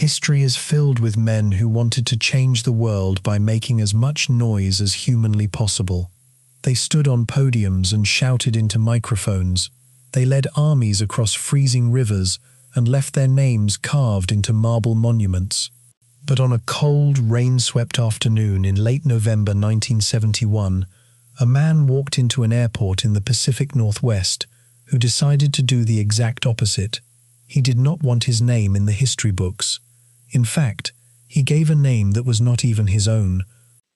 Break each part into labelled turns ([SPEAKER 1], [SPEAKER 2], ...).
[SPEAKER 1] History is filled with men who wanted to change the world by making as much noise as humanly possible. They stood on podiums and shouted into microphones. They led armies across freezing rivers and left their names carved into marble monuments. But on a cold, rain-swept afternoon in late November 1971, a man walked into an airport in the Pacific Northwest who decided to do the exact opposite. He did not want his name in the history books. In fact, he gave a name that was not even his own.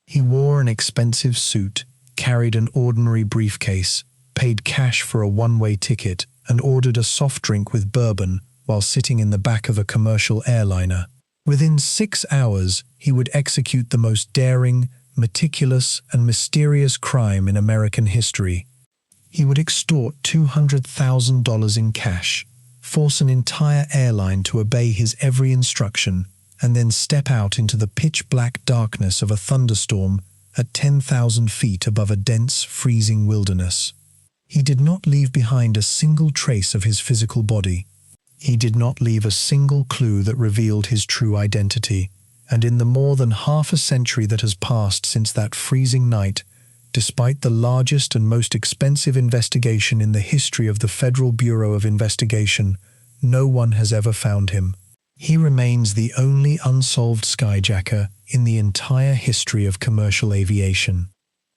[SPEAKER 1] He wore an expensive suit, carried an ordinary briefcase, paid cash for a one-way ticket, and ordered a soft drink with bourbon while sitting in the back of a commercial airliner. Within 6 hours, he would execute the most daring, meticulous, and mysterious crime in American history. He would extort $200,000 in cash, force an entire airline to obey his every instruction, and then step out into the pitch-black darkness of a thunderstorm at 10,000 feet above a dense, freezing wilderness. He did not leave behind a single trace of his physical body. He did not leave a single clue that revealed his true identity. And in the more than half a century that has passed since that freezing night, despite the largest and most expensive investigation in the history of the Federal Bureau of Investigation, no one has ever found him. He remains the only unsolved skyjacker in the entire history of commercial aviation.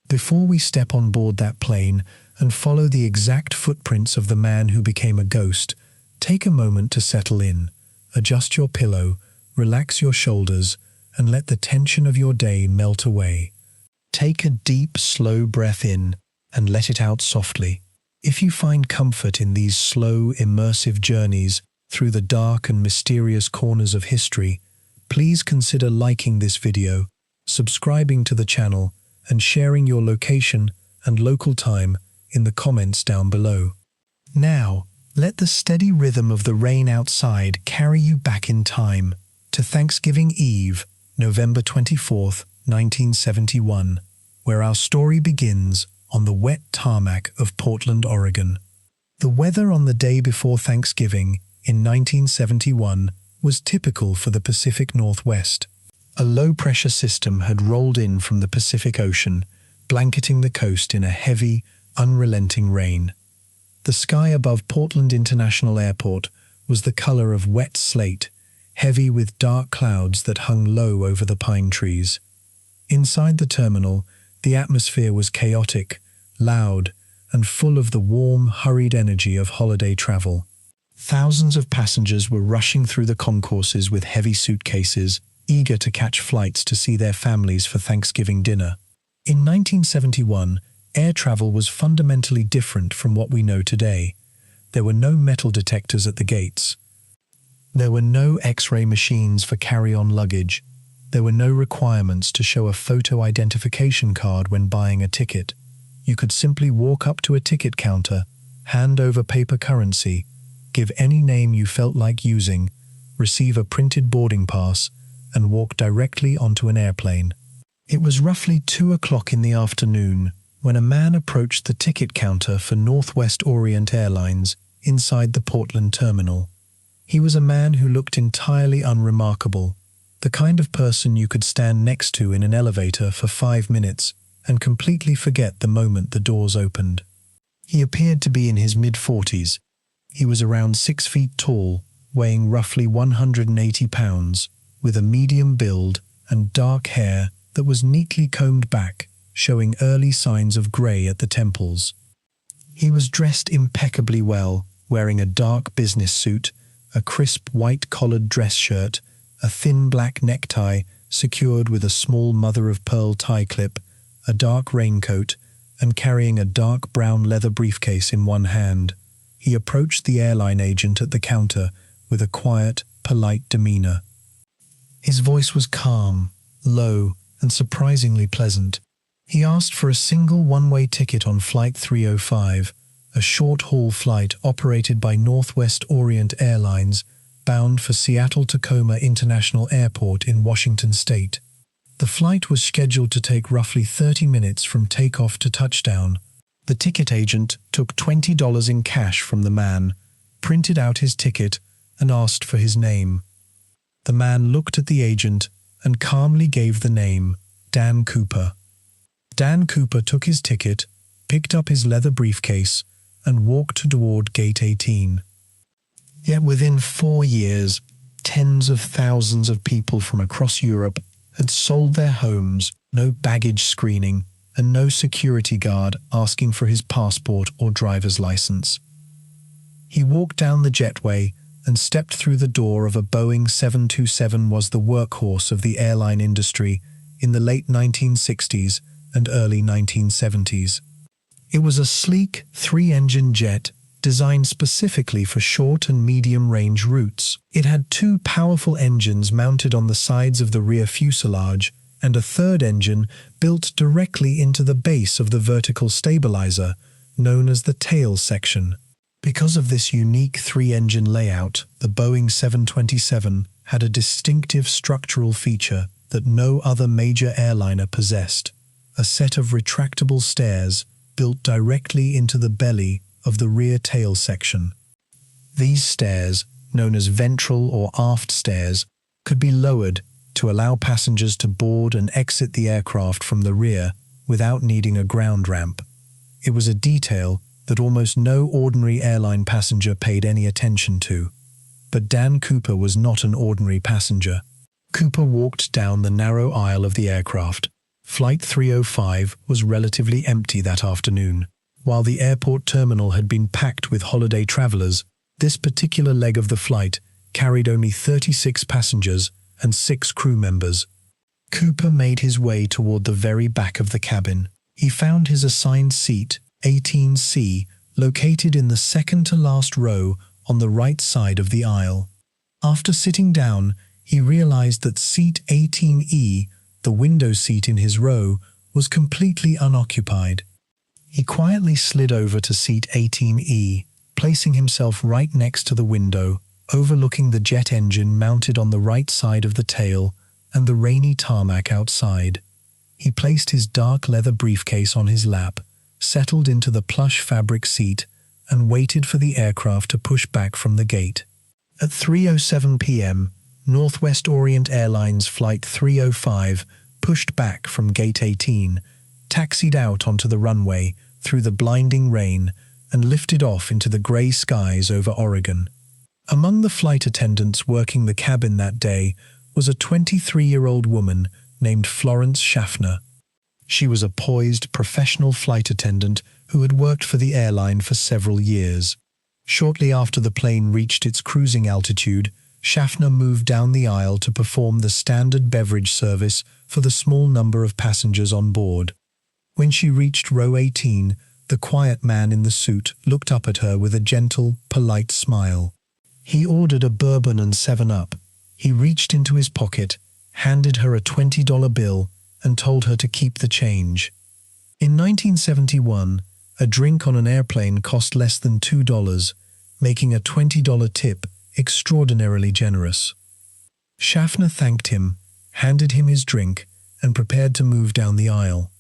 [SPEAKER 1] Before we step on board that plane and follow the exact footprints of the man who became a ghost, take a moment to settle in, adjust your pillow, relax your shoulders, and let the tension of your day melt away. Take a deep, slow breath in and let it out softly. If you find comfort in these slow, immersive journeys through the dark and mysterious corners of history, please consider liking this video, subscribing to the channel, and sharing your location and local time in the comments down below. Now, let the steady rhythm of the rain outside carry you back in time to Thanksgiving Eve, November 24th, 1971, where our story begins on the wet tarmac of Portland, Oregon. The weather on the day before Thanksgiving in 1971 was typical for the Pacific Northwest. A low-pressure system had rolled in from the Pacific Ocean, blanketing the coast in a heavy, unrelenting rain. The sky above Portland International Airport was the color of wet slate, heavy with dark clouds that hung low over the pine trees. Inside the terminal, the atmosphere was chaotic, loud, and full of the warm, hurried energy of holiday travel. Thousands of passengers were rushing through the concourses with heavy suitcases, eager to catch flights to see their families for Thanksgiving dinner. In 1971, air travel was fundamentally different from what we know today. There were no metal detectors at the gates. There were no X-ray machines for carry-on luggage. There were no requirements to show a photo identification card when buying a ticket. You could simply walk up to a ticket counter, hand over paper currency, give any name you felt like using, receive a printed boarding pass, and walk directly onto an airplane. It was roughly 2 o'clock in the afternoon when a man approached the ticket counter for Northwest Orient Airlines inside the Portland terminal. He was a man who looked entirely unremarkable, the kind of person you could stand next to in an elevator for 5 minutes and completely forget the moment the doors opened. He appeared to be in his mid-40s. He was around 6 feet tall, weighing roughly 180 pounds, with a medium build and dark hair that was neatly combed back, showing early signs of grey at the temples. He was dressed impeccably well, wearing a dark business suit, a crisp white-collared dress shirt, a thin black necktie secured with a small mother-of-pearl tie clip, a dark raincoat, and carrying a dark brown leather briefcase in one hand. He approached the airline agent at the counter with a quiet, polite demeanor. His voice was calm, low, and surprisingly pleasant. He asked for a single one-way ticket on Flight 305, a short-haul flight operated by Northwest Orient Airlines, bound for Seattle-Tacoma International Airport in Washington State. The flight was scheduled to take roughly 30 minutes from takeoff to touchdown. The ticket agent took $20 in cash from the man, printed out his ticket, and asked for his name. The man looked at the agent and calmly gave the name, Dan Cooper. Dan Cooper took his ticket, picked up his leather briefcase, and walked toward Gate 18. Yet within 4 years, tens of thousands of people from across Europe had sold their homes, no baggage screening, and no security guard asking for his passport or driver's license. He walked down the jetway and stepped through the door of a Boeing 727 was the workhorse of the airline industry in the late 1960s and early 1970s. It was a sleek, 3-engine jet designed specifically for short and medium-range routes. It had 2 powerful engines mounted on the sides of the rear fuselage and a third engine built directly into the base of the vertical stabilizer, known as the tail section. Because of this unique 3-engine layout, the Boeing 727 had a distinctive structural feature that no other major airliner possessed: a set of retractable stairs built directly into the belly of the rear tail section. These stairs, known as ventral or aft stairs, could be lowered to allow passengers to board and exit the aircraft from the rear without needing a ground ramp. It was a detail that almost no ordinary airline passenger paid any attention to. But Dan Cooper was not an ordinary passenger. Cooper walked down the narrow aisle of the aircraft. Flight 305 was relatively empty that afternoon. While the airport terminal had been packed with holiday travelers, this particular leg of the flight carried only 36 passengers and 6 crew members. Cooper made his way toward the very back of the cabin. He found his assigned seat, 18C, located in the second-to-last row on the right side of the aisle. After sitting down, he realized that seat 18E, the window seat in his row, was completely unoccupied. He quietly slid over to seat 18E, placing himself right next to the window, overlooking the jet engine mounted on the right side of the tail and the rainy tarmac outside. He placed his dark leather briefcase on his lap, settled into the plush fabric seat, and waited for the aircraft to push back from the gate. At 3:07 p.m., Northwest Orient Airlines Flight 305 pushed back from Gate 18, taxied out onto the runway through the blinding rain, and lifted off into the gray skies over Oregon. Among the flight attendants working the cabin that day was a 23-year-old woman named Florence Schaffner. She was a poised, professional flight attendant who had worked for the airline for several years. Shortly after the plane reached its cruising altitude, Schaffner moved down the aisle to perform the standard beverage service for the small number of passengers on board. When she reached row 18, the quiet man in the suit looked up at her with a gentle, polite smile. He ordered a bourbon and 7-Up. He reached into his pocket, handed her a $20 bill, and told her to keep the change. In 1971, a drink on an airplane cost less than $2, making a $20 tip extraordinarily generous. Schaffner thanked him, handed him his drink, and prepared to move down the aisle.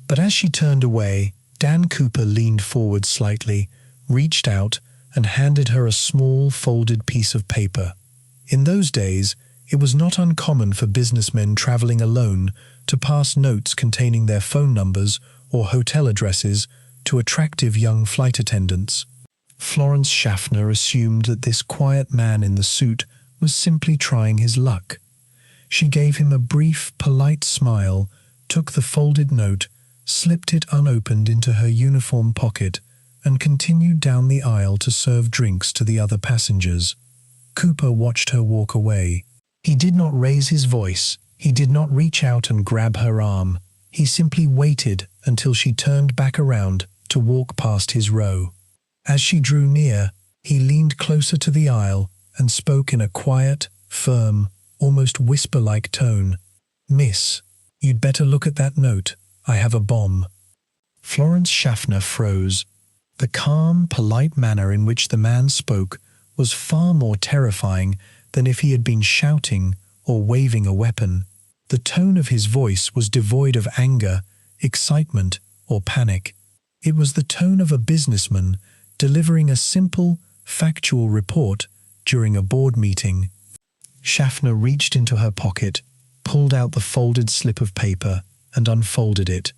[SPEAKER 1] But as she turned away, Dan Cooper leaned forward slightly, reached out, and handed her a small, folded piece of paper. In those days, it was not uncommon for businessmen traveling alone to pass notes containing their phone numbers or hotel addresses to attractive young flight attendants. Florence Schaffner assumed that this quiet man in the suit was simply trying his luck. She gave him a brief, polite smile, took the folded note, slipped it unopened into her uniform pocket, and continued down the aisle to serve drinks to the other passengers. Cooper watched her walk away. He did not raise his voice. He did not reach out and grab her arm. He simply waited until she turned back around to walk past his row. As she drew near, he leaned closer to the aisle and spoke in a quiet, firm, almost whisper-like tone. "Miss, you'd better look at that note. I have a bomb." Florence Schaffner froze. The calm, polite manner in which the man spoke was far more terrifying than if he had been shouting or waving a weapon. The tone of his voice was devoid of anger, excitement, or panic. It was the tone of a businessman delivering a simple, factual report during a board meeting. Schaffner reached into her pocket, pulled out the folded slip of paper, and unfolded it.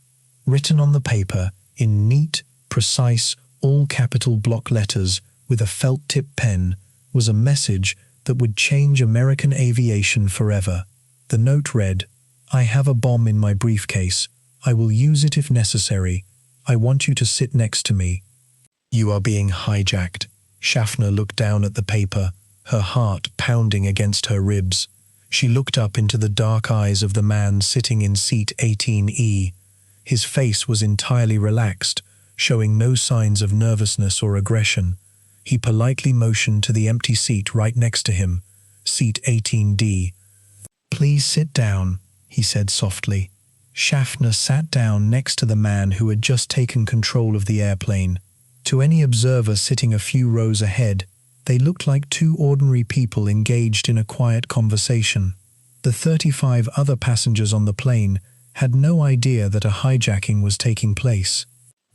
[SPEAKER 1] Written on the paper, in neat, precise, all-capital block letters with a felt-tip pen, was a message that would change American aviation forever. The note read, "I have a bomb in my briefcase. I will use it if necessary. I want you to sit next to me." "You are being hijacked." Schaffner looked down at the paper, her heart pounding against her ribs. She looked up into the dark eyes of the man sitting in seat 18E. His face was entirely relaxed, showing no signs of nervousness or aggression. He politely motioned to the empty seat right next to him, seat 18D. "Please sit down," he said softly. Schaffner sat down next to the man who had just taken control of the airplane. To any observer sitting a few rows ahead, they looked like two ordinary people engaged in a quiet conversation. The 35 other passengers on the plane had no idea that a hijacking was taking place.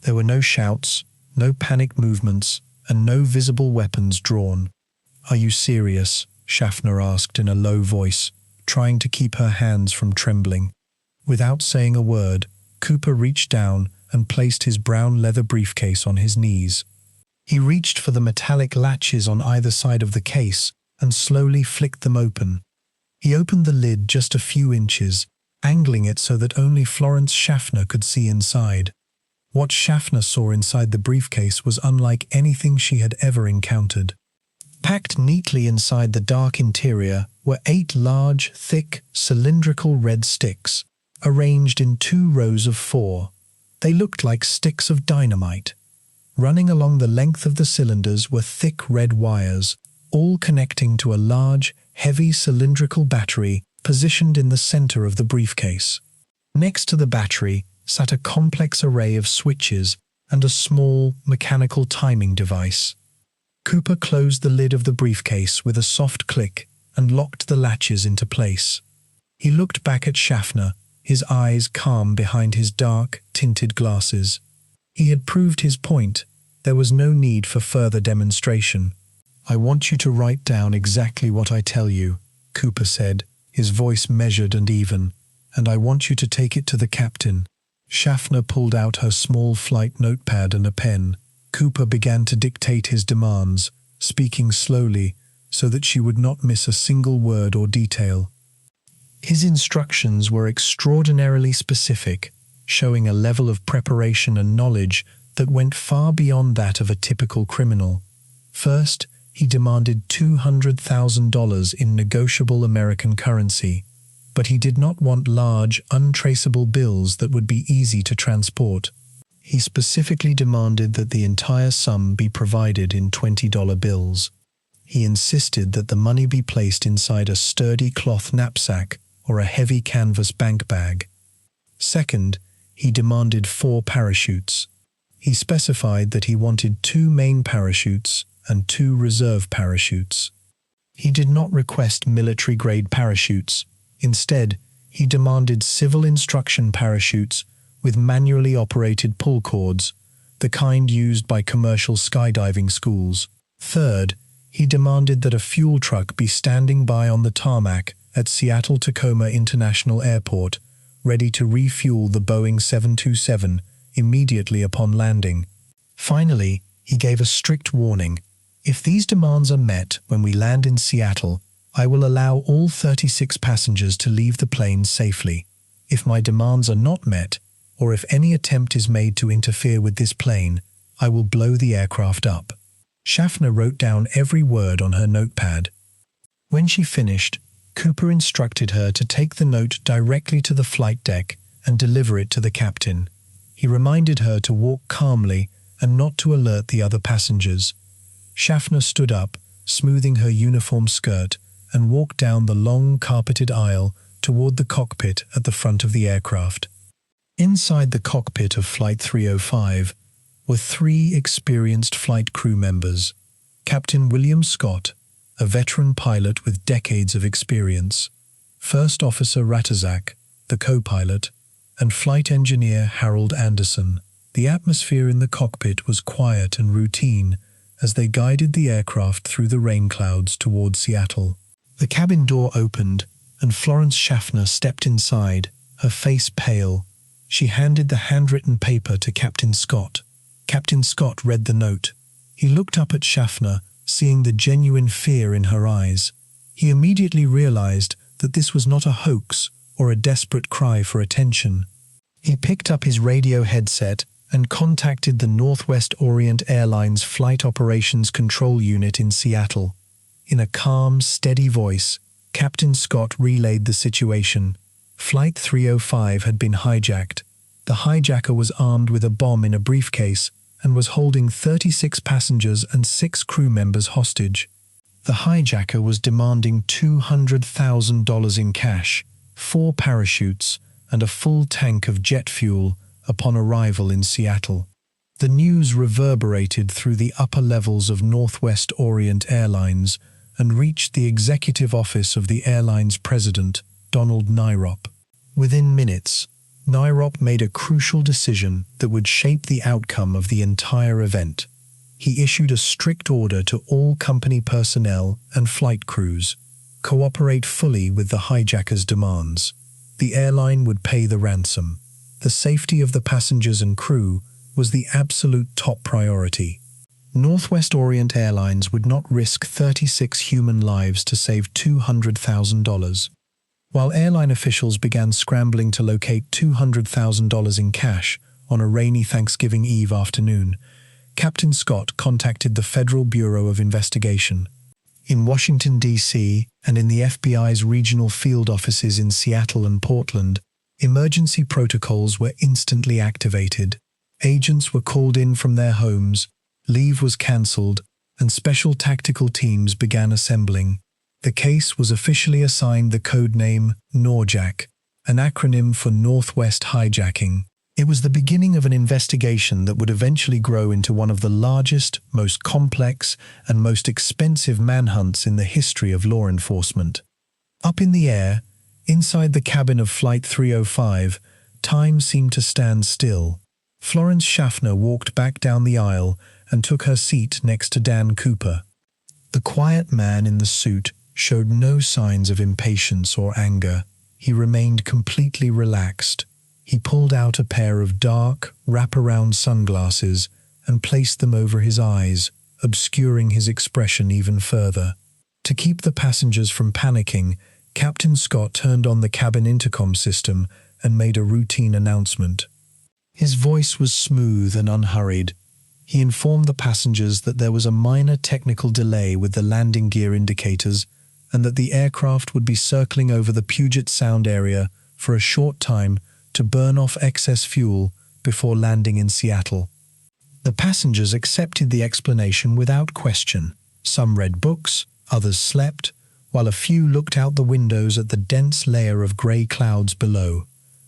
[SPEAKER 1] There were no shouts, no panicked movements, and no visible weapons drawn. "Are you serious?" Schaffner asked in a low voice, trying to keep her hands from trembling. Without saying a word, Cooper reached down and placed his brown leather briefcase on his knees. He reached for the metallic latches on either side of the case and slowly flicked them open. He opened the lid just a few inches, angling it so that only Florence Schaffner could see inside. What Schaffner saw inside the briefcase was unlike anything she had ever encountered. Packed neatly inside the dark interior were 8 large, thick, cylindrical red sticks, arranged in 2 rows of 4. They looked like sticks of dynamite. Running along the length of the cylinders were thick red wires, all connecting to a large, heavy cylindrical battery positioned in the center of the briefcase. Next to the battery sat a complex array of switches and a small, mechanical timing device. Cooper closed the lid of the briefcase with a soft click and locked the latches into place. He looked back at Schaffner, his eyes calm behind his dark, tinted glasses. He had proved his point. There was no need for further demonstration. "I want you to write down exactly what I tell you," Cooper said, his voice measured and even, "and I want you to take it to the captain." Schaffner pulled out her small flight notepad and a pen. Cooper began to dictate his demands, speaking slowly so that she would not miss a single word or detail. His instructions were extraordinarily specific, showing a level of preparation and knowledge that went far beyond that of a typical criminal. First, he demanded $200,000 in negotiable American currency, but he did not want large, untraceable bills that would be easy to transport. He specifically demanded that the entire sum be provided in $20 bills. He insisted that the money be placed inside a sturdy cloth knapsack or a heavy canvas bank bag. Second, he demanded 4 parachutes. He specified that he wanted 2 main parachutes and 2 reserve parachutes. He did not request military-grade parachutes. Instead, he demanded civil instruction parachutes with manually operated pull cords, the kind used by commercial skydiving schools. Third, he demanded that a fuel truck be standing by on the tarmac at Seattle-Tacoma International Airport, ready to refuel the Boeing 727 immediately upon landing. Finally, he gave a strict warning. "If these demands are met when we land in Seattle, I will allow all 36 passengers to leave the plane safely. If my demands are not met, or if any attempt is made to interfere with this plane, I will blow the aircraft up." Schaffner wrote down every word on her notepad. When she finished, Cooper instructed her to take the note directly to the flight deck and deliver it to the captain. He reminded her to walk calmly and not to alert the other passengers. Schaffner stood up, smoothing her uniform skirt, and walked down the long carpeted aisle toward the cockpit at the front of the aircraft. Inside the cockpit of Flight 305 were 3 experienced flight crew members: Captain William Scott, a veteran pilot with decades of experience, First Officer Ratazak, the co-pilot, and Flight Engineer Harold Anderson. The atmosphere in the cockpit was quiet and routine as they guided the aircraft through the rain clouds toward Seattle. The cabin door opened, and Florence Schaffner stepped inside, her face pale. She handed the handwritten paper to Captain Scott. Captain Scott read the note. He looked up at Schaffner, seeing the genuine fear in her eyes. He immediately realized that this was not a hoax or a desperate cry for attention. He picked up his radio headset and contacted the Northwest Orient Airlines Flight Operations Control Unit in Seattle. In a calm, steady voice, Captain Scott relayed the situation. Flight 305 had been hijacked. The hijacker was armed with a bomb in a briefcase and was holding 36 passengers and 6 crew members hostage. The hijacker was demanding $200,000 in cash, 4 parachutes, and a full tank of jet fuel upon arrival in Seattle. The news reverberated through the upper levels of Northwest Orient Airlines and reached the executive office of the airline's president, Donald Nyrop. Within minutes, Nyrop made a crucial decision that would shape the outcome of the entire event. He issued a strict order to all company personnel and flight crews: cooperate fully with the hijacker's demands. The airline would pay the ransom. The safety of the passengers and crew was the absolute top priority. Northwest Orient Airlines would not risk 36 human lives to save $200,000. While airline officials began scrambling to locate $200,000 in cash on a rainy Thanksgiving Eve afternoon, Captain Scott contacted the Federal Bureau of Investigation. In Washington, D.C., and in the FBI's regional field offices in Seattle and Portland, emergency protocols were instantly activated. Agents were called in from their homes, leave was cancelled, and special tactical teams began assembling. The case was officially assigned the codename NORJAK, an acronym for Northwest Hijacking. It was the beginning of an investigation that would eventually grow into one of the largest, most complex, and most expensive manhunts in the history of law enforcement. Up in the air, inside the cabin of Flight 305, time seemed to stand still. Florence Schaffner walked back down the aisle and took her seat next to Dan Cooper. The quiet man in the suit showed no signs of impatience or anger. He remained completely relaxed. He pulled out a pair of dark, wraparound sunglasses and placed them over his eyes, obscuring his expression even further. To keep the passengers from panicking, Captain Scott turned on the cabin intercom system and made a routine announcement. His voice was smooth and unhurried. He informed the passengers that there was a minor technical delay with the landing gear indicators and that the aircraft would be circling over the Puget Sound area for a short time to burn off excess fuel before landing in Seattle. The passengers accepted the explanation without question. Some read books, others slept, while a few looked out the windows at the dense layer of grey clouds below.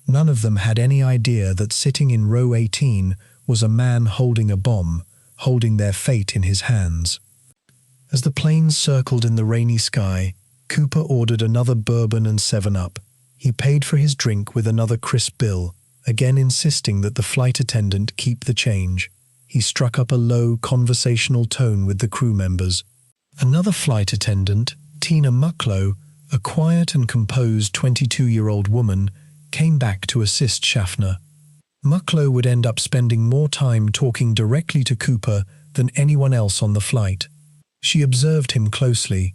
[SPEAKER 1] None of them had any idea that sitting in row 18 was a man holding a bomb, holding their fate in his hands. As the plane circled in the rainy sky, Cooper ordered another bourbon and 7-Up. He paid for his drink with another crisp bill, again insisting that the flight attendant keep the change. He struck up a low, conversational tone with the crew members. Another flight attendant, Tina Mucklow, a quiet and composed 22-year-old woman, came back to assist Schaffner. Mucklow would end up spending more time talking directly to Cooper than anyone else on the flight. She observed him closely.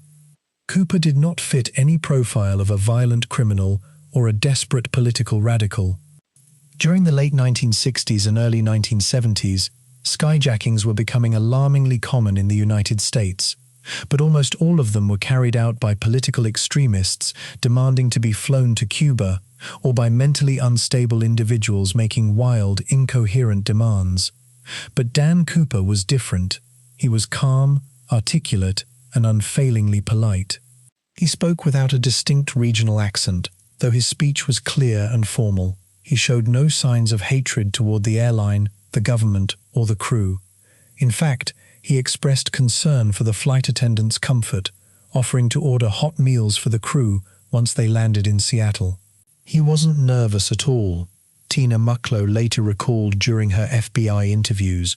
[SPEAKER 1] Cooper did not fit any profile of a violent criminal or a desperate political radical. During the late 1960s and early 1970s, skyjackings were becoming alarmingly common in the United States, but almost all of them were carried out by political extremists demanding to be flown to Cuba, or by mentally unstable individuals making wild, incoherent demands. But Dan Cooper was different. He was calm, articulate, and unfailingly polite. He spoke without a distinct regional accent, though his speech was clear and formal. He showed no signs of hatred toward the airline, the government, or the crew. In fact, he expressed concern for the flight attendants' comfort, offering to order hot meals for the crew once they landed in Seattle. He wasn't nervous at all, Tina Mucklow later recalled during her FBI interviews.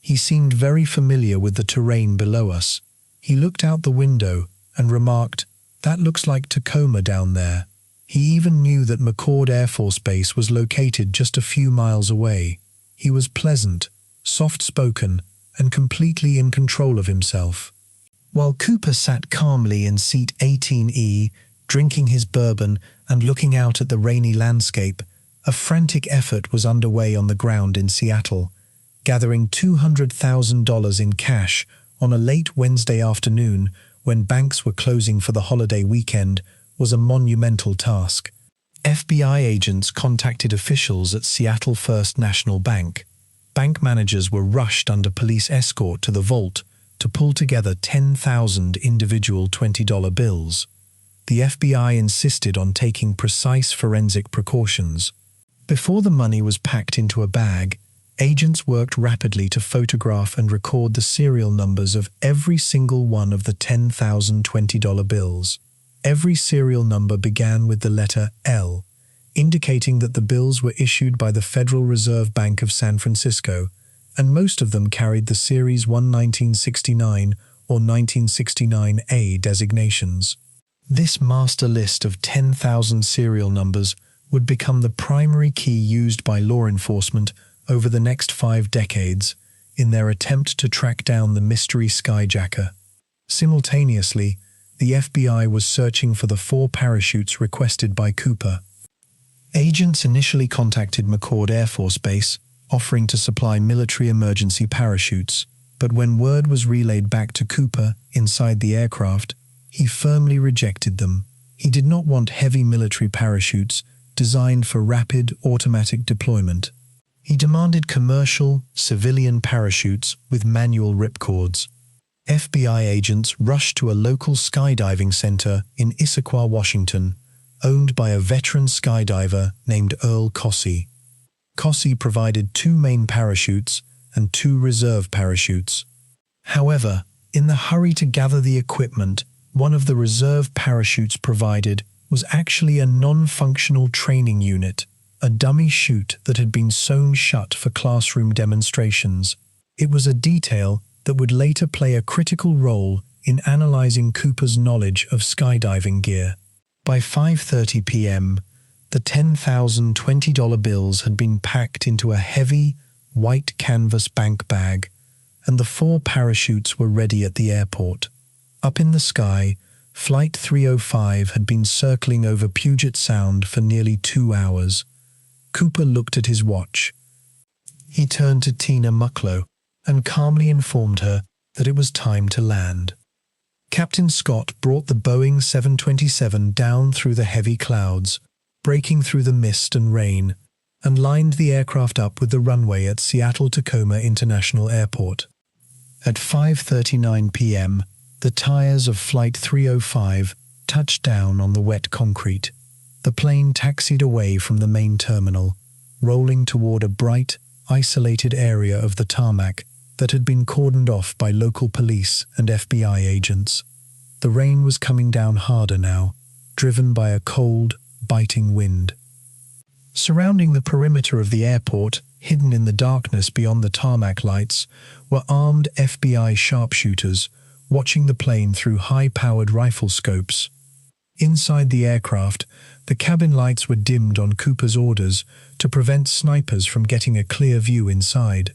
[SPEAKER 1] He seemed very familiar with the terrain below us. He looked out the window and remarked, That looks like Tacoma down there. He even knew that McCord Air Force Base was located just a few miles away. He was pleasant, soft-spoken, and completely in control of himself. While Cooper sat calmly in seat 18E, drinking his bourbon and looking out at the rainy landscape, a frantic effort was underway on the ground in Seattle. Gathering $200,000 in cash on a late Wednesday afternoon when banks were closing for the holiday weekend was a monumental task. FBI agents contacted officials at Seattle First National Bank. Bank managers were rushed under police escort to the vault to pull together 10,000 individual $20 bills. The FBI insisted on taking precise forensic precautions. Before the money was packed into a bag, agents worked rapidly to photograph and record the serial numbers of every single one of the 10,000 $20 bills. Every serial number began with the letter L, indicating that the bills were issued by the Federal Reserve Bank of San Francisco, and most of them carried the Series 1969 or 1969A designations. This master list of 10,000 serial numbers would become the primary key used by law enforcement over the next 5 decades in their attempt to track down the mystery skyjacker. Simultaneously, the FBI was searching for the 4 parachutes requested by Cooper. Agents initially contacted McCord Air Force Base, offering to supply military emergency parachutes, but when word was relayed back to Cooper inside the aircraft, he firmly rejected them. He did not want heavy military parachutes designed for rapid automatic deployment. He demanded commercial, civilian parachutes with manual ripcords. FBI agents rushed to a local skydiving center in Issaquah, Washington, owned by a veteran skydiver named Earl Cossey. Cossey provided 2 main parachutes and 2 reserve parachutes. However, in the hurry to gather the equipment, one of the reserve parachutes provided was actually a non-functional training unit, a dummy chute that had been sewn shut for classroom demonstrations. It was a detail that would later play a critical role in analyzing Cooper's knowledge of skydiving gear. By 5:30 p.m., the 10,000 $20 bills had been packed into a heavy, white canvas bank bag, and the 4 parachutes were ready at the airport. Up in the sky, Flight 305 had been circling over Puget Sound for nearly 2 hours. Cooper looked at his watch. He turned to Tina Mucklow and calmly informed her that it was time to land. Captain Scott brought the Boeing 727 down through the heavy clouds, breaking through the mist and rain, and lined the aircraft up with the runway at Seattle-Tacoma International Airport. At 5:39 p.m., the tires of Flight 305 touched down on the wet concrete. The plane taxied away from the main terminal, rolling toward a bright, isolated area of the tarmac that had been cordoned off by local police and FBI agents. The rain was coming down harder now, driven by a cold, biting wind. Surrounding the perimeter of the airport, hidden in the darkness beyond the tarmac lights, were armed FBI sharpshooters, watching the plane through high-powered rifle scopes. Inside the aircraft, the cabin lights were dimmed on Cooper's orders to prevent snipers from getting a clear view inside.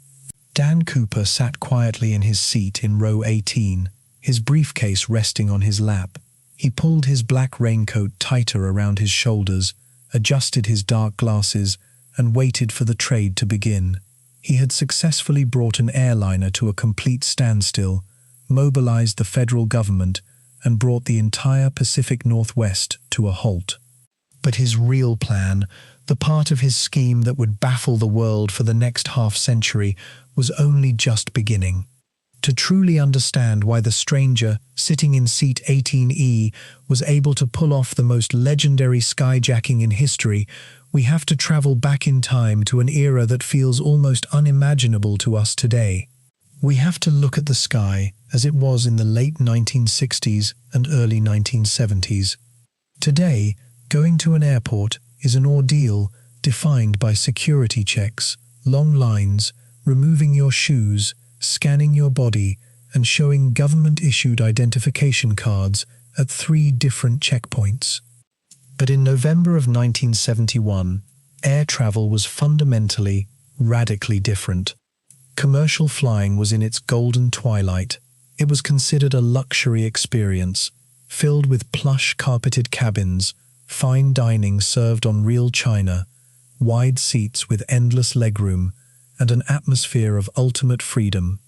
[SPEAKER 1] Dan Cooper sat quietly in his seat in row 18, his briefcase resting on his lap. He pulled his black raincoat tighter around his shoulders, adjusted his dark glasses, and waited for the trade to begin. He had successfully brought an airliner to a complete standstill, mobilized the federal government, and brought the entire Pacific Northwest to a halt. But his real plan, the part of his scheme that would baffle the world for the next half-century, was only just beginning. To truly understand why the stranger, sitting in seat 18E, was able to pull off the most legendary skyjacking in history, we have to travel back in time to an era that feels almost unimaginable to us today. We have to look at the sky as it was in the late 1960s and early 1970s. Today, going to an airport is an ordeal defined by security checks, long lines, removing your shoes, scanning your body, and showing government-issued identification cards at 3 different checkpoints. But in November of 1971, air travel was fundamentally, radically different. Commercial flying was in its golden twilight. It was considered a luxury experience, filled with plush carpeted cabins, fine dining served on real china, wide seats with endless legroom, and an atmosphere of ultimate freedom.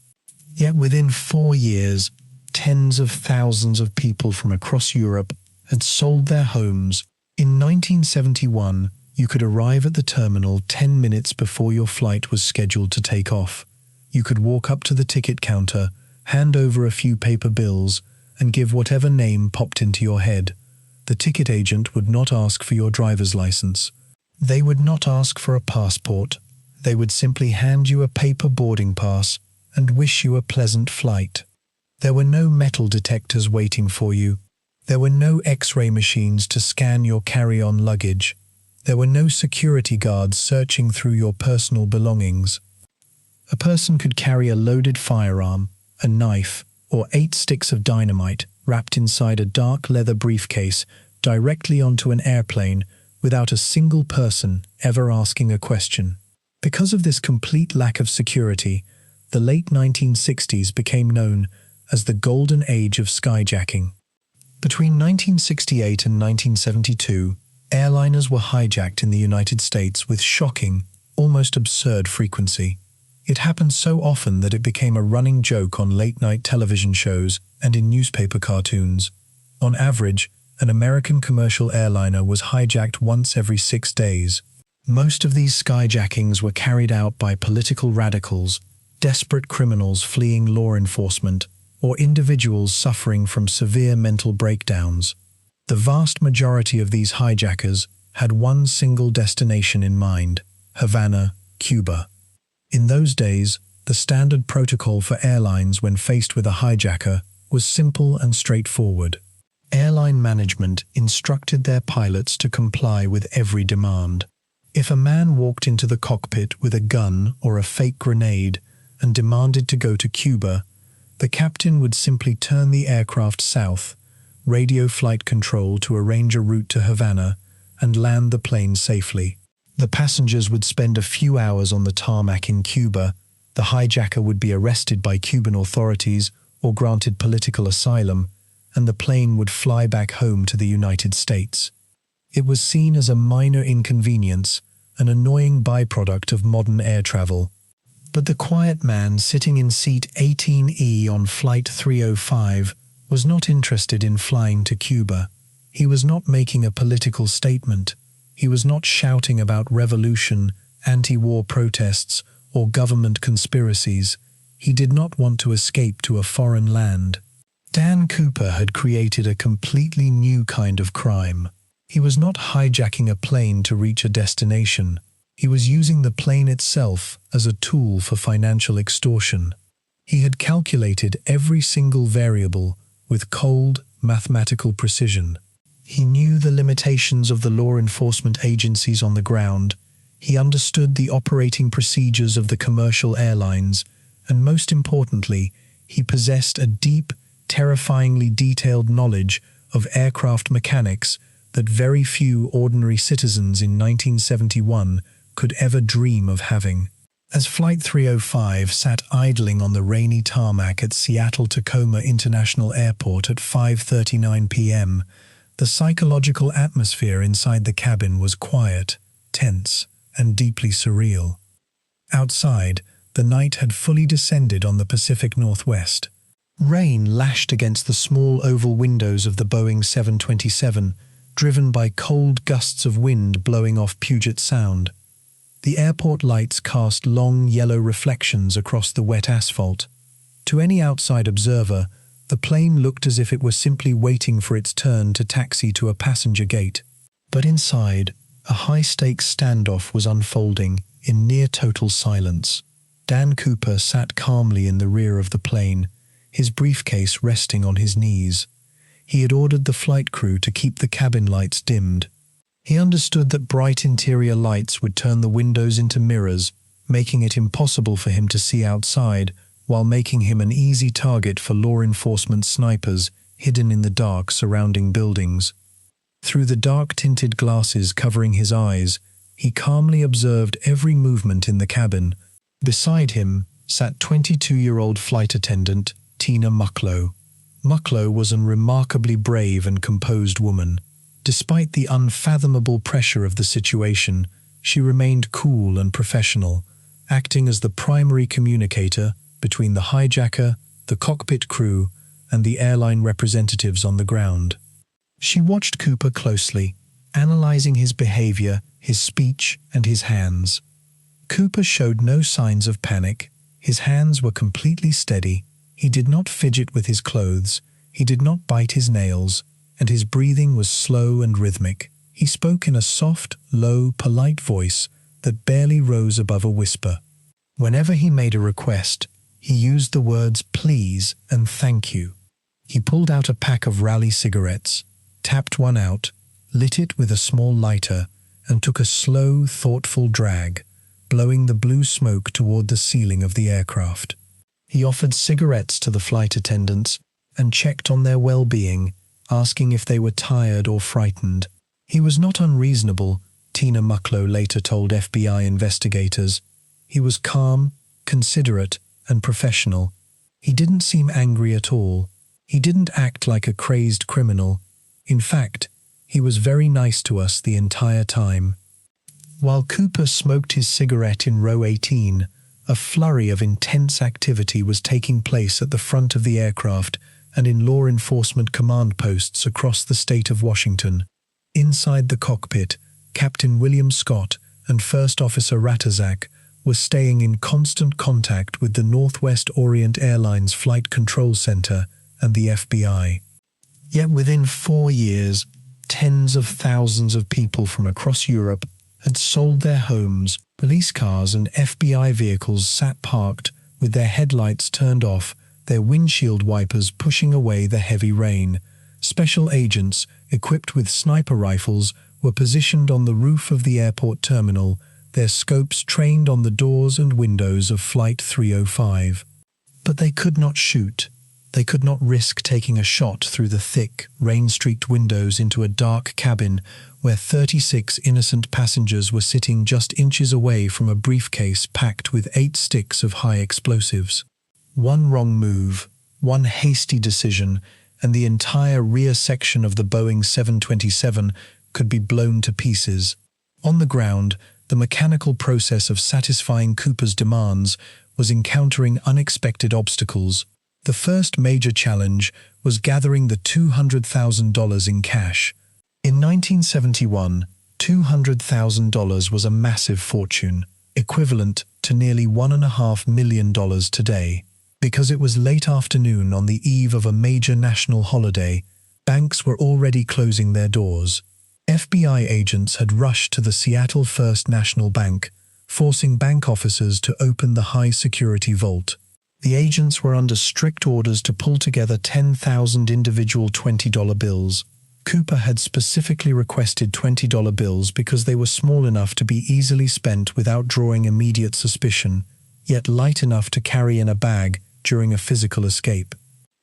[SPEAKER 1] Yet within 4 years, tens of thousands of people from across Europe had sold their homes. In 1971, you could arrive at the terminal 10 minutes before your flight was scheduled to take off. You could walk up to the ticket counter, hand over a few paper bills, and give whatever name popped into your head. The ticket agent would not ask for your driver's license. They would not ask for a passport. They would simply hand you a paper boarding pass and wish you a pleasant flight. There were no metal detectors waiting for you. There were no X-ray machines to scan your carry-on luggage. There were no security guards searching through your personal belongings. A person could carry a loaded firearm, a knife, or 8 sticks of dynamite wrapped inside a dark leather briefcase directly onto an airplane without a single person ever asking a question. Because of this complete lack of security, the late 1960s became known as the golden age of skyjacking. Between 1968 and 1972, airliners were hijacked in the United States with shocking, almost absurd frequency. It happened so often that it became a running joke on late-night television shows and in newspaper cartoons. On average, an American commercial airliner was hijacked once every 6 days. Most of these skyjackings were carried out by political radicals, desperate criminals fleeing law enforcement, or individuals suffering from severe mental breakdowns. The vast majority of these hijackers had one single destination in mind: Havana, Cuba. In those days, the standard protocol for airlines when faced with a hijacker was simple and straightforward. Airline management instructed their pilots to comply with every demand. If a man walked into the cockpit with a gun or a fake grenade and demanded to go to Cuba, the captain would simply turn the aircraft south, radio flight control to arrange a route to Havana, and land the plane safely. The passengers would spend a few hours on the tarmac in Cuba, the hijacker would be arrested by Cuban authorities or granted political asylum, and the plane would fly back home to the United States. It was seen as a minor inconvenience, an annoying byproduct of modern air travel. But the quiet man sitting in seat 18E on Flight 305 was not interested in flying to Cuba. He was not making a political statement. He was not shouting about revolution, anti-war protests, or government conspiracies. He did not want to escape to a foreign land. Dan Cooper had created a completely new kind of crime. He was not hijacking a plane to reach a destination. He was using the plane itself as a tool for financial extortion. He had calculated every single variable with cold, mathematical precision. He knew the limitations of the law enforcement agencies on the ground. He understood the operating procedures of the commercial airlines, and most importantly, he possessed a deep, terrifyingly detailed knowledge of aircraft mechanics that very few ordinary citizens in 1971 could ever dream of having. As Flight 305 sat idling on the rainy tarmac at Seattle-Tacoma International Airport at 5:39 p.m., the psychological atmosphere inside the cabin was quiet, tense, and deeply surreal. Outside, the night had fully descended on the Pacific Northwest. Rain lashed against the small oval windows of the Boeing 727, driven by cold gusts of wind blowing off Puget Sound. The airport lights cast long yellow reflections across the wet asphalt. To any outside observer, the plane looked as if it were simply waiting for its turn to taxi to a passenger gate. But inside, a high-stakes standoff was unfolding in near-total silence. Dan Cooper sat calmly in the rear of the plane, his briefcase resting on his knees. He had ordered the flight crew to keep the cabin lights dimmed. He understood that bright interior lights would turn the windows into mirrors, making it impossible for him to see outside, while making him an easy target for law enforcement snipers hidden in the dark surrounding buildings. Through the dark-tinted glasses covering his eyes, he calmly observed every movement in the cabin. Beside him sat 22-year-old flight attendant Tina Mucklow. Mucklow was a remarkably brave and composed woman. Despite the unfathomable pressure of the situation, she remained cool and professional, acting as the primary communicator between the hijacker, the cockpit crew, and the airline representatives on the ground. She watched Cooper closely, analyzing his behavior, his speech, and his hands. Cooper showed no signs of panic. His hands were completely steady. He did not fidget with his clothes. He did not bite his nails, and his breathing was slow and rhythmic. He spoke in a soft, low, polite voice that barely rose above a whisper. Whenever he made a request, he used the words please and thank you. He pulled out a pack of Raleigh cigarettes, tapped one out, lit it with a small lighter, and took a slow, thoughtful drag, blowing the blue smoke toward the ceiling of the aircraft. He offered cigarettes to the flight attendants and checked on their well-being, asking if they were tired or frightened. He was not unreasonable, Tina Mucklow later told FBI investigators. He was calm, considerate, and professional. He didn't seem angry at all. He didn't act like a crazed criminal. In fact, he was very nice to us the entire time. While Cooper smoked his cigarette in row 18, a flurry of intense activity was taking place at the front of the aircraft and in law enforcement command posts across the state of Washington. Inside the cockpit, Captain William Scott and First Officer Ratazak were staying in constant contact with the Northwest Orient Airlines Flight Control Center and the FBI. Yet within 4 years, tens of thousands of people from across Europe had sold their homes. Police cars and FBI vehicles sat parked with their headlights turned off, their windshield wipers pushing away the heavy rain. Special agents, equipped with sniper rifles, were positioned on the roof of the airport terminal, their scopes trained on the doors and windows of Flight 305. But they could not shoot. They could not risk taking a shot through the thick, rain-streaked windows into a dark cabin where 36 innocent passengers were sitting just inches away from a briefcase packed with 8 sticks of high explosives. One wrong move, one hasty decision, and the entire rear section of the Boeing 727 could be blown to pieces. On the ground, the mechanical process of satisfying Cooper's demands was encountering unexpected obstacles. The first major challenge was gathering the $200,000 in cash. In 1971, $200,000 was a massive fortune, equivalent to nearly $1.5 million today. Because it was late afternoon on the eve of a major national holiday, banks were already closing their doors. FBI agents had rushed to the Seattle First National Bank, forcing bank officers to open the high-security vault. The agents were under strict orders to pull together 10,000 individual $20 bills. Cooper had specifically requested $20 bills because they were small enough to be easily spent without drawing immediate suspicion, yet light enough to carry in a bag during a physical escape.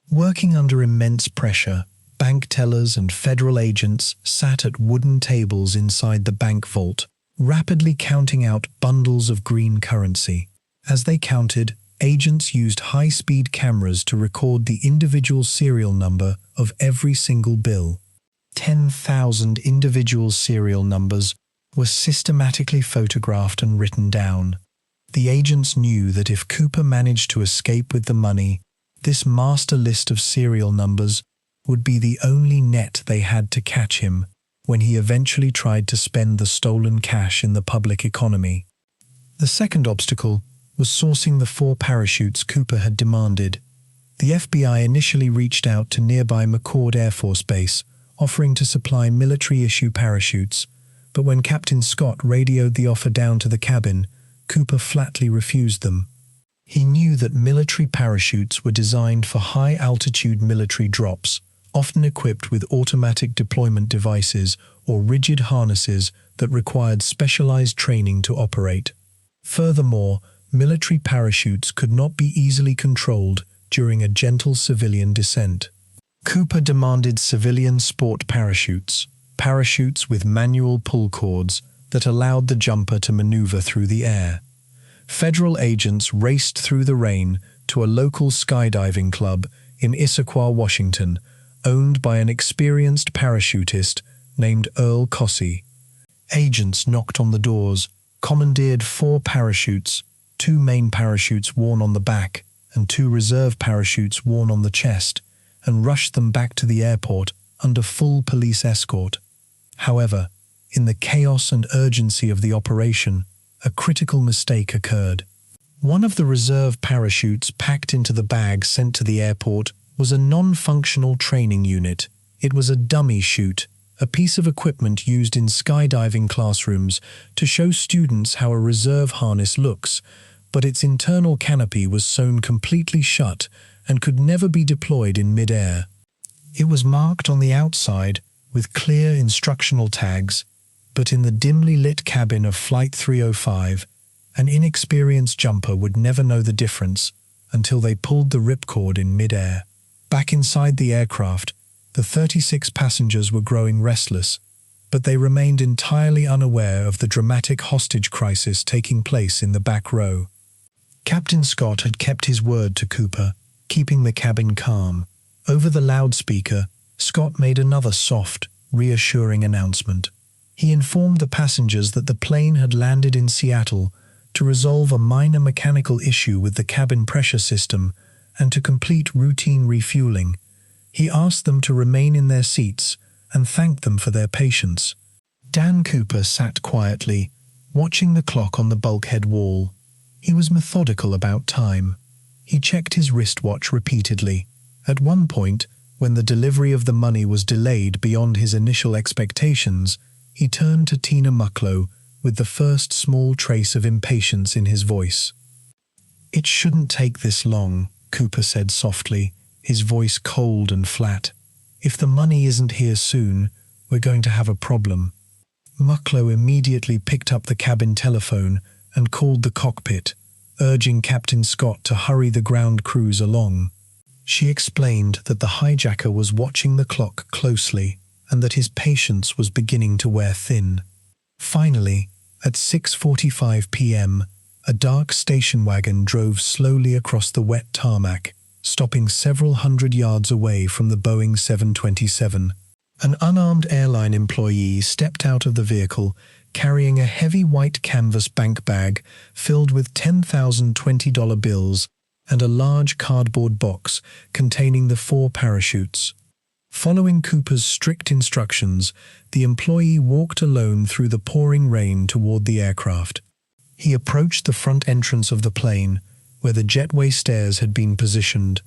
[SPEAKER 1] Working under immense pressure, bank tellers and federal agents sat at wooden tables inside the bank vault, rapidly counting out bundles of green currency. As they counted, agents used high-speed cameras to record the individual serial number of every single bill. 10,000 individual serial numbers were systematically photographed and written down. The agents knew that if Cooper managed to escape with the money, this master list of serial numbers would be the only net they had to catch him when he eventually tried to spend the stolen cash in the public economy. The second obstacle was sourcing the 4 parachutes Cooper had demanded. The FBI initially reached out to nearby McCord Air Force Base, offering to supply military-issue parachutes, but when Captain Scott radioed the offer down to the cabin, Cooper flatly refused them. He knew that military parachutes were designed for high-altitude military drops, often equipped with automatic deployment devices or rigid harnesses that required specialized training to operate. Furthermore, military parachutes could not be easily controlled during a gentle civilian descent. Cooper demanded civilian sport parachutes, parachutes with manual pull cords that allowed the jumper to maneuver through the air. Federal agents raced through the rain to a local skydiving club in Issaquah, Washington, owned by an experienced parachutist named Earl Cossey. Agents knocked on the doors, commandeered 4 parachutes, 2 main parachutes worn on the back and 2 reserve parachutes worn on the chest, and rushed them back to the airport under full police escort. However, in the chaos and urgency of the operation, a critical mistake occurred. One of the reserve parachutes packed into the bag sent to the airport was a non-functional training unit. It was a dummy chute, a piece of equipment used in skydiving classrooms to show students how a reserve harness looks, but its internal canopy was sewn completely shut and could never be deployed in mid-air. It was marked on the outside with clear instructional tags, but in the dimly lit cabin of Flight 305, an inexperienced jumper would never know the difference until they pulled the ripcord in mid-air. Back inside the aircraft, the 36 passengers were growing restless, but they remained entirely unaware of the dramatic hostage crisis taking place in the back row. Captain Scott had kept his word to Cooper, keeping the cabin calm. Over the loudspeaker, Scott made another soft, reassuring announcement. He informed the passengers that the plane had landed in Seattle to resolve a minor mechanical issue with the cabin pressure system and to complete routine refueling. He asked them to remain in their seats and thanked them for their patience. Dan Cooper sat quietly, watching the clock on the bulkhead wall. He was methodical about time. He checked his wristwatch repeatedly. At one point, when the delivery of the money was delayed beyond his initial expectations, he turned to Tina Mucklow with the first small trace of impatience in his voice. "It shouldn't take this long," Cooper said softly, his voice cold and flat. "If the money isn't here soon, we're going to have a problem." Mucklow immediately picked up the cabin telephone and called the cockpit, urging Captain Scott to hurry the ground crews along. She explained that the hijacker was watching the clock closely and that his patience was beginning to wear thin. Finally, at 6:45 p.m., a dark station wagon drove slowly across the wet tarmac, stopping several hundred yards away from the Boeing 727. An unarmed airline employee stepped out of the vehicle, carrying a heavy white canvas bank bag filled with 10,000 $20 bills and a large cardboard box containing the 4 parachutes. Following Cooper's strict instructions, the employee walked alone through the pouring rain toward the aircraft. He approached the front entrance of the plane, where the jetway stairs had been positioned.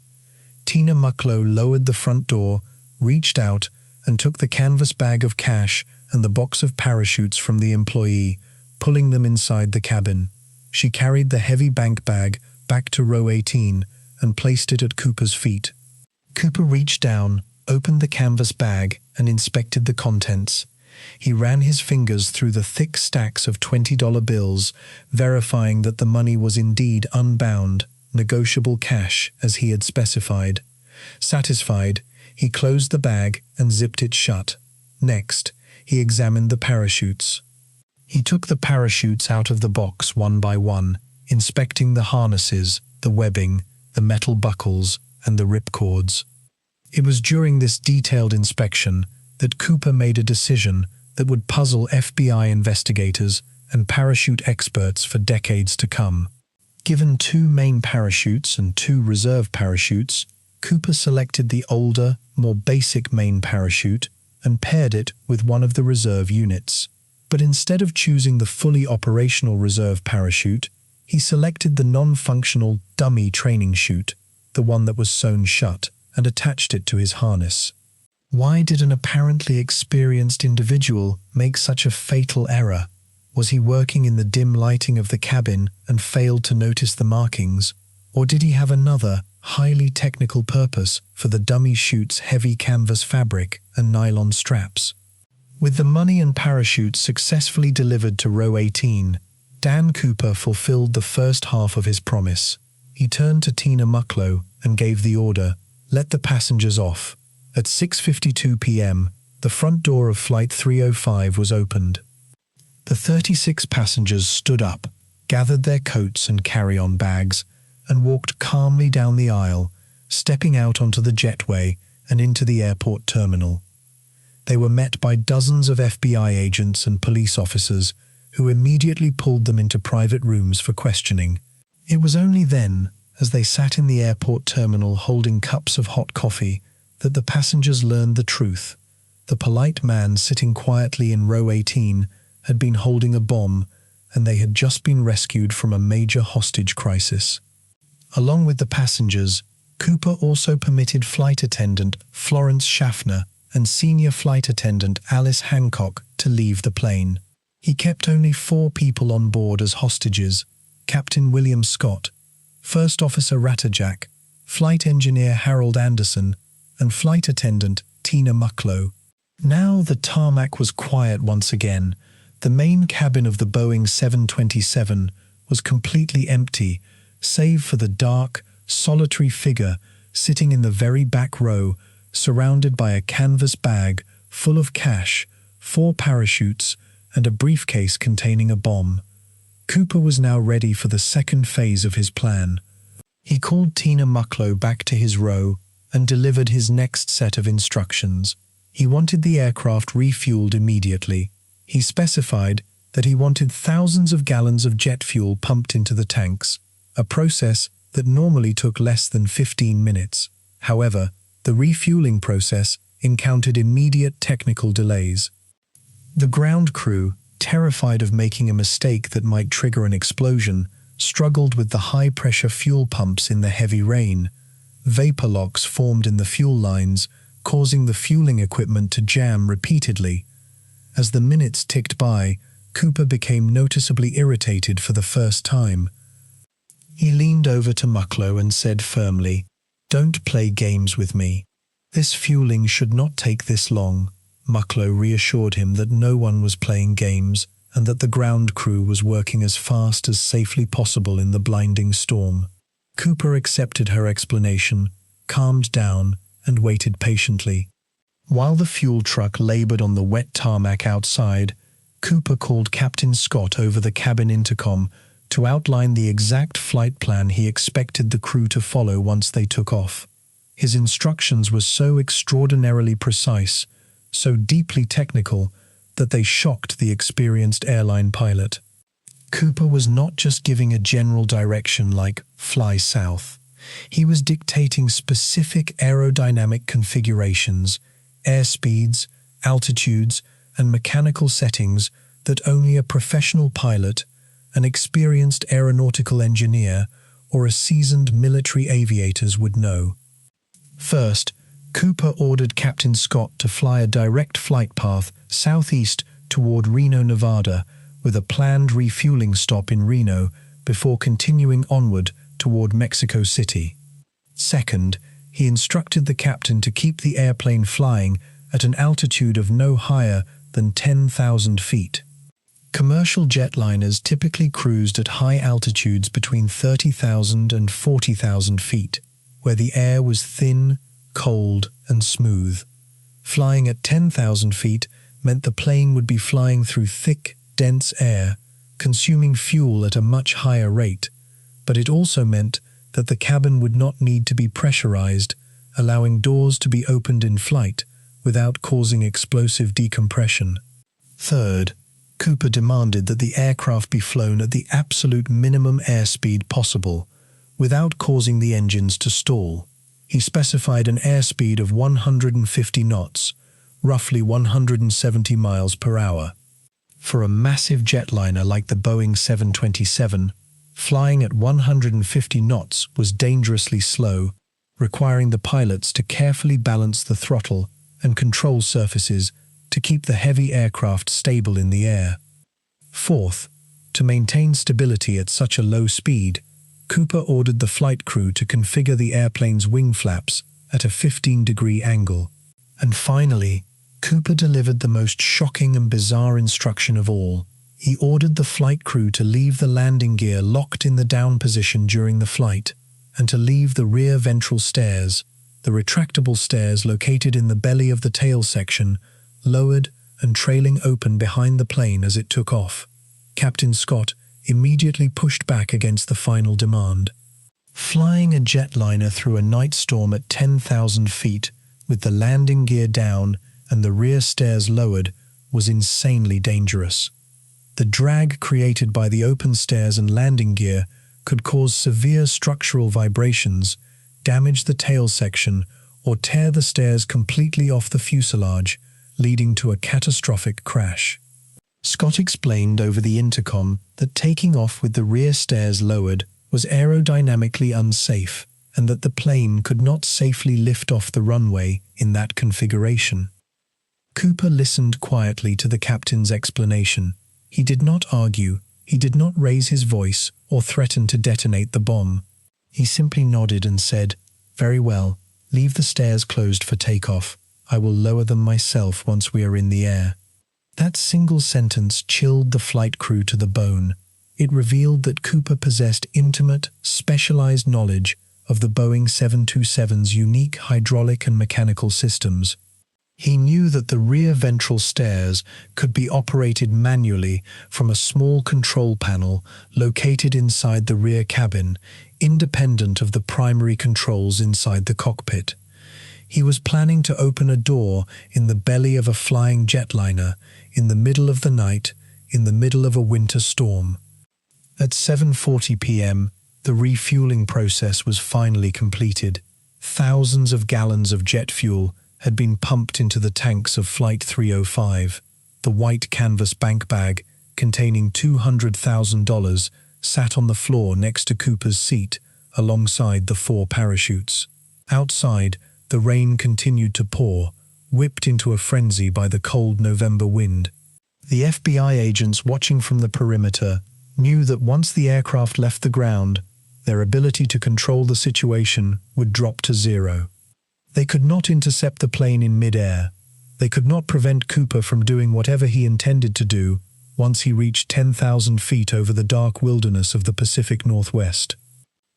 [SPEAKER 1] Tina Mucklow lowered the front door, reached out, and took the canvas bag of cash and the box of parachutes from the employee, pulling them inside the cabin. She carried the heavy bank bag back to row 18 and placed it at Cooper's feet. Cooper reached down, opened the canvas bag, and inspected the contents. He ran his fingers through the thick stacks of $20 bills, verifying that the money was indeed unbound, negotiable cash as he had specified. Satisfied, he closed the bag and zipped it shut. Next, he examined the parachutes. He took the parachutes out of the box one by one, inspecting the harnesses, the webbing, the metal buckles, and the ripcords. It was during this detailed inspection that Cooper made a decision that would puzzle FBI investigators and parachute experts for decades to come. Given 2 main parachutes and 2 reserve parachutes, Cooper selected the older, more basic main parachute and paired it with one of the reserve units. But instead of choosing the fully operational reserve parachute, he selected the non-functional dummy training chute, the one that was sewn shut, and attached it to his harness. Why did an apparently experienced individual make such a fatal error? Was he working in the dim lighting of the cabin and failed to notice the markings? Or did he have another, highly technical purpose for the dummy chute's heavy canvas fabric and nylon straps? With the money and parachutes successfully delivered to row 18, Dan Cooper fulfilled the first half of his promise. He turned to Tina Mucklow and gave the order, "Let the passengers off." At 6:52 p.m., the front door of Flight 305 was opened. The 36 passengers stood up, gathered their coats and carry-on bags, and walked calmly down the aisle, stepping out onto the jetway and into the airport terminal. They were met by dozens of FBI agents and police officers who immediately pulled them into private rooms for questioning. It was only then, as they sat in the airport terminal holding cups of hot coffee, that the passengers learned the truth. The polite man sitting quietly in row 18 had been holding a bomb, and they had just been rescued from a major hostage crisis. Along with the passengers, Cooper also permitted flight attendant Florence Schaffner and senior flight attendant Alice Hancock to leave the plane. He kept only 4 people on board as hostages: Captain William Scott, First Officer Ratterjack, Flight Engineer Harold Anderson, and Flight Attendant Tina Mucklow. Now the tarmac was quiet once again. The main cabin of the Boeing 727 was completely empty, save for the dark, solitary figure sitting in the very back row, surrounded by a canvas bag full of cash, 4 parachutes, and a briefcase containing a bomb. Cooper was now ready for the second phase of his plan. He called Tina Mucklow back to his row and delivered his next set of instructions. He wanted the aircraft refueled immediately. He specified that he wanted thousands of gallons of jet fuel pumped into the tanks, a process that normally took less than 15 minutes. However, the refueling process encountered immediate technical delays. The ground crew, terrified of making a mistake that might trigger an explosion, struggled with the high-pressure fuel pumps in the heavy rain. Vapor locks formed in the fuel lines, causing the fueling equipment to jam repeatedly. As the minutes ticked by, Cooper became noticeably irritated for the first time. He leaned over to Mucklow and said firmly, "Don't play games with me. This fueling should not take this long." Mucklow reassured him that no one was playing games and that the ground crew was working as fast as safely possible in the blinding storm. Cooper accepted her explanation, calmed down, and waited patiently. While the fuel truck labored on the wet tarmac outside, Cooper called Captain Scott over the cabin intercom to outline the exact flight plan he expected the crew to follow once they took off. His instructions were so extraordinarily precise, so deeply technical, that they shocked the experienced airline pilot. Cooper was not just giving a general direction like "fly south." He was dictating specific aerodynamic configurations, airspeeds, altitudes, and mechanical settings that only a professional pilot, an experienced aeronautical engineer, or a seasoned military aviators would know. First, Cooper ordered Captain Scott to fly a direct flight path southeast toward Reno, Nevada, with a planned refueling stop in Reno before continuing onward toward Mexico City. Second, he instructed the captain to keep the airplane flying at an altitude of no higher than 10,000 feet. Commercial jetliners typically cruised at high altitudes between 30,000 and 40,000 feet, where the air was thin, cold, and smooth. Flying at 10,000 feet meant the plane would be flying through thick, dense air, consuming fuel at a much higher rate, but it also meant that the cabin would not need to be pressurized, allowing doors to be opened in flight without causing explosive decompression. Third, Cooper demanded that the aircraft be flown at the absolute minimum airspeed possible, without causing the engines to stall. He specified an airspeed of 150 knots, roughly 170 miles per hour. For a massive jetliner like the Boeing 727, flying at 150 knots was dangerously slow, requiring the pilots to carefully balance the throttle and control surfaces to keep the heavy aircraft stable in the air. Fourth, to maintain stability at such a low speed, Cooper ordered the flight crew to configure the airplane's wing flaps at a 15-degree angle. And finally, Cooper delivered the most shocking and bizarre instruction of all. He ordered the flight crew to leave the landing gear locked in the down position during the flight, and to leave the rear ventral stairs, The retractable stairs located in the belly of the tail section lowered and trailing open behind the plane as it took off. Captain Scott immediately pushed back against the final demand. Flying a jetliner through a night storm at 10,000 feet, with the landing gear down and the rear stairs lowered, was insanely dangerous. The drag created by the open stairs and landing gear could cause severe structural vibrations, damage the tail section, or tear the stairs completely off the fuselage, leading to a catastrophic crash. Scott explained over the intercom that taking off with the rear stairs lowered was aerodynamically unsafe and that the plane could not safely lift off the runway in that configuration. Cooper listened quietly to the captain's explanation. He did not argue, he did not raise his voice or threaten to detonate the bomb. He simply nodded and said, "Very well, leave the stairs closed for takeoff. I will lower them myself once we are in the air." That single sentence chilled the flight crew to the bone. It revealed that Cooper possessed intimate, specialized knowledge of the Boeing 727's unique hydraulic and mechanical systems. He knew that the rear ventral stairs could be operated manually from a small control panel located inside the rear cabin, independent of the primary controls inside the cockpit. He was planning to open a door in the belly of a flying jetliner in the middle of the night, in the middle of a winter storm. At 7:40 p.m., the refueling process was finally completed. Thousands of gallons of jet fuel had been pumped into the tanks of Flight 305. The white canvas bank bag, containing $200,000, sat on the floor next to Cooper's seat, alongside the 4 parachutes. Outside, the rain continued to pour, whipped into a frenzy by the cold November wind. The FBI agents watching from the perimeter knew that once the aircraft left the ground, their ability to control the situation would drop to zero. They could not intercept the plane in mid-air. They could not prevent Cooper from doing whatever he intended to do once he reached 10,000 feet over the dark wilderness of the Pacific Northwest.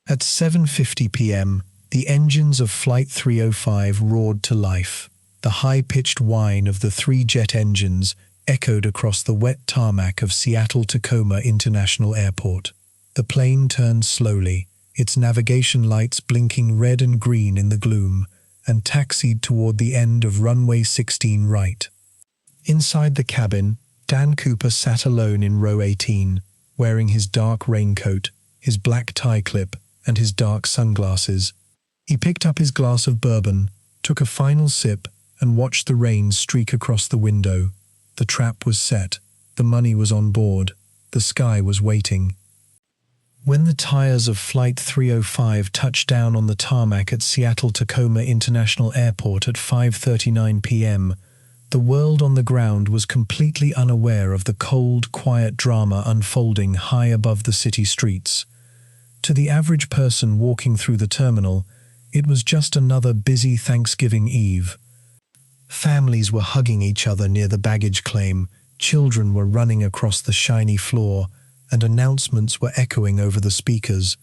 [SPEAKER 1] At 7:50 p.m., the engines of Flight 305 roared to life. The high-pitched whine of the 3 jet engines echoed across the wet tarmac of Seattle-Tacoma International Airport. The plane turned slowly, its navigation lights blinking red and green in the gloom, and taxied toward the end of runway 16 right. Inside the cabin, Dan Cooper sat alone in row 18, wearing his dark raincoat, his black tie clip, and his dark sunglasses. He picked up his glass of bourbon, took a final sip, and watched the rain streak across the window. The trap was set. The money was on board. The sky was waiting. When the tires of Flight 305 touched down on the tarmac at Seattle-Tacoma International Airport at 5:39 p.m., the world on the ground was completely unaware of the cold, quiet drama unfolding high above the city streets. To the average person walking through the terminal, it was just another busy Thanksgiving Eve. Families were hugging each other near the baggage claim, children were running across the shiny floor, and announcements were echoing over the speakers.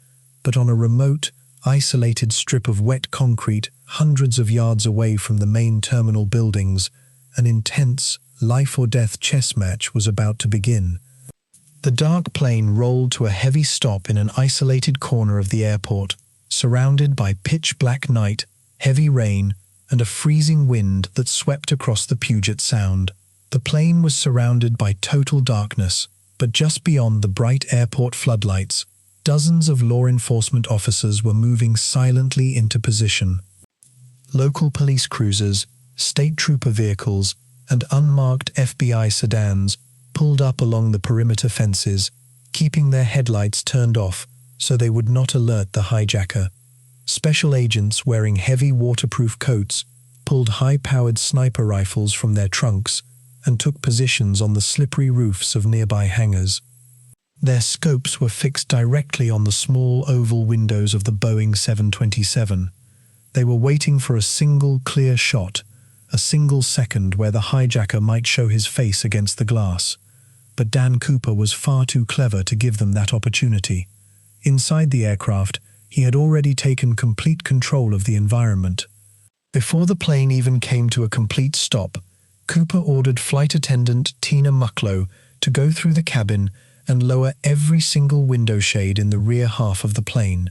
[SPEAKER 1] But on a remote, isolated strip of wet concrete hundreds of yards away from the main terminal buildings, an intense, life-or-death chess match was about to begin. The dark plane rolled to a heavy stop in an isolated corner of the airport, surrounded by pitch-black night, heavy rain, and a freezing wind that swept across the Puget Sound. The plane was surrounded by total darkness, but just beyond the bright airport floodlights, dozens of law enforcement officers were moving silently into position. Local police cruisers, state trooper vehicles, and unmarked FBI sedans pulled up along the perimeter fences, keeping their headlights turned off so they would not alert the hijacker. Special agents wearing heavy waterproof coats pulled high-powered sniper rifles from their trunks and took positions on the slippery roofs of nearby hangars. Their scopes were fixed directly on the small oval windows of the Boeing 727. They were waiting for a single clear shot, a single second where the hijacker might show his face against the glass. But Dan Cooper was far too clever to give them that opportunity. Inside the aircraft, he had already taken complete control of the environment. Before the plane even came to a complete stop, Cooper ordered flight attendant Tina Mucklow to go through the cabin and lower every single window shade in the rear half of the plane.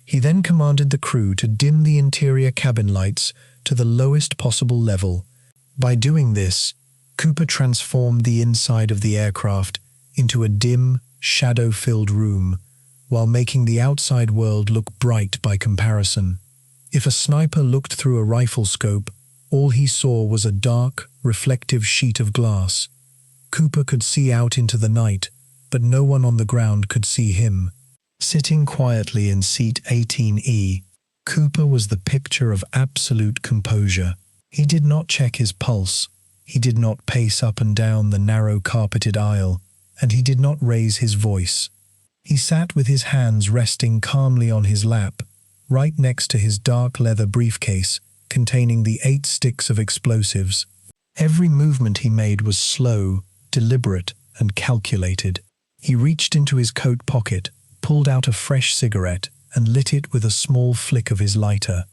[SPEAKER 1] He then commanded the crew to dim the interior cabin lights to the lowest possible level. By doing this, Cooper transformed the inside of the aircraft into a dim, shadow-filled room, while making the outside world look bright by comparison. If a sniper looked through a rifle scope, all he saw was a dark, reflective sheet of glass. Cooper could see out into the night, but no one on the ground could see him. Sitting quietly in seat 18E, Cooper was the picture of absolute composure. He did not check his pulse, he did not pace up and down the narrow carpeted aisle, and he did not raise his voice. He sat with his hands resting calmly on his lap, right next to his dark leather briefcase containing the 8 sticks of explosives. Every movement he made was slow, deliberate, and calculated. He reached into his coat pocket, pulled out a fresh cigarette, and lit it with a small flick of his lighter.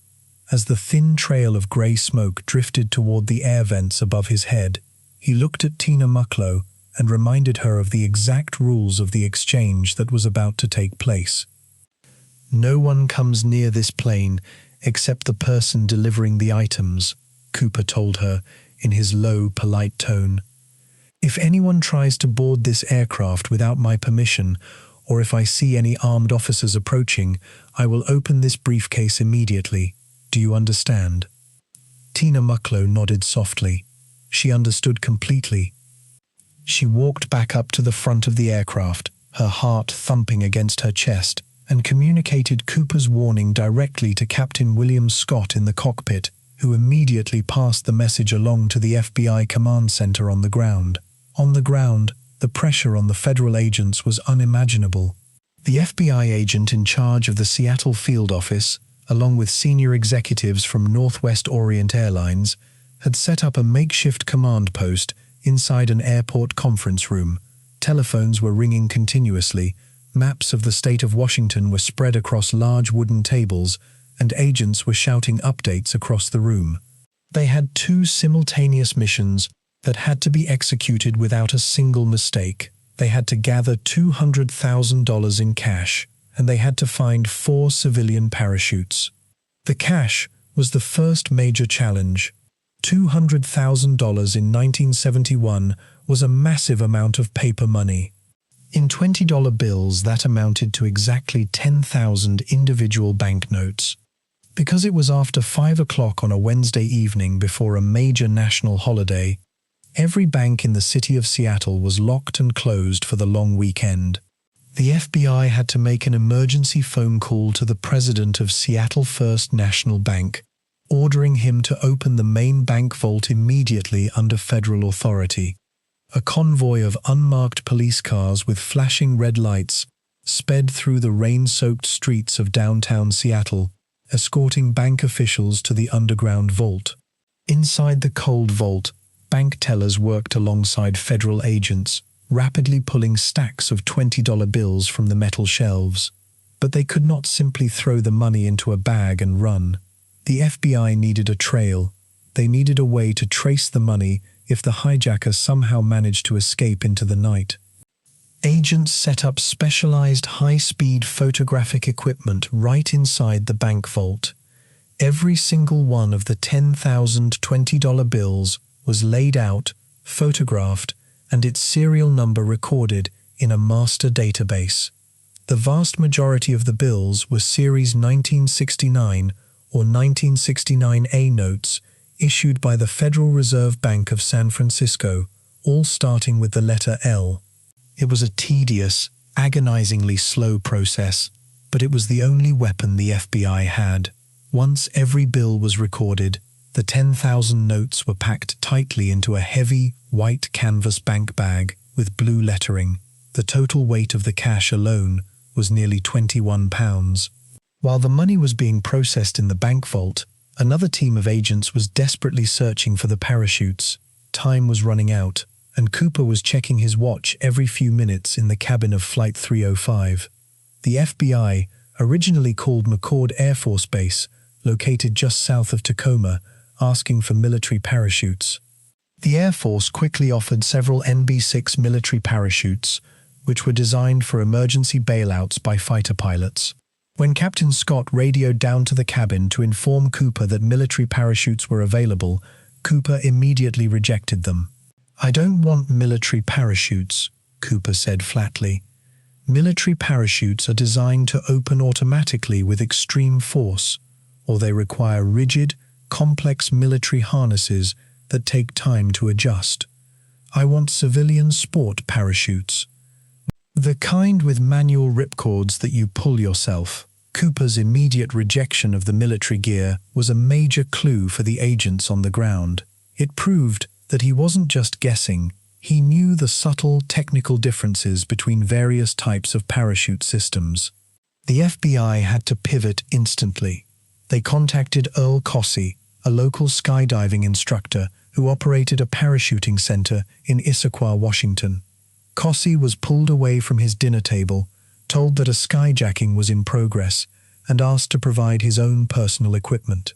[SPEAKER 1] As the thin trail of grey smoke drifted toward the air vents above his head, he looked at Tina Mucklow and reminded her of the exact rules of the exchange that was about to take place. "No one comes near this plane except the person delivering the items," Cooper told her in his low, polite tone. "If anyone tries to board this aircraft without my permission, or if I see any armed officers approaching, I will open this briefcase immediately. Do you understand?" Tina Mucklow nodded softly. She understood completely. She walked back up to the front of the aircraft, her heart thumping against her chest, and communicated Cooper's warning directly to Captain William Scott in the cockpit, who immediately passed the message along to the FBI command center on the ground. On the ground, the pressure on the federal agents was unimaginable. The FBI agent in charge of the Seattle field office, along with senior executives from Northwest Orient Airlines, had set up a makeshift command post inside an airport conference room. Telephones were ringing continuously, maps of the state of Washington were spread across large wooden tables, and agents were shouting updates across the room. They had 2 simultaneous missions that had to be executed without a single mistake. They had to gather $200,000 in cash, and they had to find 4 civilian parachutes. The cash was the first major challenge. $200,000 in 1971 was a massive amount of paper money. In $20 bills, that amounted to exactly 10,000 individual banknotes. Because it was after 5 o'clock on a Wednesday evening before a major national holiday, every bank in the city of Seattle was locked and closed for the long weekend. The FBI had to make an emergency phone call to the president of Seattle First National Bank, ordering him to open the main bank vault immediately under federal authority. A convoy of unmarked police cars with flashing red lights sped through the rain-soaked streets of downtown Seattle, escorting bank officials to the underground vault. Inside the cold vault, bank tellers worked alongside federal agents, rapidly pulling stacks of $20 bills from the metal shelves. But they could not simply throw the money into a bag and run. The FBI needed a trail. They needed a way to trace the money if the hijacker somehow managed to escape into the night. Agents set up specialized high-speed photographic equipment right inside the bank vault. Every single one of the 10,000 $20 bills was laid out, photographed, and its serial number recorded in a master database. The vast majority of the bills were Series 1969 or 1969A notes issued by the Federal Reserve Bank of San Francisco, all starting with the letter L. It was a tedious, agonizingly slow process, but it was the only weapon the FBI had. Once every bill was recorded, the 10,000 notes were packed tightly into a heavy, white canvas bank bag with blue lettering. The total weight of the cash alone was nearly 21 pounds. While the money was being processed in the bank vault, another team of agents was desperately searching for the parachutes. Time was running out, and Cooper was checking his watch every few minutes in the cabin of Flight 305. The FBI, originally called McCord Air Force Base, located just south of Tacoma, asking for military parachutes. The Air Force quickly offered several NB-6 military parachutes, which were designed for emergency bailouts by fighter pilots. When Captain Scott radioed down to the cabin to inform Cooper that military parachutes were available, Cooper immediately rejected them. "I don't want military parachutes," Cooper said flatly. "Military parachutes are designed to open automatically with extreme force, or they require rigid, complex military harnesses that take time to adjust. I want civilian sport parachutes. The kind with manual ripcords that you pull yourself." Cooper's immediate rejection of the military gear was a major clue for the agents on the ground. It proved that he wasn't just guessing, he knew the subtle technical differences between various types of parachute systems. The FBI had to pivot instantly. They contacted Earl Cossey, a local skydiving instructor who operated a parachuting center in Issaquah, Washington. Cossey was pulled away from his dinner table, told that a skyjacking was in progress, and asked to provide his own personal equipment.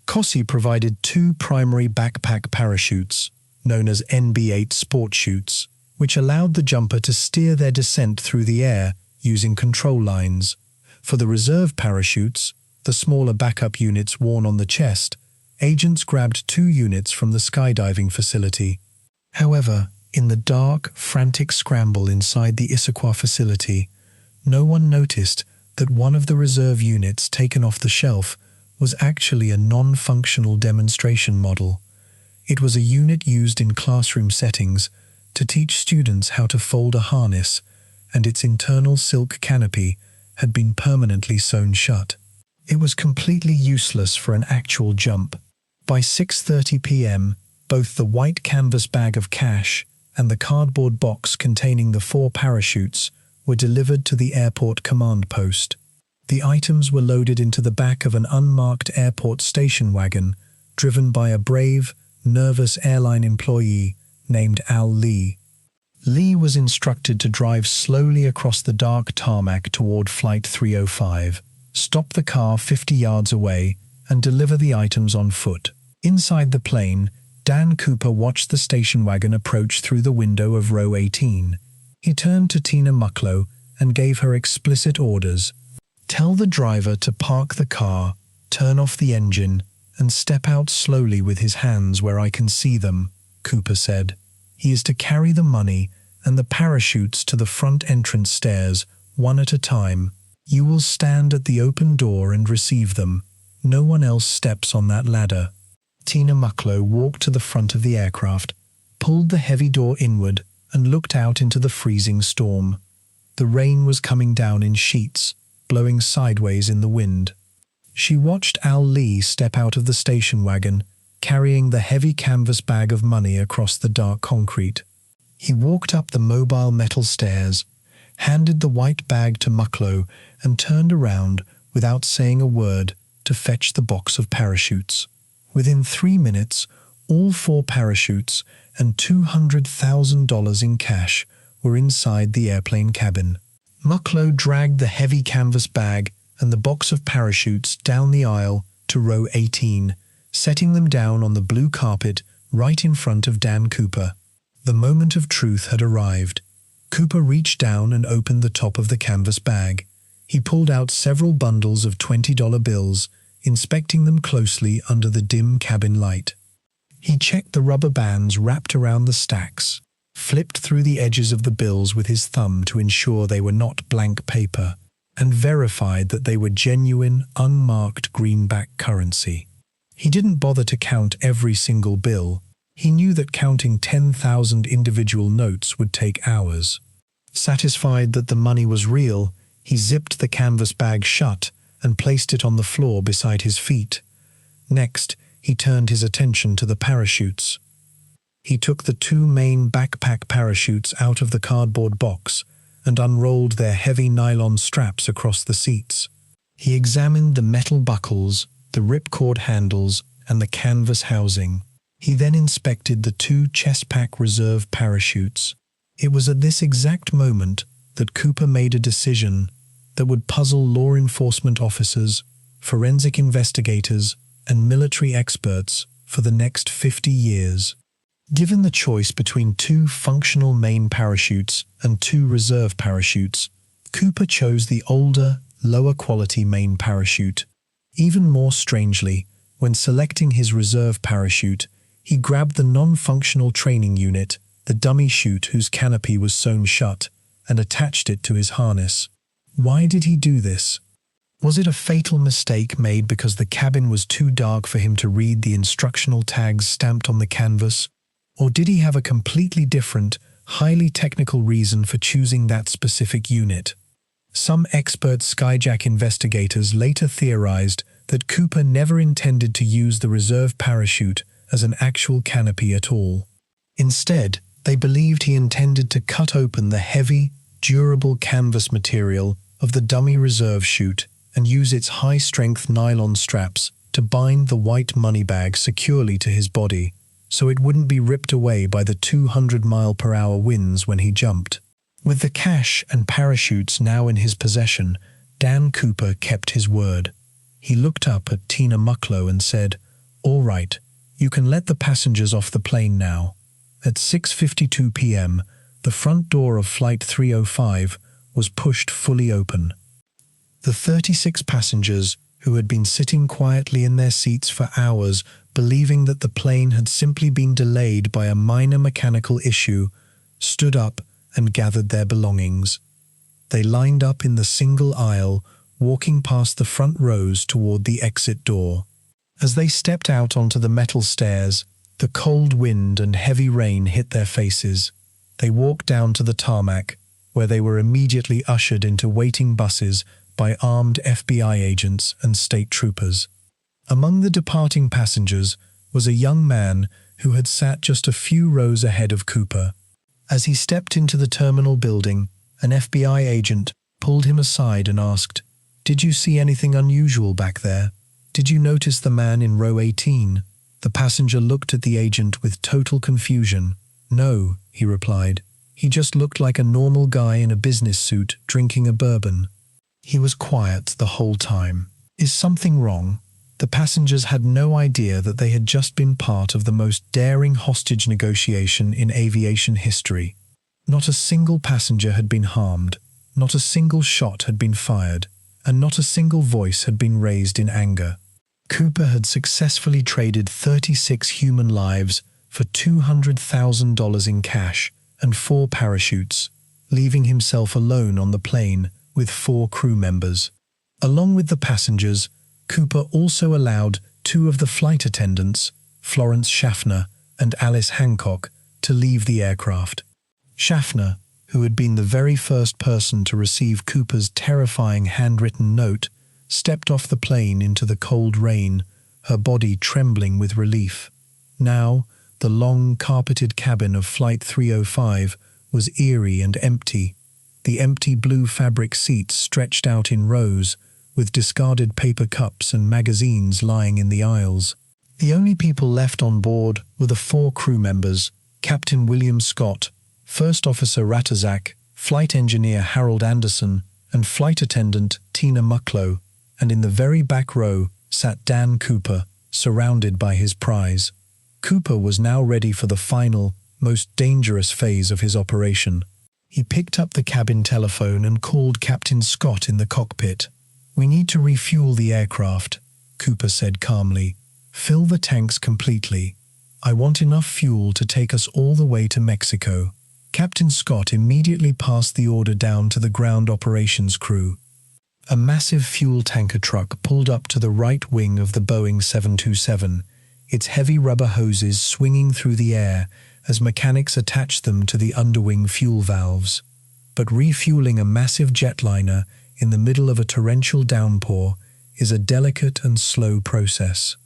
[SPEAKER 1] Cossey provided 2 primary backpack parachutes, known as NB-8 sport chutes, which allowed the jumper to steer their descent through the air using control lines. For the reserve parachutes, the smaller backup units worn on the chest, agents grabbed 2 units from the skydiving facility. However, in the dark, frantic scramble inside the Issaquah facility, no one noticed that one of the reserve units taken off the shelf was actually a non-functional demonstration model. It was a unit used in classroom settings to teach students how to fold a harness, and its internal silk canopy had been permanently sewn shut. It was completely useless for an actual jump. By 6:30 p.m., both the white canvas bag of cash and the cardboard box containing the 4 parachutes were delivered to the airport command post. The items were loaded into the back of an unmarked airport station wagon, driven by a brave, nervous airline employee named Al Lee. Lee was instructed to drive slowly across the dark tarmac toward Flight 305, stop the car 50 yards away, and deliver the items on foot. Inside the plane, Dan Cooper watched the station wagon approach through the window of row 18. He turned to Tina Mucklow and gave her explicit orders. "Tell the driver to park the car, turn off the engine, and step out slowly with his hands where I can see them," Cooper said. "He is to carry the money and the parachutes to the front entrance stairs, one at a time. You will stand at the open door and receive them. No one else steps on that ladder." Tina Mucklow walked to the front of the aircraft, pulled the heavy door inward, and looked out into the freezing storm. The rain was coming down in sheets, blowing sideways in the wind. She watched Al Lee step out of the station wagon, carrying the heavy canvas bag of money across the dark concrete. He walked up the mobile metal stairs, handed the white bag to Mucklow, and turned around without saying a word to fetch the box of parachutes. Within 3 minutes, all 4 parachutes and $200,000 in cash were inside the airplane cabin. Mucklow dragged the heavy canvas bag and the box of parachutes down the aisle to row 18, setting them down on the blue carpet right in front of Dan Cooper. The moment of truth had arrived. Cooper reached down and opened the top of the canvas bag. He pulled out several bundles of $20 bills, inspecting them closely under the dim cabin light. He checked the rubber bands wrapped around the stacks, flipped through the edges of the bills with his thumb to ensure they were not blank paper, and verified that they were genuine, unmarked greenback currency. He didn't bother to count every single bill. He knew that counting 10,000 individual notes would take hours. Satisfied that the money was real, he zipped the canvas bag shut and placed it on the floor beside his feet. Next, he turned his attention to the parachutes. He took the 2 main backpack parachutes out of the cardboard box and unrolled their heavy nylon straps across the seats. He examined the metal buckles, the ripcord handles, and the canvas housing. He then inspected the 2 chest-pack reserve parachutes. It was at this exact moment that Cooper made a decision that would puzzle law enforcement officers forensic investigators, and military experts for the next 50 years. Given the choice between 2 functional main parachutes and 2 reserve parachutes, Cooper chose the older, lower-quality main parachute. Even more strangely, when selecting his reserve parachute, he grabbed the non-functional training unit, the dummy chute whose canopy was sewn shut, and attached it to his harness. Why did he do this? Was it a fatal mistake made because the cabin was too dark for him to read the instructional tags stamped on the canvas? Or did he have a completely different, highly technical reason for choosing that specific unit? Some expert skyjack investigators later theorized that Cooper never intended to use the reserve parachute as an actual canopy at all. Instead, they believed he intended to cut open the heavy, durable canvas material of the dummy reserve chute and use its high-strength nylon straps to bind the white money bag securely to his body, so it wouldn't be ripped away by the 200-mile-per-hour winds when he jumped. With the cash and parachutes now in his possession, Dan Cooper kept his word. He looked up at Tina Mucklow and said, "All right, you can let the passengers off the plane now." At 6:52 p.m., the front door of Flight 305 was pushed fully open. The 36 passengers, who had been sitting quietly in their seats for hours, believing that the plane had simply been delayed by a minor mechanical issue, stood up and gathered their belongings. They lined up in the single aisle, walking past the front rows toward the exit door. As they stepped out onto the metal stairs, the cold wind and heavy rain hit their faces. They walked down to the tarmac, where they were immediately ushered into waiting buses by armed FBI agents and state troopers. Among the departing passengers was a young man who had sat just a few rows ahead of Cooper. As he stepped into the terminal building, an FBI agent pulled him aside and asked, "Did you see anything unusual back there? Did you notice the man in row 18? The passenger looked at the agent with total confusion. "No," he replied. "He just looked like a normal guy in a business suit drinking a bourbon." He was quiet the whole time. Is something wrong? The passengers had no idea that they had just been part of the most daring hostage negotiation in aviation history. Not a single passenger had been harmed, not a single shot had been fired, and not a single voice had been raised in anger. Cooper had successfully traded 36 human lives for $200,000 in cash and 4 parachutes, leaving himself alone on the plane with 4 crew members. Along with the passengers, Cooper also allowed 2 of the flight attendants, Florence Schaffner and Alice Hancock, to leave the aircraft. Schaffner, who had been the very first person to receive Cooper's terrifying handwritten note, stepped off the plane into the cold rain, her body trembling with relief. Now, the long, carpeted cabin of Flight 305 was eerie and empty. The empty blue fabric seats stretched out in rows, with discarded paper cups and magazines lying in the aisles. The only people left on board were the 4 crew members, Captain William Scott, First Officer Ratazak, Flight Engineer Harold Anderson, and Flight Attendant Tina Mucklow, and in the very back row sat Dan Cooper, surrounded by his prize. Cooper was now ready for the final, most dangerous phase of his operation. He picked up the cabin telephone and called Captain Scott in the cockpit. "We need to refuel the aircraft," Cooper said calmly. "Fill the tanks completely. I want enough fuel to take us all the way to Mexico." Captain Scott immediately passed the order down to the ground operations crew. A massive fuel tanker truck pulled up to the right wing of the Boeing 727, its heavy rubber hoses swinging through the air as mechanics attached them to the underwing fuel valves. But refueling a massive jetliner in the middle of a torrential downpour is a delicate and slow process.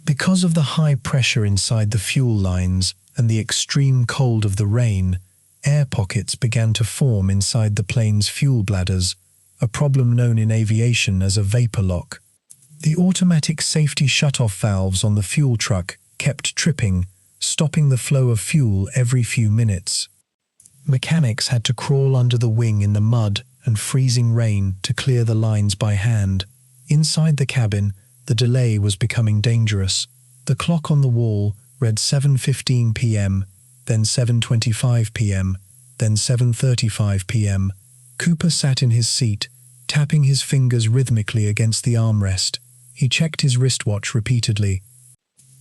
[SPEAKER 1] Because of the high pressure inside the fuel lines and the extreme cold of the rain, air pockets began to form inside the plane's fuel bladders, a problem known in aviation as a vapor lock. The automatic safety shutoff valves on the fuel truck kept tripping, stopping the flow of fuel every few minutes. Mechanics had to crawl under the wing in the mud and freezing rain to clear the lines by hand. Inside the cabin, the delay was becoming dangerous. The clock on the wall read 7:15 p.m., then 7:25 p.m., then 7:35 p.m. Cooper sat in his seat, tapping his fingers rhythmically against the armrest. He checked his wristwatch repeatedly.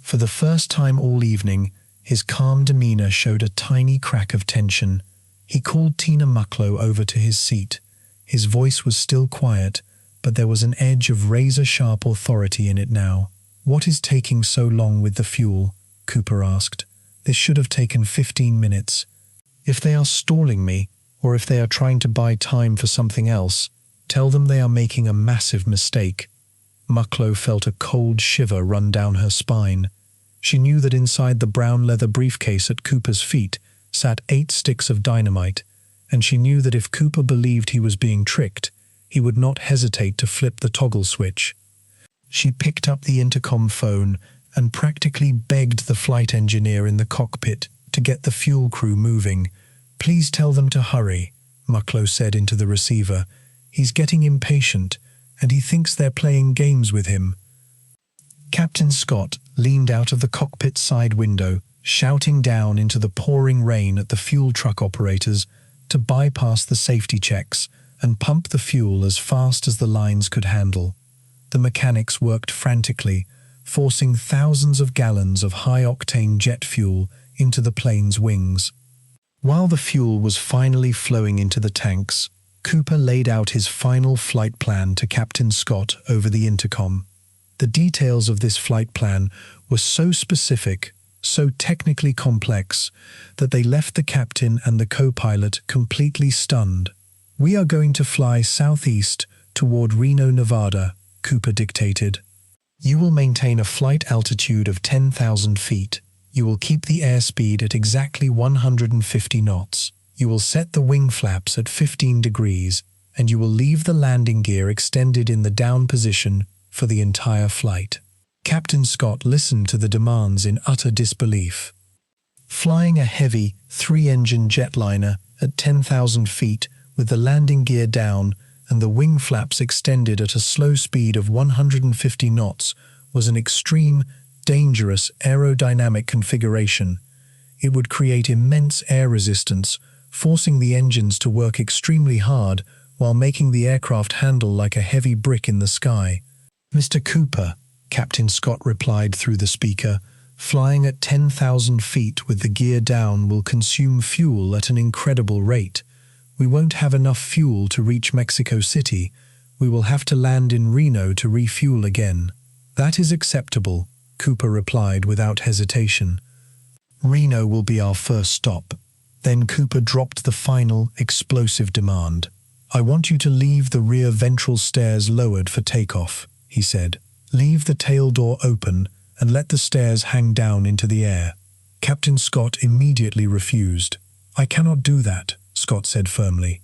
[SPEAKER 1] For the first time all evening, his calm demeanor showed a tiny crack of tension. He called Tina Mucklow over to his seat. His voice was still quiet, but there was an edge of razor-sharp authority in it now. "What is taking so long with the fuel?" Cooper asked. "This should have taken 15 minutes. If they are stalling me, or if they are trying to buy time for something else, tell them they are making a massive mistake." Mucklow felt a cold shiver run down her spine. She knew that inside the brown leather briefcase at Cooper's feet sat 8 sticks of dynamite, and she knew that if Cooper believed he was being tricked, he would not hesitate to flip the toggle switch. She picked up the intercom phone and practically begged the flight engineer in the cockpit to get the fuel crew moving. "Please tell them to hurry," Mucklow said into the receiver. "He's getting impatient, and he thinks they're playing games with him." Captain Scott leaned out of the cockpit side window, shouting down into the pouring rain at the fuel truck operators to bypass the safety checks and pump the fuel as fast as the lines could handle. The mechanics worked frantically, forcing thousands of gallons of high-octane jet fuel into the plane's wings. While the fuel was finally flowing into the tanks, Cooper laid out his final flight plan to Captain Scott over the intercom. The details of this flight plan were so specific, so technically complex, that they left the captain and the co-pilot completely stunned. "We are going to fly southeast toward Reno, Nevada," Cooper dictated. "You will maintain a flight altitude of 10,000 feet. You will keep the airspeed at exactly 150 knots. You will set the wing flaps at 15 degrees, and you will leave the landing gear extended in the down position for the entire flight." Captain Scott listened to the demands in utter disbelief. Flying a heavy, 3-engine jetliner at 10,000 feet with the landing gear down and the wing flaps extended at a slow speed of 150 knots was an extreme, dangerous aerodynamic configuration. It would create immense air resistance, forcing the engines to work extremely hard while making the aircraft handle like a heavy brick in the sky. "Mr. Cooper," Captain Scott replied through the speaker, "flying at 10,000 feet with the gear down will consume fuel at an incredible rate. We won't have enough fuel to reach Mexico City. We will have to land in Reno to refuel again." "That is acceptable," Cooper replied without hesitation. "Reno will be our first stop." Then Cooper dropped the final, explosive demand. "I want you to leave the rear ventral stairs lowered for takeoff," he said. "Leave the tail door open and let the stairs hang down into the air." Captain Scott immediately refused. "I cannot do that," Scott said firmly.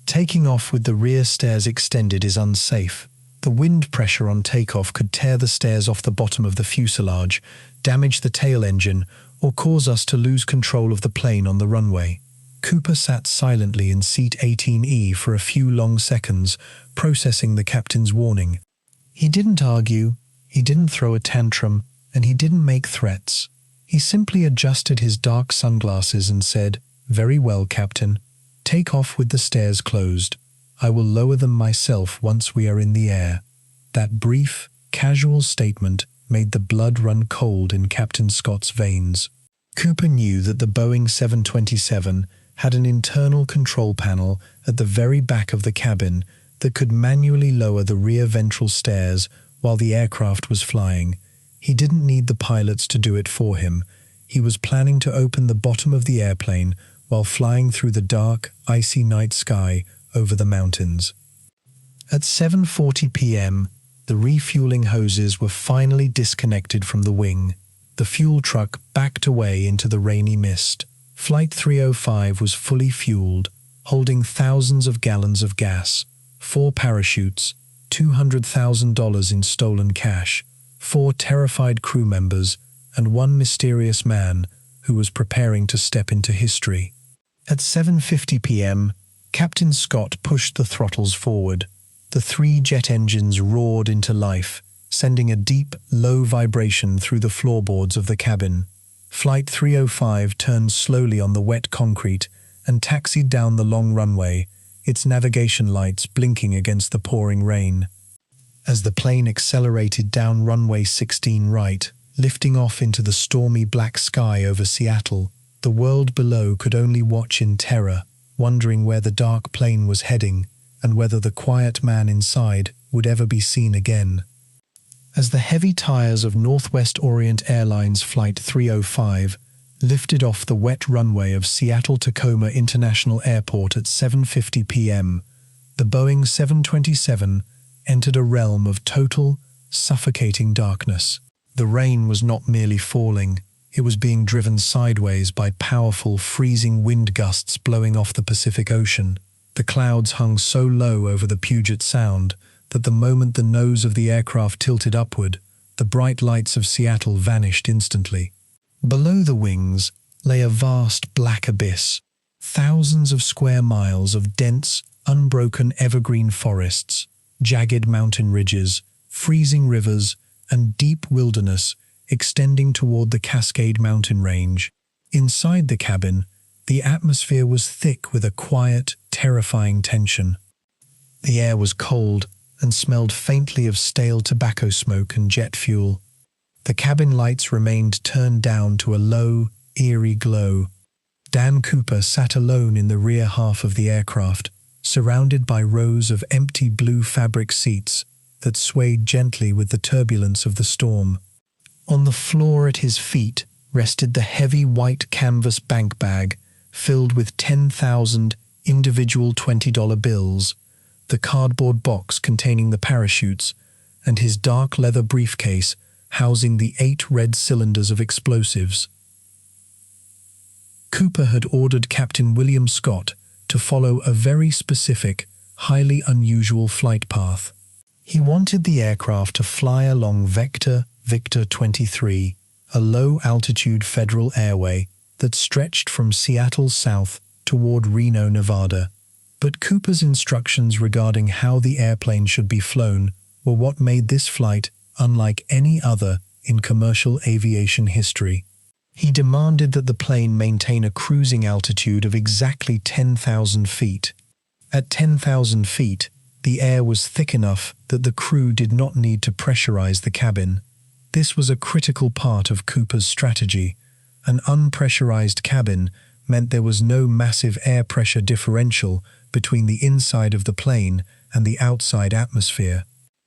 [SPEAKER 1] "Taking off with the rear stairs extended is unsafe. The wind pressure on takeoff could tear the stairs off the bottom of the fuselage, damage the tail engine, or cause us to lose control of the plane on the runway." Cooper sat silently in seat 18E for a few long seconds, processing the captain's warning. He didn't argue, he didn't throw a tantrum, and he didn't make threats. He simply adjusted his dark sunglasses and said, "Very well, Captain. Take off with the stairs closed. I will lower them myself once we are in the air." That brief, casual statement made the blood run cold in Captain Scott's veins. Cooper knew that the Boeing 727 had an internal control panel at the very back of the cabin that could manually lower the rear ventral stairs while the aircraft was flying. He didn't need the pilots to do it for him. He was planning to open the bottom of the airplane while flying through the dark, icy night sky over the mountains. At 7:40 p.m., the refueling hoses were finally disconnected from the wing. The fuel truck backed away into the rainy mist. Flight 305 was fully fueled, holding thousands of gallons of gas, 4 parachutes, $200,000 in stolen cash, 4 terrified crew members, and 1 mysterious man who was preparing to step into history. At 7:50 p.m., Captain Scott pushed the throttles forward. The three jet engines roared into life, sending a deep, low vibration through the floorboards of the cabin. Flight 305 turned slowly on the wet concrete and taxied down the long runway, its navigation lights blinking against the pouring rain. As the plane accelerated down runway 16 right, lifting off into the stormy black sky over Seattle, the world below could only watch in terror, wondering where the dark plane was heading and whether the quiet man inside would ever be seen again. As the heavy tires of Northwest Orient Airlines Flight 305 lifted off the wet runway of Seattle-Tacoma International Airport at 7:50 p.m., the Boeing 727 entered a realm of total, suffocating darkness. The rain was not merely falling, it was being driven sideways by powerful, freezing wind gusts blowing off the Pacific Ocean. The clouds hung so low over the Puget Sound that the moment the nose of the aircraft tilted upward, the bright lights of Seattle vanished instantly. Below the wings lay a vast black abyss, thousands of square miles of dense, unbroken evergreen forests, jagged mountain ridges, freezing rivers, and deep wilderness extending toward the Cascade Mountain Range. Inside the cabin, the atmosphere was thick with a quiet, terrifying tension. The air was cold and smelled faintly of stale tobacco smoke and jet fuel. The cabin lights remained turned down to a low, eerie glow. Dan Cooper sat alone in the rear half of the aircraft, surrounded by rows of empty blue fabric seats that swayed gently with the turbulence of the storm. On the floor at his feet rested the heavy white canvas bank bag filled with 10,000 individual $20 bills, the cardboard box containing the parachutes, and his dark leather briefcase housing the 8 red cylinders of explosives. Cooper had ordered Captain William Scott to follow a very specific, highly unusual flight path. He wanted the aircraft to fly along Vector Victor 23, a low-altitude federal airway that stretched from Seattle south toward Reno, Nevada. But Cooper's instructions regarding how the airplane should be flown were what made this flight unlike any other in commercial aviation history. He demanded that the plane maintain a cruising altitude of exactly 10,000 feet. At 10,000 feet, the air was thick enough that the crew did not need to pressurize the cabin. This was a critical part of Cooper's strategy. An unpressurized cabin meant there was no massive air pressure differential between the inside of the plane and the outside atmosphere.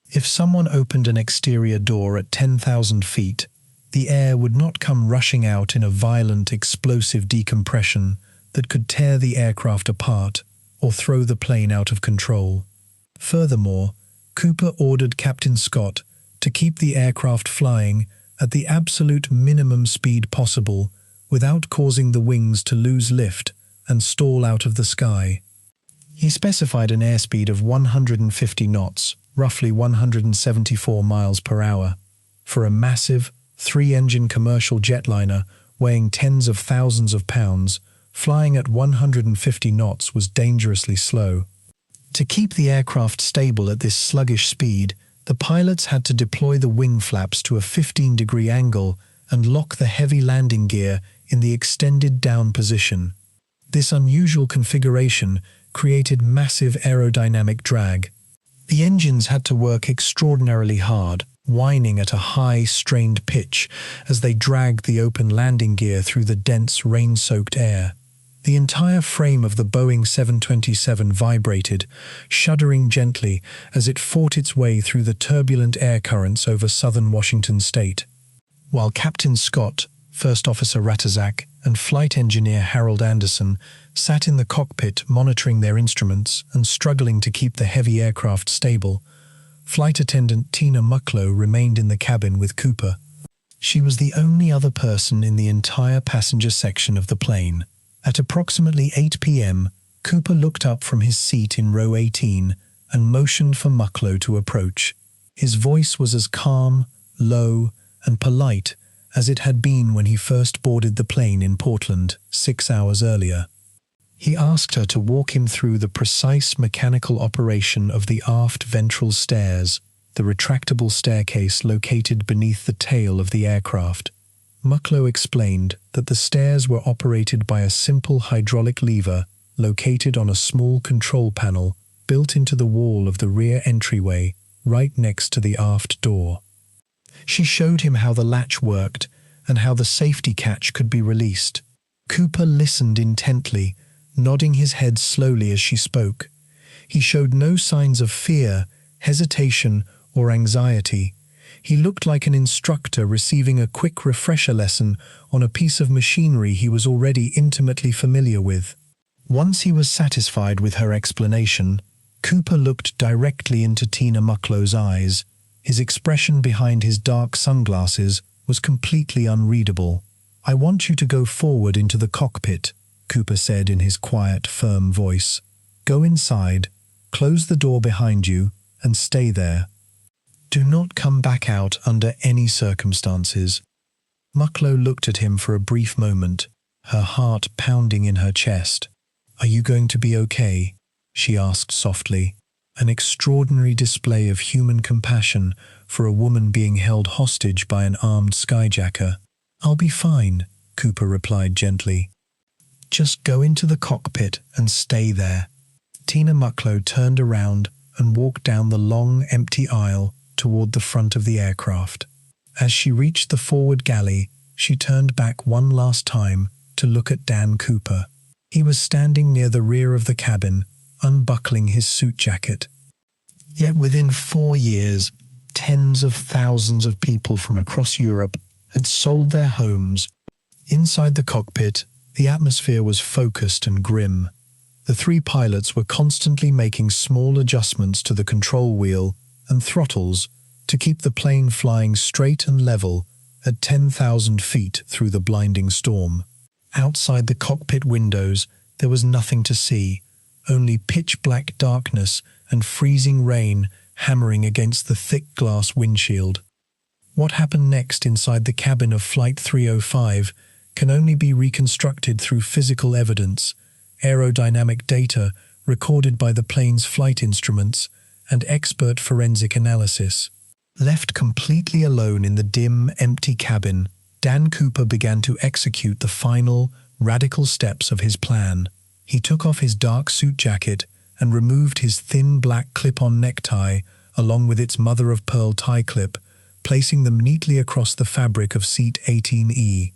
[SPEAKER 1] If someone opened an exterior door at 10,000 feet, the air would not come rushing out in a violent, explosive decompression that could tear the aircraft apart or throw the plane out of control. Furthermore, Cooper ordered Captain Scott to keep the aircraft flying at the absolute minimum speed possible without causing the wings to lose lift and stall out of the sky. He specified an airspeed of 150 knots, roughly 174 miles per hour, for a massive, 3-engine commercial jetliner weighing tens of thousands of pounds. Flying at 150 knots was dangerously slow. To keep the aircraft stable at this sluggish speed, the pilots had to deploy the wing flaps to a 15-degree angle and lock the heavy landing gear in the extended down position. This unusual configuration created massive aerodynamic drag. The engines had to work extraordinarily hard, whining at a high, strained pitch as they dragged the open landing gear through the dense, rain-soaked air. The entire frame of the Boeing 727 vibrated, shuddering gently as it fought its way through the turbulent air currents over southern Washington state. While Captain Scott, First Officer Ratazak, and Flight Engineer Harold Anderson sat in the cockpit monitoring their instruments and struggling to keep the heavy aircraft stable, Flight Attendant Tina Mucklow remained in the cabin with Cooper. She was the only other person in the entire passenger section of the plane. At approximately 8 p.m., Cooper looked up from his seat in row 18 and motioned for Mucklow to approach. His voice was as calm, low, and polite as it had been when he first boarded the plane in Portland 6 hours earlier. He asked her to walk him through the precise mechanical operation of the aft ventral stairs, the retractable staircase located beneath the tail of the aircraft. Mucklow explained that the stairs were operated by a simple hydraulic lever located on a small control panel built into the wall of the rear entryway right next to the aft door. She showed him how the latch worked and how the safety catch could be released. Cooper listened intently, nodding his head slowly as she spoke. He showed no signs of fear, hesitation, or anxiety. He looked like an instructor receiving a quick refresher lesson on a piece of machinery he was already intimately familiar with. Once he was satisfied with her explanation, Cooper looked directly into Tina Mucklow's eyes. His expression behind his dark sunglasses was completely unreadable. "I want you to go forward into the cockpit," Cooper said in his quiet, firm voice. "Go inside, close the door behind you, and stay there. Do not come back out under any circumstances." Mucklow looked at him for a brief moment, her heart pounding in her chest. "Are you going to be okay?" she asked softly. An extraordinary display of human compassion for a woman being held hostage by an armed skyjacker. "I'll be fine," Cooper replied gently. "Just go into the cockpit and stay there." Tina Mucklow turned around and walked down the long, empty aisle toward the front of the aircraft. As she reached the forward galley, she turned back one last time to look at Dan Cooper. He was standing near the rear of the cabin, unbuckling his suit jacket. Yet within 4 years, tens of thousands of people from across Europe had sold their homes. Inside the cockpit, the atmosphere was focused and grim. The 3 pilots were constantly making small adjustments to the control wheel and throttles to keep the plane flying straight and level at 10,000 feet through the blinding storm. Outside the cockpit windows, there was nothing to see, only pitch-black darkness and freezing rain hammering against the thick glass windshield. What happened next inside the cabin of Flight 305 can only be reconstructed through physical evidence, aerodynamic data recorded by the plane's flight instruments, and expert forensic analysis. Left completely alone in the dim, empty cabin, Dan Cooper began to execute the final, radical steps of his plan. He took off his dark suit jacket and removed his thin black clip-on necktie along with its mother-of-pearl tie clip, placing them neatly across the fabric of seat 18E.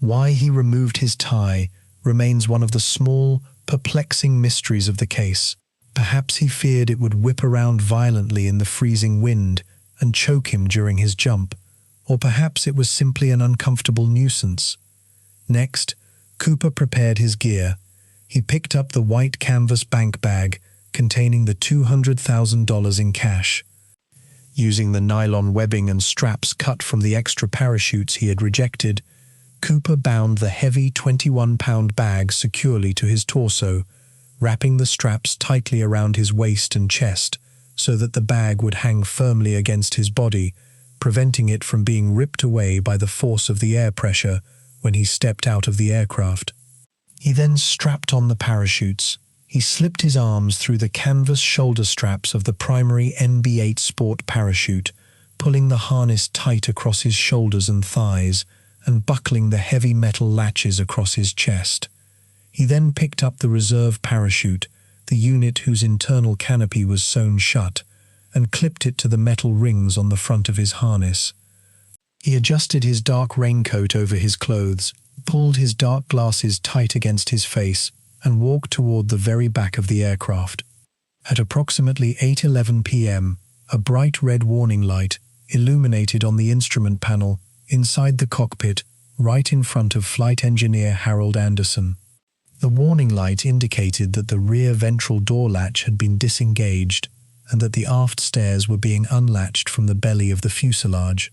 [SPEAKER 1] Why he removed his tie remains one of the small, perplexing mysteries of the case. Perhaps he feared it would whip around violently in the freezing wind and choke him during his jump, or perhaps it was simply an uncomfortable nuisance. Next, Cooper prepared his gear. He picked up the white canvas bank bag containing the $200,000 in cash. Using the nylon webbing and straps cut from the extra parachutes he had rejected, Cooper bound the heavy 21-pound bag securely to his torso, wrapping the straps tightly around his waist and chest so that the bag would hang firmly against his body, preventing it from being ripped away by the force of the air pressure when he stepped out of the aircraft. He then strapped on the parachutes. He slipped his arms through the canvas shoulder straps of the primary NB8 Sport parachute, pulling the harness tight across his shoulders and thighs, and buckling the heavy metal latches across his chest. He then picked up the reserve parachute, the unit whose internal canopy was sewn shut, and clipped it to the metal rings on the front of his harness. He adjusted his dark raincoat over his clothes, pulled his dark glasses tight against his face, and walked toward the very back of the aircraft. At approximately 8:11 p.m., a bright red warning light illuminated on the instrument panel inside the cockpit right in front of flight engineer Harold Anderson. The warning light indicated that the rear ventral door latch had been disengaged and that the aft stairs were being unlatched from the belly of the fuselage.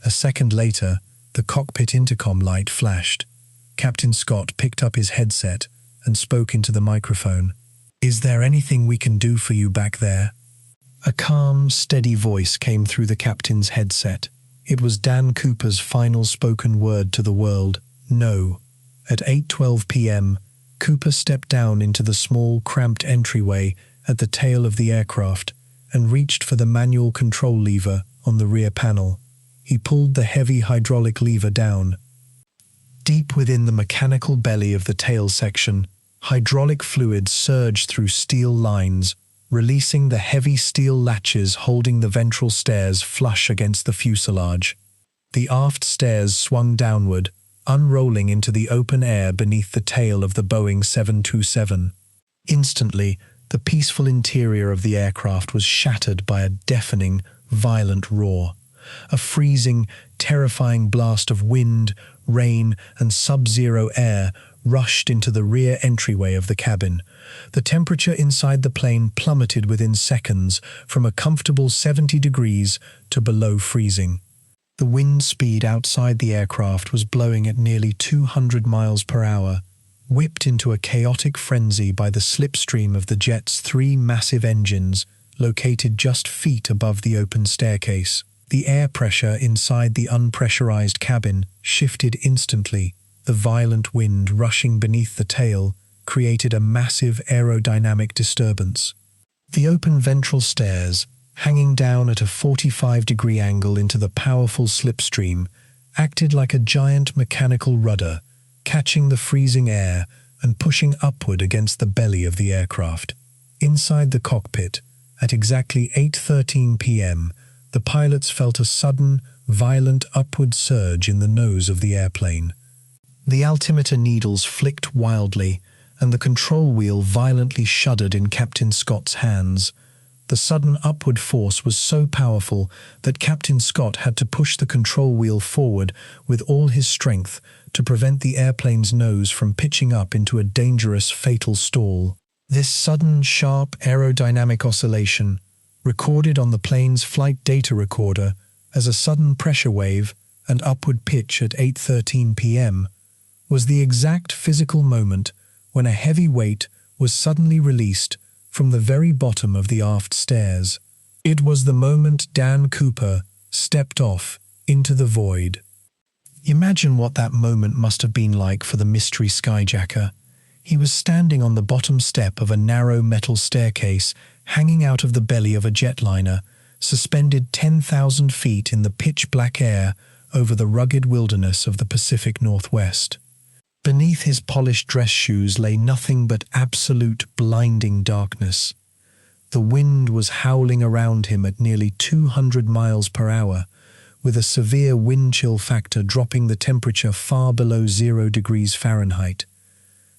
[SPEAKER 1] A second later, the cockpit intercom light flashed. Captain Scott picked up his headset and spoke into the microphone. "Is there anything we can do for you back there?" A calm, steady voice came through the captain's headset. It was Dan Cooper's final spoken word to the world, "No." At 8:12 p.m., Cooper stepped down into the small, cramped entryway at the tail of the aircraft and reached for the manual control lever on the rear panel. He pulled the heavy hydraulic lever down. Deep within the mechanical belly of the tail section, hydraulic fluid surged through steel lines, releasing the heavy steel latches holding the ventral stairs flush against the fuselage. The aft stairs swung downward, unrolling into the open air beneath the tail of the Boeing 727. Instantly, the peaceful interior of the aircraft was shattered by a deafening, violent roar. A freezing, terrifying blast of wind, rain, and sub-zero air rushed into the rear entryway of the cabin. The temperature inside the plane plummeted within seconds from a comfortable 70 degrees to below freezing. The wind speed outside the aircraft was blowing at nearly 200 miles per hour, whipped into a chaotic frenzy by the slipstream of the jet's three massive engines located just feet above the open staircase. The air pressure inside the unpressurized cabin shifted instantly. The violent wind rushing beneath the tail created a massive aerodynamic disturbance. The open ventral stairs, hanging down at a 45-degree angle into the powerful slipstream, acted like a giant mechanical rudder, catching the freezing air and pushing upward against the belly of the aircraft. Inside the cockpit, at exactly 8:13 p.m., the pilots felt a sudden, violent upward surge in the nose of the airplane. The altimeter needles flicked wildly, and the control wheel violently shuddered in Captain Scott's hands. The sudden upward force was so powerful that Captain Scott had to push the control wheel forward with all his strength to prevent the airplane's nose from pitching up into a dangerous, fatal stall. This sudden, sharp aerodynamic oscillation, recorded on the plane's flight data recorder as a sudden pressure wave and upward pitch at 8:13 p.m., was the exact physical moment when a heavy weight was suddenly released from the very bottom of the aft stairs. It was the moment Dan Cooper stepped off into the void. Imagine what that moment must have been like for the mystery skyjacker. He was standing on the bottom step of a narrow metal staircase hanging out of the belly of a jetliner, suspended 10,000 feet in the pitch-black air over the rugged wilderness of the Pacific Northwest. Beneath his polished dress shoes lay nothing but absolute blinding darkness. The wind was howling around him at nearly 200 miles per hour, with a severe wind chill factor dropping the temperature far below 0 degrees Fahrenheit.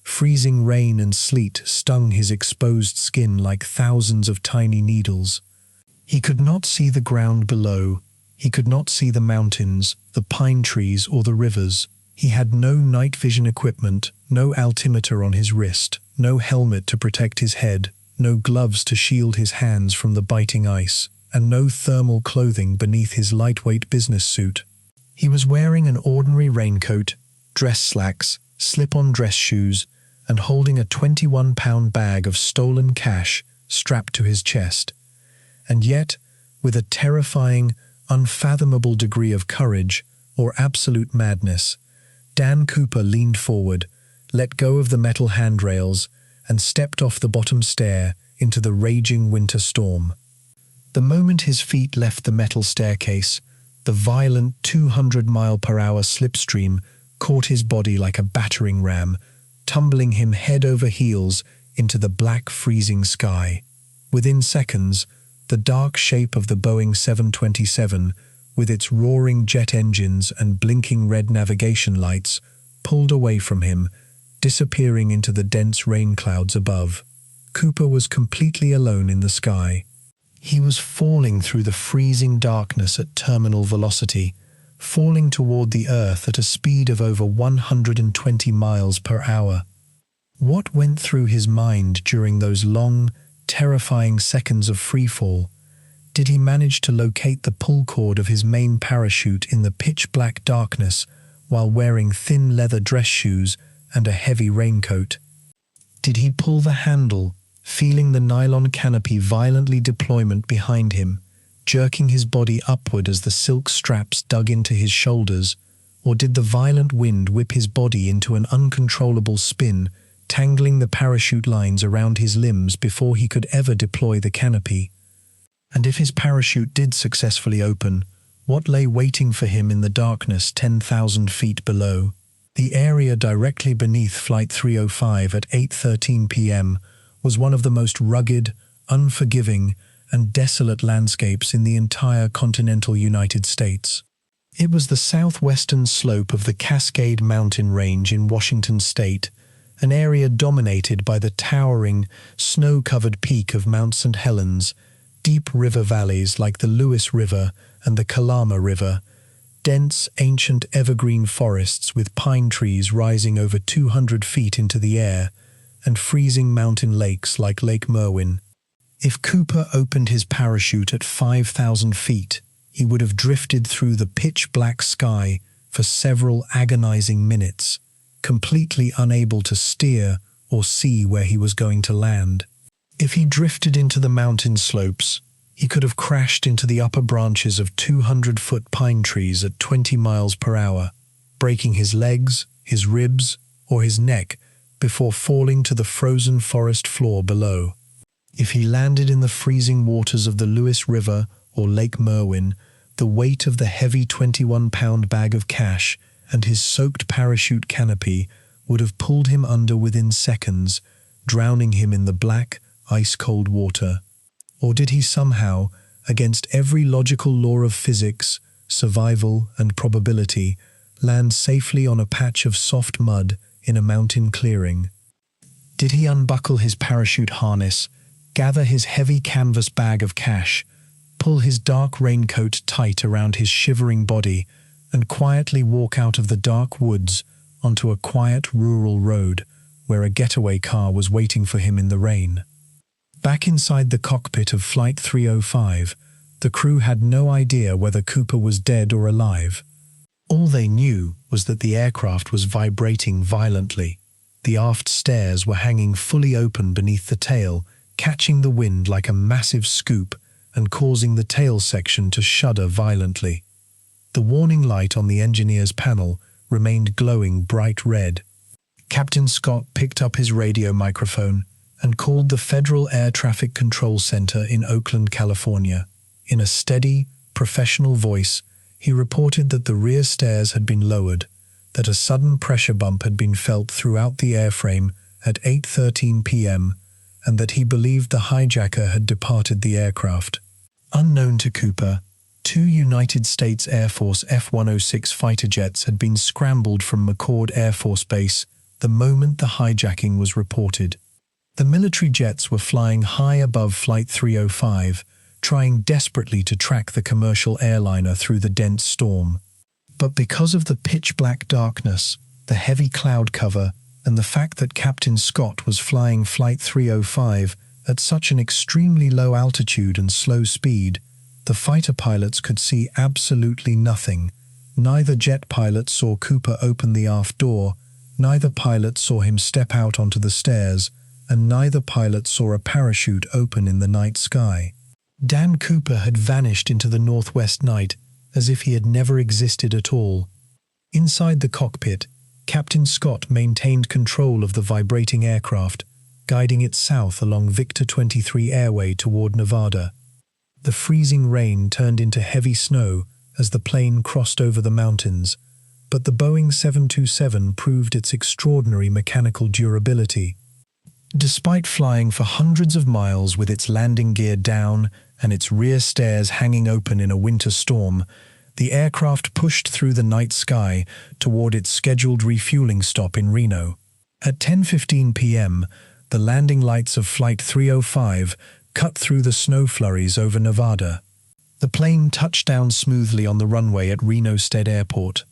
[SPEAKER 1] Freezing rain and sleet stung his exposed skin like thousands of tiny needles. He could not see the ground below. He could not see the mountains, the pine trees, or the rivers. He had no night vision equipment, no altimeter on his wrist, no helmet to protect his head, no gloves to shield his hands from the biting ice, and no thermal clothing beneath his lightweight business suit. He was wearing an ordinary raincoat, dress slacks, slip-on dress shoes, and holding a 21-pound bag of stolen cash strapped to his chest. And yet, with a terrifying, unfathomable degree of courage or absolute madness, Dan Cooper leaned forward, let go of the metal handrails, and stepped off the bottom stair into the raging winter storm. The moment his feet left the metal staircase, the violent 200-mile-per-hour slipstream caught his body like a battering ram, tumbling him head over heels into the black, freezing sky. Within seconds, the dark shape of the Boeing 727, with its roaring jet engines and blinking red navigation lights, pulled away from him, disappearing into the dense rain clouds above. Cooper was completely alone in the sky. He was falling through the freezing darkness at terminal velocity, falling toward the Earth at a speed of over 120 miles per hour. What went through his mind during those long, terrifying seconds of freefall? Did he manage to locate the pull cord of his main parachute in the pitch-black darkness while wearing thin leather dress shoes and a heavy raincoat? Did he pull the handle, feeling the nylon canopy violently deployment behind him, jerking his body upward as the silk straps dug into his shoulders, or did the violent wind whip his body into an uncontrollable spin, tangling the parachute lines around his limbs before he could ever deploy the canopy. And if his parachute did successfully open, what lay waiting for him in the darkness 10,000 feet below? The area directly beneath Flight 305 at 8:13 p.m. was one of the most rugged, unforgiving, and desolate landscapes in the entire continental United States. It was the southwestern slope of the Cascade Mountain Range in Washington state, an area dominated by the towering, snow-covered peak of Mount St. Helens, deep river valleys like the Lewis River and the Kalama River, dense, ancient evergreen forests with pine trees rising over 200 feet into the air, and freezing mountain lakes like Lake Merwin. If Cooper opened his parachute at 5,000 feet, he would have drifted through the pitch-black sky for several agonizing minutes, completely unable to steer or see where he was going to land. If he drifted into the mountain slopes, he could have crashed into the upper branches of 200-foot pine trees at 20 miles per hour, breaking his legs, his ribs, or his neck before falling to the frozen forest floor below. If he landed in the freezing waters of the Lewis River or Lake Merwin, the weight of the heavy 21-pound bag of cash and his soaked parachute canopy would have pulled him under within seconds, drowning him in the black, ice-cold water. Or did he somehow, against every logical law of physics, survival, and probability, land safely on a patch of soft mud in a mountain clearing? Did he unbuckle his parachute harness, gather his heavy canvas bag of cash, pull his dark raincoat tight around his shivering body, and quietly walk out of the dark woods onto a quiet rural road where a getaway car was waiting for him in the rain? Back inside the cockpit of Flight 305, the crew had no idea whether Cooper was dead or alive. All they knew was that the aircraft was vibrating violently. The aft stairs were hanging fully open beneath the tail, catching the wind like a massive scoop and causing the tail section to shudder violently. The warning light on the engineer's panel remained glowing bright red. Captain Scott picked up his radio microphone and called the Federal Air Traffic Control Center in Oakland, California. In a steady, professional voice, he reported that the rear stairs had been lowered, that a sudden pressure bump had been felt throughout the airframe at 8:13 p.m., and that he believed the hijacker had departed the aircraft. Unknown to Cooper, 2 United States Air Force F-106 fighter jets had been scrambled from McCord Air Force Base the moment the hijacking was reported. The military jets were flying high above Flight 305, trying desperately to track the commercial airliner through the dense storm. But because of the pitch-black darkness, the heavy cloud cover, and the fact that Captain Scott was flying Flight 305 at such an extremely low altitude and slow speed, the fighter pilots could see absolutely nothing. Neither jet pilot saw Cooper open the aft door, neither pilot saw him step out onto the stairs, and neither pilot saw a parachute open in the night sky. Dan Cooper had vanished into the northwest night as if he had never existed at all. Inside the cockpit, Captain Scott maintained control of the vibrating aircraft, guiding it south along Victor 23 Airway toward Nevada. The freezing rain turned into heavy snow as the plane crossed over the mountains, but the Boeing 727 proved its extraordinary mechanical durability. Despite flying for hundreds of miles with its landing gear down and its rear stairs hanging open in a winter storm, the aircraft pushed through the night sky toward its scheduled refueling stop in Reno. At 10:15 p.m., the landing lights of Flight 305 cut through the snow flurries over Nevada. The plane touched down smoothly on the runway at Reno State Airport.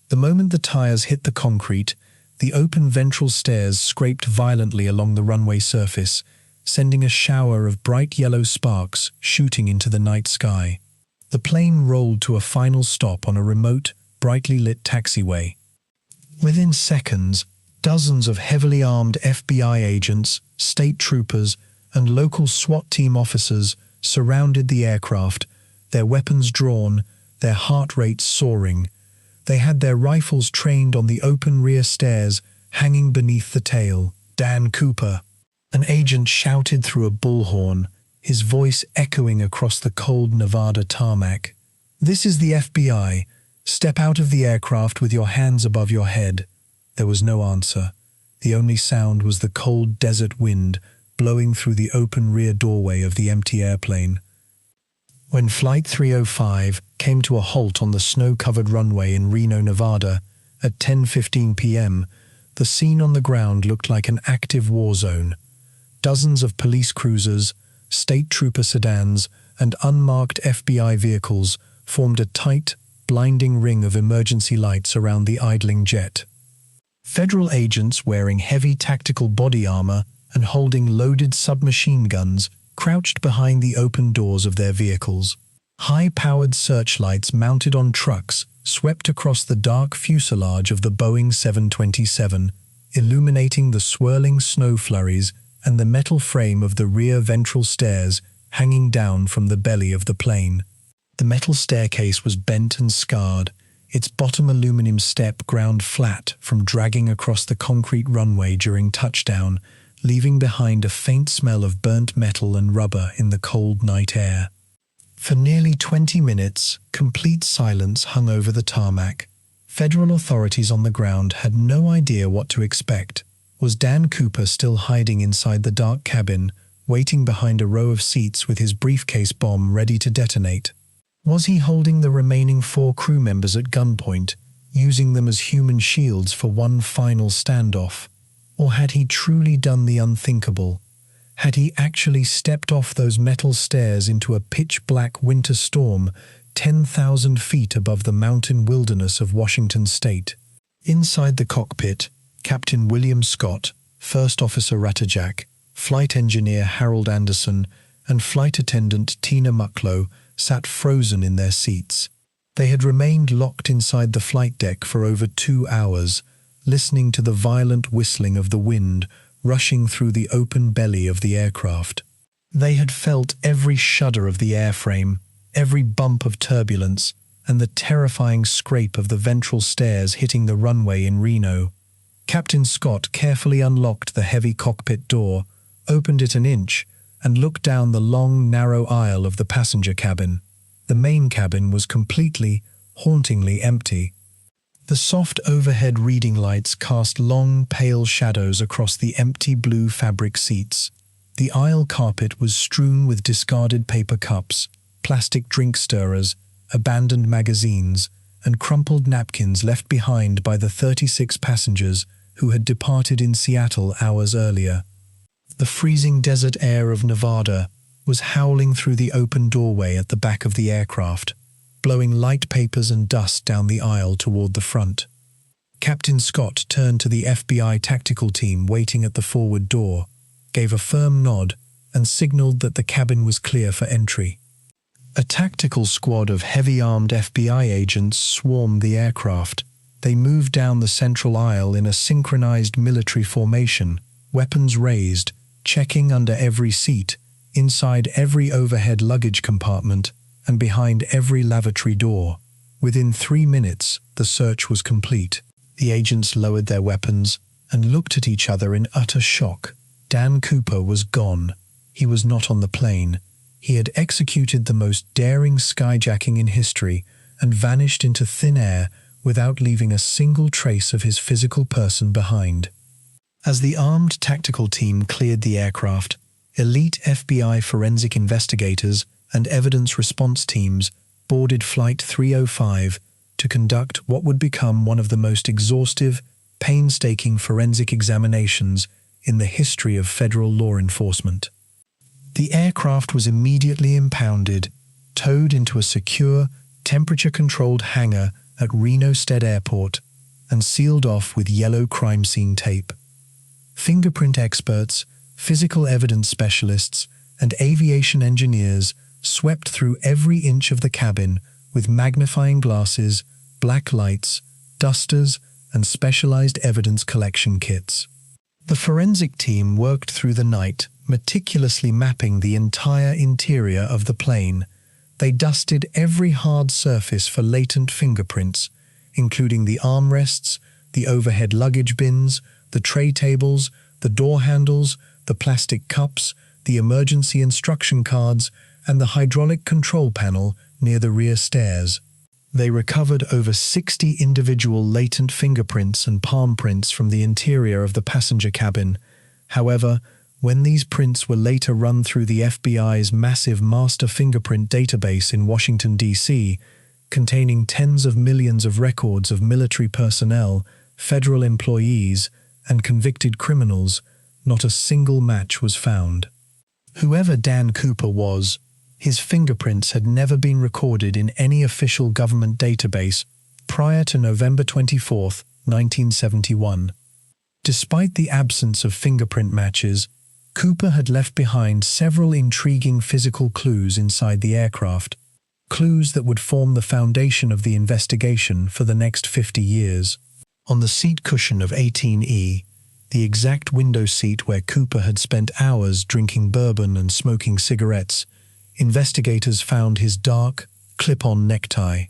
[SPEAKER 1] The moment the tires hit the concrete, the open ventral stairs scraped violently along the runway surface, sending a shower of bright yellow sparks shooting into the night sky. The plane rolled to a final stop on a remote, brightly lit taxiway. Within seconds, dozens of heavily armed FBI agents, state troopers, and local SWAT team officers surrounded the aircraft, their weapons drawn, their heart rates soaring. They had their rifles trained on the open rear stairs hanging beneath the tail. Dan Cooper," an agent shouted through a bullhorn, his voice echoing across the cold Nevada tarmac. "This is the FBI. Step out of the aircraft with your hands above your head." There was no answer. The only sound was the cold desert wind blowing through the open rear doorway of the empty airplane. When Flight 305 came to a halt on the snow-covered runway in Reno, Nevada, at 10:15 p.m., the scene on the ground looked like an active war zone. Dozens of police cruisers, state trooper sedans, and unmarked FBI vehicles formed a tight, blinding ring of emergency lights around the idling jet. Federal agents wearing heavy tactical body armor and holding loaded submachine guns crouched behind the open doors of their vehicles. High-powered searchlights mounted on trucks swept across the dark fuselage of the Boeing 727, illuminating the swirling snow flurries and the metal frame of the rear ventral stairs hanging down from the belly of the plane. The metal staircase was bent and scarred, its bottom aluminum step ground flat from dragging across the concrete runway during touchdown, leaving behind a faint smell of burnt metal and rubber in the cold night air. For nearly 20 minutes, complete silence hung over the tarmac. Federal authorities on the ground had no idea what to expect. Was Dan Cooper still hiding inside the dark cabin, waiting behind a row of seats with his briefcase bomb ready to detonate? Was he holding the remaining 4 crew members at gunpoint, using them as human shields for one final standoff? Or had he truly done the unthinkable? Had he actually stepped off those metal stairs into a pitch-black winter storm 10,000 feet above the mountain wilderness of Washington state? Inside the cockpit, Captain William Scott, First Officer Ratajczak, Flight Engineer Harold Anderson, and Flight Attendant Tina Mucklow sat frozen in their seats. They had remained locked inside the flight deck for over 2 hours, listening to the violent whistling of the wind rushing through the open belly of the aircraft. They had felt every shudder of the airframe, every bump of turbulence, and the terrifying scrape of the ventral stairs hitting the runway in Reno. Captain Scott carefully unlocked the heavy cockpit door, opened it an inch, and looked down the long, narrow aisle of the passenger cabin. The main cabin was completely, hauntingly empty. The soft overhead reading lights cast long, pale shadows across the empty blue fabric seats. The aisle carpet was strewn with discarded paper cups, plastic drink stirrers, abandoned magazines, and crumpled napkins left behind by the 36 passengers who had departed in Seattle hours earlier. The freezing desert air of Nevada was howling through the open doorway at the back of the aircraft, blowing light papers and dust down the aisle toward the front. Captain Scott turned to the FBI tactical team waiting at the forward door, gave a firm nod, and signaled that the cabin was clear for entry. A tactical squad of heavy-armed FBI agents swarmed the aircraft. They moved down the central aisle in a synchronized military formation, weapons raised, checking under every seat, inside every overhead luggage compartment, and behind every lavatory door. Within 3 minutes, the search was complete. The agents lowered their weapons and looked at each other in utter shock. Dan Cooper was gone. He was not on the plane. He had executed the most daring skyjacking in history and vanished into thin air without leaving a single trace of his physical person behind. As the armed tactical team cleared the aircraft, elite FBI forensic investigators and evidence response teams boarded Flight 305 to conduct what would become one of the most exhaustive, painstaking forensic examinations in the history of federal law enforcement. The aircraft was immediately impounded, towed into a secure, temperature-controlled hangar at Reno State Airport, and sealed off with yellow crime scene tape. Fingerprint experts, physical evidence specialists, and aviation engineers swept through every inch of the cabin with magnifying glasses, black lights, dusters, and specialized evidence collection kits. The forensic team worked through the night, meticulously mapping the entire interior of the plane. They dusted every hard surface for latent fingerprints, including the armrests, the overhead luggage bins, the tray tables, the door handles, the plastic cups, the emergency instruction cards, and the hydraulic control panel near the rear stairs. They recovered over 60 individual latent fingerprints and palm prints from the interior of the passenger cabin. However, when these prints were later run through the FBI's massive master fingerprint database in Washington, D.C., containing tens of millions of records of military personnel, federal employees, and convicted criminals, not a single match was found. Whoever Dan Cooper was, his fingerprints had never been recorded in any official government database prior to November 24, 1971. Despite the absence of fingerprint matches, Cooper had left behind several intriguing physical clues inside the aircraft, clues that would form the foundation of the investigation for the next 50 years. On the seat cushion of 18E, the exact window seat where Cooper had spent hours drinking bourbon and smoking cigarettes, investigators found his dark, clip-on necktie.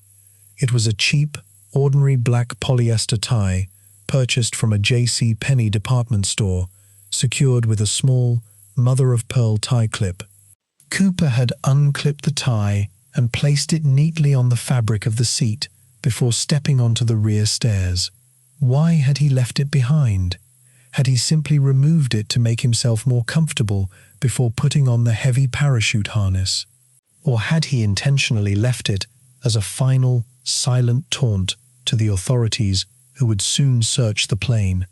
[SPEAKER 1] It was a cheap, ordinary black polyester tie purchased from a J.C. Penney department store, secured with a small, mother-of-pearl tie clip. Cooper had unclipped the tie and placed it neatly on the fabric of the seat before stepping onto the rear stairs. Why had he left it behind? Had he simply removed it to make himself more comfortable before putting on the heavy parachute harness? Or had he intentionally left it as a final, silent taunt to the authorities who would soon search the plane?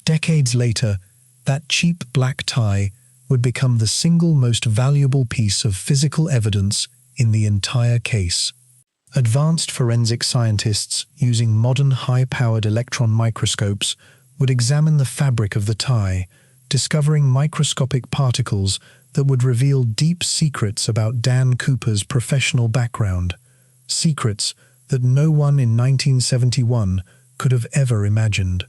[SPEAKER 1] Decades later, that cheap black tie would become the single most valuable piece of physical evidence in the entire case. Advanced forensic scientists using modern high-powered electron microscopes would examine the fabric of the tie, discovering microscopic particles that would reveal deep secrets about Dan Cooper's professional background, secrets that no one in 1971 could have ever imagined.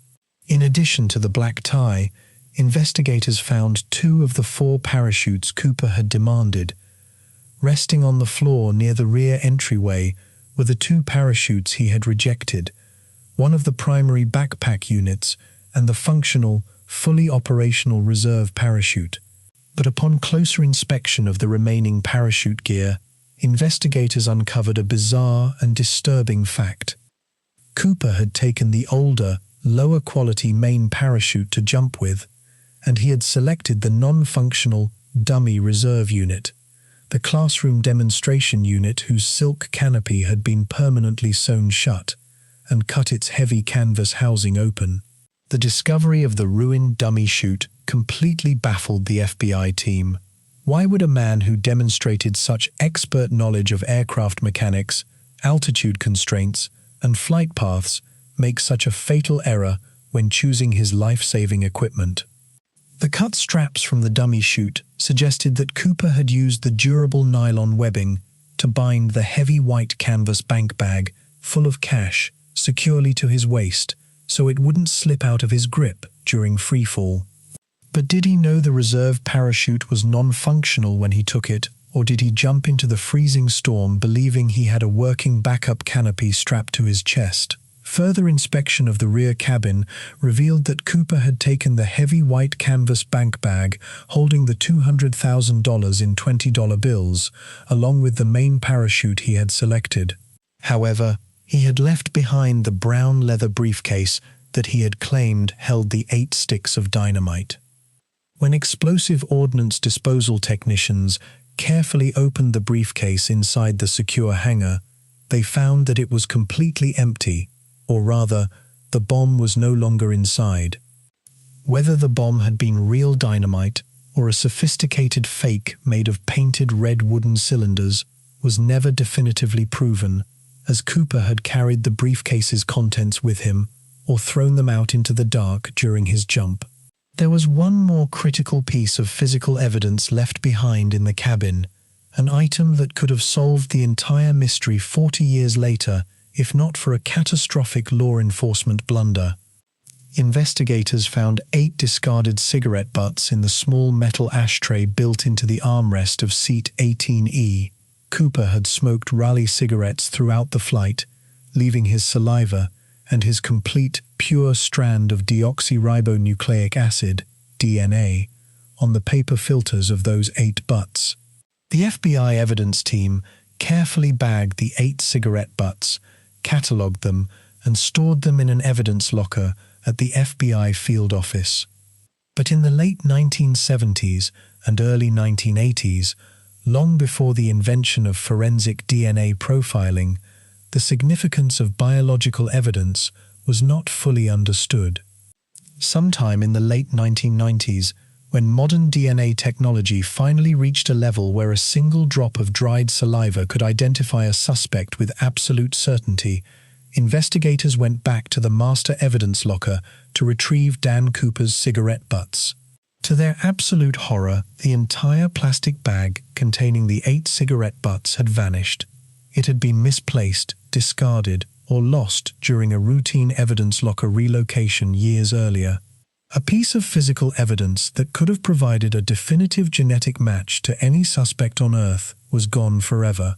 [SPEAKER 1] In addition to the black tie, investigators found 2 of the 4 parachutes Cooper had demanded. Resting on the floor near the rear entryway were the 2 parachutes he had rejected, one of the primary backpack units and the functional, fully operational reserve parachute. But upon closer inspection of the remaining parachute gear, investigators uncovered a bizarre and disturbing fact. Cooper had taken the older, lower-quality main parachute to jump with, and he had selected the non-functional dummy reserve unit, the classroom demonstration unit whose silk canopy had been permanently sewn shut and cut its heavy canvas housing open. The discovery of the ruined dummy chute completely baffled the FBI team. Why would a man who demonstrated such expert knowledge of aircraft mechanics, altitude constraints, and flight paths make such a fatal error when choosing his life-saving equipment? The cut straps from the dummy chute suggested that Cooper had used the durable nylon webbing to bind the heavy white canvas bank bag full of cash securely to his waist so it wouldn't slip out of his grip during freefall. But did he know the reserve parachute was non-functional when he took it, or did he jump into the freezing storm believing he had a working backup canopy strapped to his chest? Further inspection of the rear cabin revealed that Cooper had taken the heavy white canvas bank bag holding the $200,000 in $20 bills, along with the main parachute he had selected. However, he had left behind the brown leather briefcase that he had claimed held the 8 sticks of dynamite. When explosive ordnance disposal technicians carefully opened the briefcase inside the secure hangar, they found that it was completely empty, or rather, the bomb was no longer inside. Whether the bomb had been real dynamite or a sophisticated fake made of painted red wooden cylinders was never definitively proven, as Cooper had carried the briefcase's contents with him or thrown them out into the dark during his jump. There was one more critical piece of physical evidence left behind in the cabin, an item that could have solved the entire mystery 40 years later if not for a catastrophic law enforcement blunder. Investigators found 8 discarded cigarette butts in the small metal ashtray built into the armrest of seat 18E. Cooper had smoked Raleigh cigarettes throughout the flight, leaving his saliva and his complete, pure strand of deoxyribonucleic acid DNA on the paper filters of those 8 butts. The FBI evidence team carefully bagged the 8 cigarette butts, catalogued them, and stored them in an evidence locker at the FBI field office. But in the late 1970s and early 1980s, long before the invention of forensic DNA profiling, the significance of biological evidence was not fully understood. Sometime in the late 1990s, when modern DNA technology finally reached a level where a single drop of dried saliva could identify a suspect with absolute certainty, investigators went back to the master evidence locker to retrieve Dan Cooper's cigarette butts. To their absolute horror, the entire plastic bag containing the 8 cigarette butts had vanished. It had been misplaced, discarded, or lost during a routine evidence locker relocation years earlier. A piece of physical evidence that could have provided a definitive genetic match to any suspect on Earth was gone forever.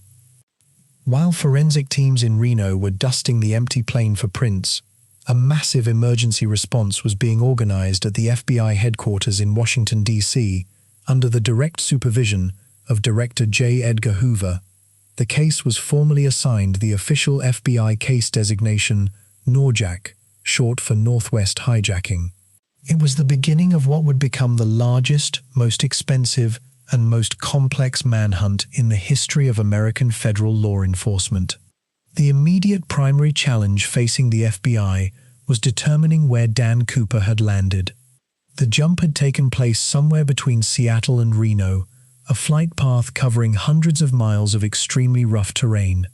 [SPEAKER 1] While forensic teams in Reno were dusting the empty plane for prints, a massive emergency response was being organized at the FBI headquarters in Washington, D.C., under the direct supervision of Director J. Edgar Hoover. The case was formally assigned the official FBI case designation NORJAK, short for Northwest Hijacking. It was the beginning of what would become the largest, most expensive, and most complex manhunt in the history of American federal law enforcement. The immediate primary challenge facing the FBI was determining where Dan Cooper had landed. The jump had taken place somewhere between Seattle and Reno, a flight path covering hundreds of miles of extremely rough terrain.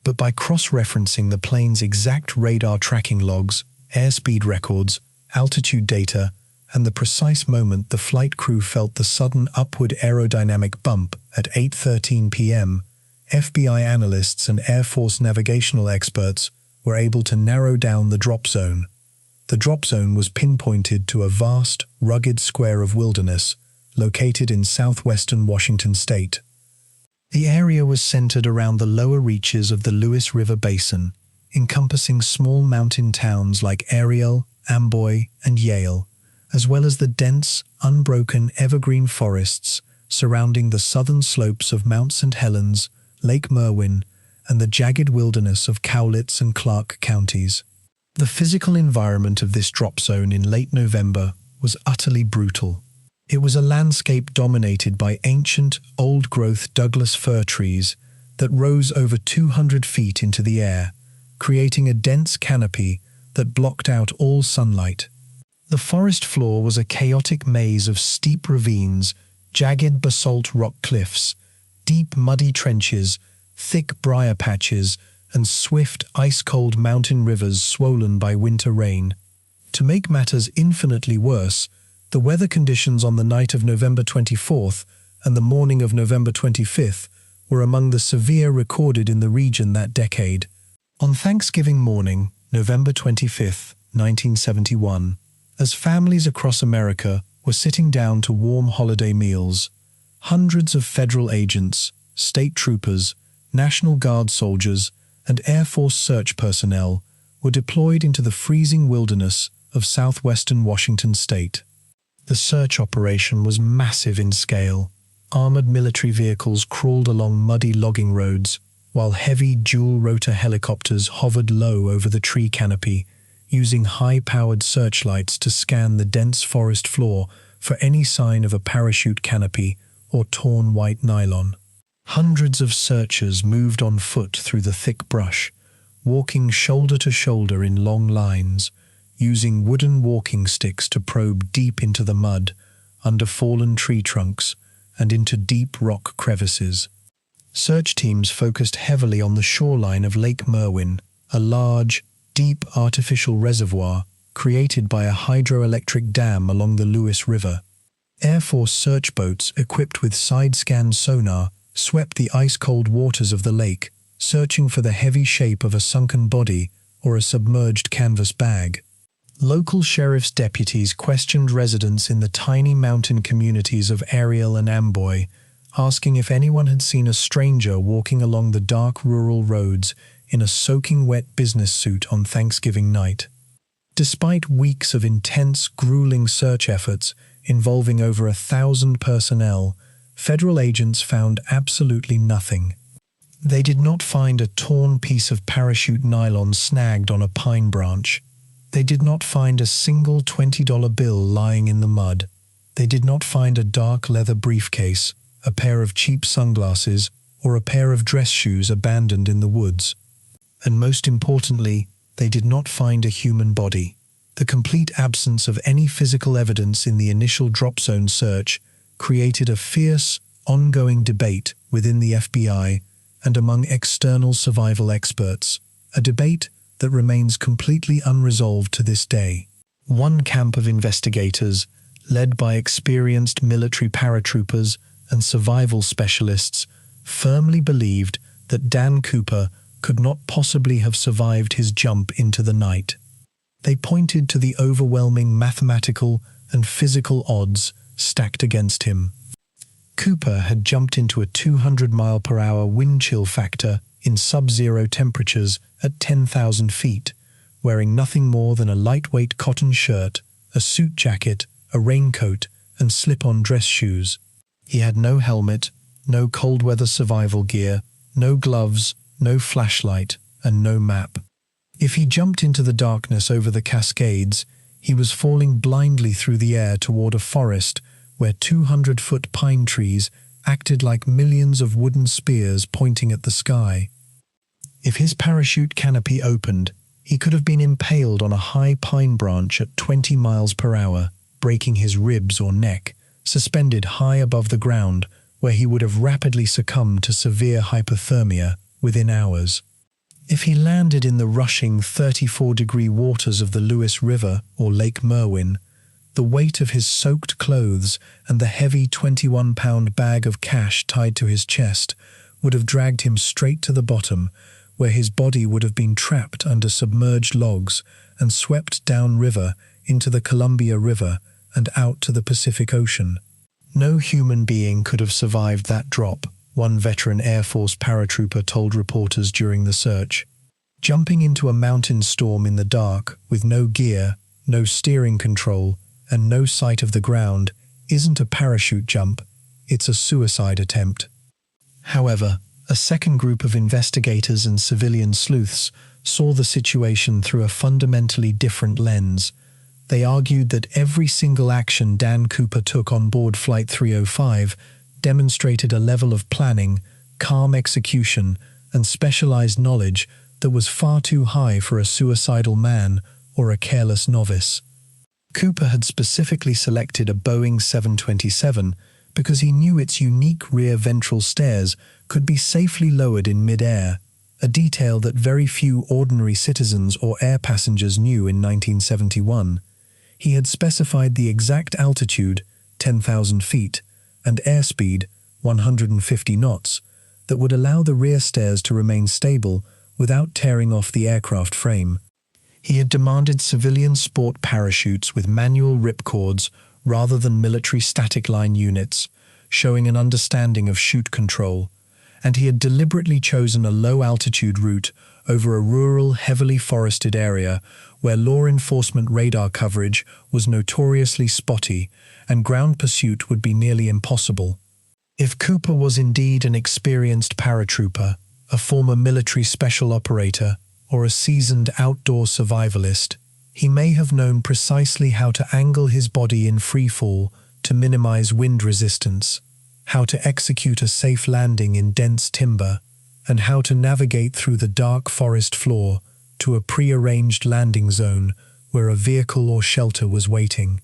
[SPEAKER 1] But by cross-referencing the plane's exact radar tracking logs, airspeed records, altitude data, and the precise moment the flight crew felt the sudden upward aerodynamic bump at 8:13 p.m., FBI analysts and Air Force navigational experts were able to narrow down the drop zone. The drop zone was pinpointed to a vast, rugged square of wilderness located in southwestern Washington state. The area was centered around the lower reaches of the Lewis River Basin, encompassing small mountain towns like Ariel, Amboy, and Yale, as well as the dense, unbroken evergreen forests surrounding the southern slopes of Mount St. Helens, Lake Merwin, and the jagged wilderness of Cowlitz and Clark counties. The physical environment of this drop zone in late November was utterly brutal. It was a landscape dominated by ancient, old-growth Douglas fir trees that rose over 200 feet into the air, creating a dense canopy that blocked out all sunlight. The forest floor was a chaotic maze of steep ravines, jagged basalt rock cliffs, deep muddy trenches, thick briar patches, and swift, ice-cold mountain rivers swollen by winter rain. To make matters infinitely worse, the weather conditions on the night of November 24th and the morning of November 25th were among the severe recorded in the region that decade. On Thanksgiving morning, November 25th, 1971, as families across America were sitting down to warm holiday meals, hundreds of federal agents, state troopers, National Guard soldiers, and Air Force search personnel were deployed into the freezing wilderness of southwestern Washington state. The search operation was massive in scale. Armored military vehicles crawled along muddy logging roads, while heavy dual-rotor helicopters hovered low over the tree canopy, using high-powered searchlights to scan the dense forest floor for any sign of a parachute canopy or torn white nylon. Hundreds of searchers moved on foot through the thick brush, walking shoulder to shoulder in long lines, using wooden walking sticks to probe deep into the mud, under fallen tree trunks, and into deep rock crevices. Search teams focused heavily on the shoreline of Lake Merwin, a large, deep artificial reservoir created by a hydroelectric dam along the Lewis River. Air Force search boats equipped with side-scan sonar swept the ice-cold waters of the lake, searching for the heavy shape of a sunken body or a submerged canvas bag. Local sheriff's deputies questioned residents in the tiny mountain communities of Ariel and Amboy, asking if anyone had seen a stranger walking along the dark rural roads in a soaking wet business suit on Thanksgiving night. Despite weeks of intense, grueling search efforts, involving over 1,000 personnel, federal agents found absolutely nothing. They did not find a torn piece of parachute nylon snagged on a pine branch. They did not find a single $20 bill lying in the mud. They did not find a dark leather briefcase, a pair of cheap sunglasses, or a pair of dress shoes abandoned in the woods. And most importantly, they did not find a human body. The complete absence of any physical evidence in the initial drop zone search created a fierce, ongoing debate within the FBI and among external survival experts, a debate that remains completely unresolved to this day. One camp of investigators, led by experienced military paratroopers and survival specialists, firmly believed that Dan Cooper could not possibly have survived his jump into the night. They pointed to the overwhelming mathematical and physical odds stacked against him. Cooper had jumped into a 200-mile-per-hour wind chill factor in sub-zero temperatures at 10,000 feet, wearing nothing more than a lightweight cotton shirt, a suit jacket, a raincoat, and slip-on dress shoes. He had no helmet, no cold-weather survival gear, no gloves, no flashlight, and no map. If he jumped into the darkness over the Cascades, he was falling blindly through the air toward a forest where 200-foot pine trees acted like millions of wooden spears pointing at the sky. If his parachute canopy opened, he could have been impaled on a high pine branch at 20 miles per hour, breaking his ribs or neck, suspended high above the ground, where he would have rapidly succumbed to severe hypothermia within hours. If he landed in the rushing 34-degree waters of the Lewis River or Lake Merwin, the weight of his soaked clothes and the heavy 21-pound bag of cash tied to his chest would have dragged him straight to the bottom, where his body would have been trapped under submerged logs and swept downriver into the Columbia River and out to the Pacific Ocean. No human being could have survived that drop, one veteran Air Force paratrooper told reporters during the search. Jumping into a mountain storm in the dark with no gear, no steering control, and no sight of the ground isn't a parachute jump, it's a suicide attempt. However, a second group of investigators and civilian sleuths saw the situation through a fundamentally different lens. They argued that every single action Dan Cooper took on board Flight 305 demonstrated a level of planning, calm execution, and specialized knowledge that was far too high for a suicidal man or a careless novice. Cooper had specifically selected a Boeing 727 because he knew its unique rear ventral stairs could be safely lowered in mid-air, a detail that very few ordinary citizens or air passengers knew in 1971. He had specified the exact altitude, 10,000 feet, and airspeed, 150 knots, that would allow the rear stairs to remain stable without tearing off the aircraft frame. He had demanded civilian sport parachutes with manual ripcords rather than military static line units, showing an understanding of chute control, and he had deliberately chosen a low-altitude route over a rural, heavily forested area where law enforcement radar coverage was notoriously spotty and ground pursuit would be nearly impossible. If Cooper was indeed an experienced paratrooper, a former military special operator, or a seasoned outdoor survivalist, he may have known precisely how to angle his body in freefall to minimize wind resistance, how to execute a safe landing in dense timber, and how to navigate through the dark forest floor to a pre-arranged landing zone where a vehicle or shelter was waiting.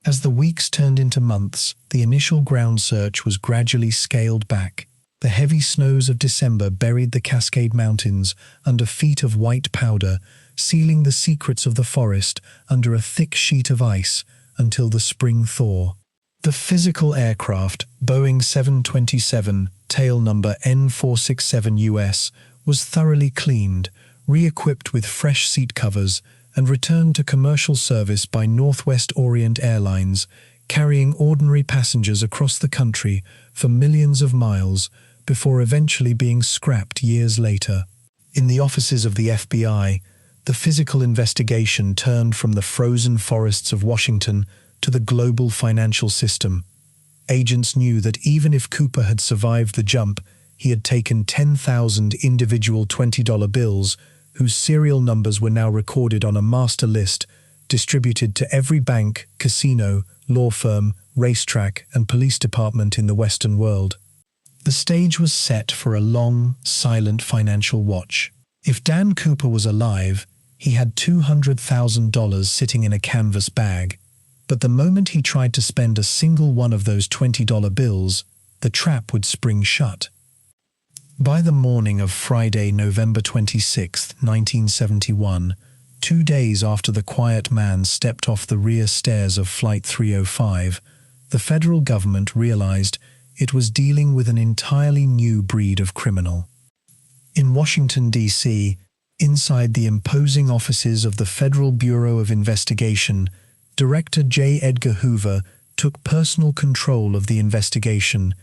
[SPEAKER 1] As the weeks turned into months, the initial ground search was gradually scaled back. The heavy snows of December buried the Cascade Mountains under feet of white powder, sealing the secrets of the forest under a thick sheet of ice until the spring thaw. The physical aircraft, Boeing 727, tail number N467US, was thoroughly cleaned, re-equipped with fresh seat covers, and returned to commercial service by Northwest Orient Airlines, carrying ordinary passengers across the country for millions of miles before eventually being scrapped years later. In the offices of the FBI, the physical investigation turned from the frozen forests of Washington to the global financial system. Agents knew that even if Cooper had survived the jump, he had taken 10,000 individual $20 bills, whose serial numbers were now recorded on a master list, distributed to every bank, casino, law firm, racetrack, and police department in the Western world. The stage was set for a long, silent financial watch. If Dan Cooper was alive, he had $200,000 sitting in a canvas bag. But the moment he tried to spend a single one of those $20 bills, the trap would spring shut. By the morning of Friday, November 26, 1971, 2 days after the quiet man stepped off the rear stairs of Flight 305, the federal government realized it was dealing with an entirely new breed of criminal. In Washington, D.C., inside the imposing offices of the Federal Bureau of Investigation, Director J. Edgar Hoover took personal control of the investigation.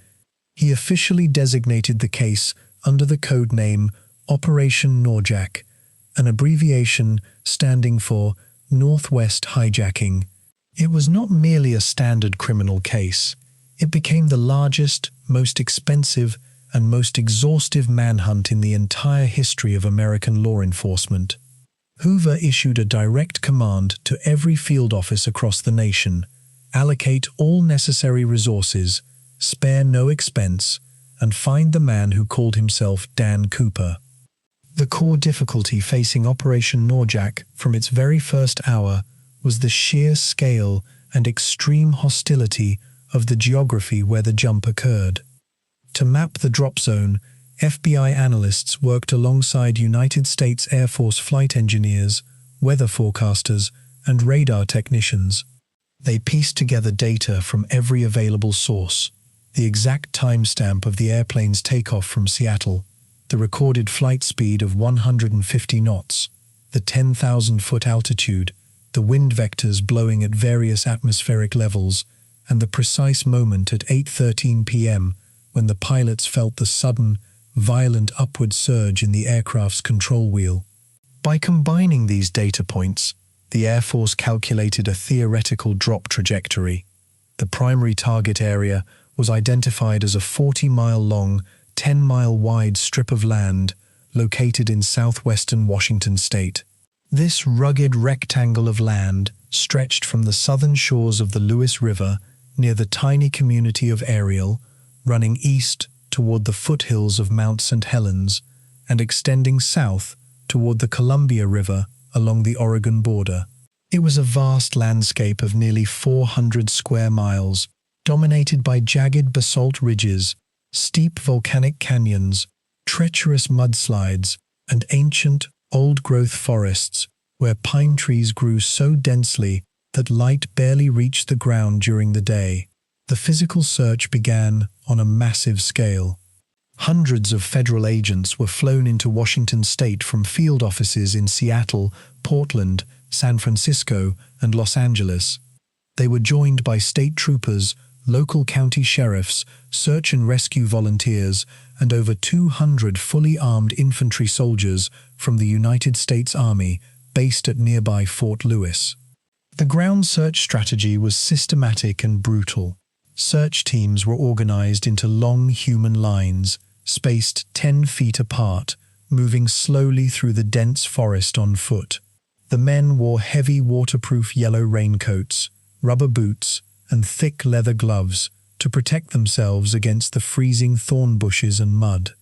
[SPEAKER 1] He officially designated the case under the code name Operation NORJAK, an abbreviation standing for Northwest Hijacking. It was not merely a standard criminal case. It became the largest, most expensive, and most exhaustive manhunt in the entire history of American law enforcement. Hoover issued a direct command to every field office across the nation: allocate all necessary resources, spare no expense, and find the man who called himself Dan Cooper. The core difficulty facing Operation NORJAK from its very first hour was the sheer scale and extreme hostility of the geography where the jump occurred. To map the drop zone, FBI analysts worked alongside United States Air Force flight engineers, weather forecasters, and radar technicians. They pieced together data from every available source: the exact timestamp of the airplane's takeoff from Seattle, the recorded flight speed of 150 knots, the 10,000-foot altitude, the wind vectors blowing at various atmospheric levels, and the precise moment at 8:13 p.m. when the pilots felt the sudden, violent upward surge in the aircraft's control wheel. By combining these data points, the Air Force calculated a theoretical drop trajectory. The primary target area was identified as a 40-mile-long, 10-mile-wide strip of land located in southwestern Washington state. This rugged rectangle of land stretched from the southern shores of the Lewis River near the tiny community of Ariel, running east toward the foothills of Mount St. Helens, and extending south toward the Columbia River along the Oregon border. It was a vast landscape of nearly 400 square miles, dominated by jagged basalt ridges, steep volcanic canyons, treacherous mudslides, and ancient, old-growth forests where pine trees grew so densely that light barely reached the ground during the day. The physical search began on a massive scale. Hundreds of federal agents were flown into Washington state from field offices in Seattle, Portland, San Francisco, and Los Angeles. They were joined by state troopers, local county sheriffs, search and rescue volunteers, and over 200 fully armed infantry soldiers from the United States Army based at nearby Fort Lewis. The ground search strategy was systematic and brutal. Search teams were organized into long human lines, spaced 10 feet apart, moving slowly through the dense forest on foot. The men wore heavy waterproof yellow raincoats, rubber boots, and thick leather gloves to protect themselves against the freezing thorn bushes and mud.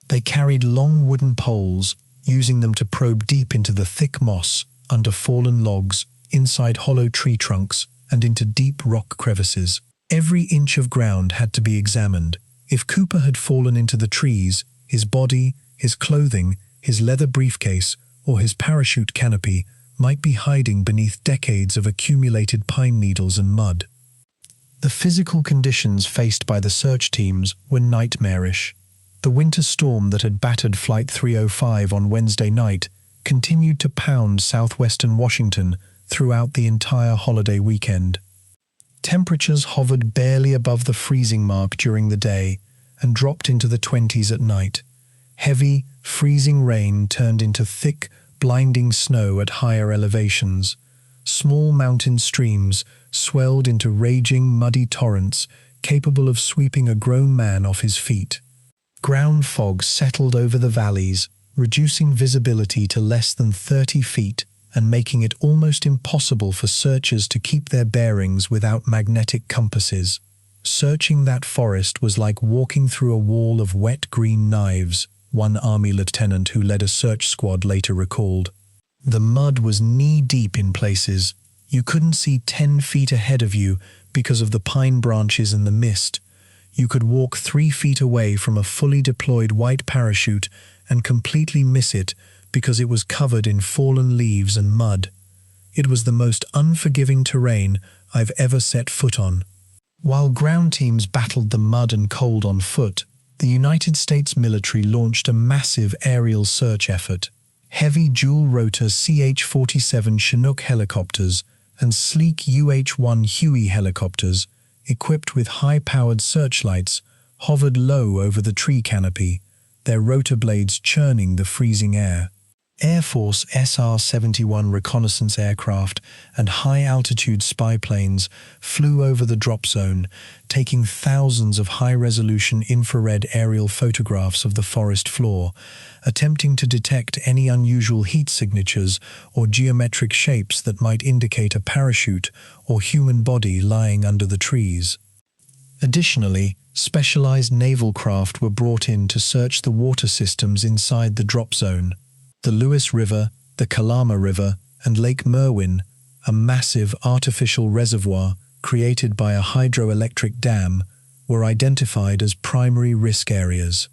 [SPEAKER 1] They carried long wooden poles, using them to probe deep into the thick moss, under fallen logs, inside hollow tree trunks, and into deep rock crevices. Every inch of ground had to be examined. If Cooper had fallen into the trees, his body, his clothing, his leather briefcase, or his parachute canopy might be hiding beneath decades of accumulated pine needles and mud. The physical conditions faced by the search teams were nightmarish. The winter storm that had battered Flight 305 on Wednesday night continued to pound southwestern Washington throughout the entire holiday weekend. Temperatures hovered barely above the freezing mark during the day and dropped into the 20s at night. Heavy, freezing rain turned into thick, blinding snow at higher elevations. Small mountain streams swelled into raging, muddy torrents capable of sweeping a grown man off his feet. Ground fog settled over the valleys, reducing visibility to less than 30 feet and making it almost impossible for searchers to keep their bearings without magnetic compasses. Searching that forest was like walking through a wall of wet green knives, one Army lieutenant who led a search squad later recalled. The mud was knee-deep in places. You couldn't see 10 feet ahead of you because of the pine branches and the mist. You could walk 3 feet away from a fully deployed white parachute and completely miss it because it was covered in fallen leaves and mud. It was the most unforgiving terrain I've ever set foot on. While ground teams battled the mud and cold on foot, the United States military launched a massive aerial search effort. Heavy dual-rotor CH-47 Chinook helicopters and sleek UH-1 Huey helicopters, equipped with high-powered searchlights, hovered low over the tree canopy, their rotor blades churning the freezing air. Air Force SR-71 reconnaissance aircraft and high-altitude spy planes flew over the drop zone, taking thousands of high-resolution infrared aerial photographs of the forest floor, attempting to detect any unusual heat signatures or geometric shapes that might indicate a parachute or human body lying under the trees. Additionally, specialized naval craft were brought in to search the water systems inside the drop zone. The Lewis River, the Kalama River, and Lake Merwin, a massive artificial reservoir created by a hydroelectric dam, were identified as primary risk areas.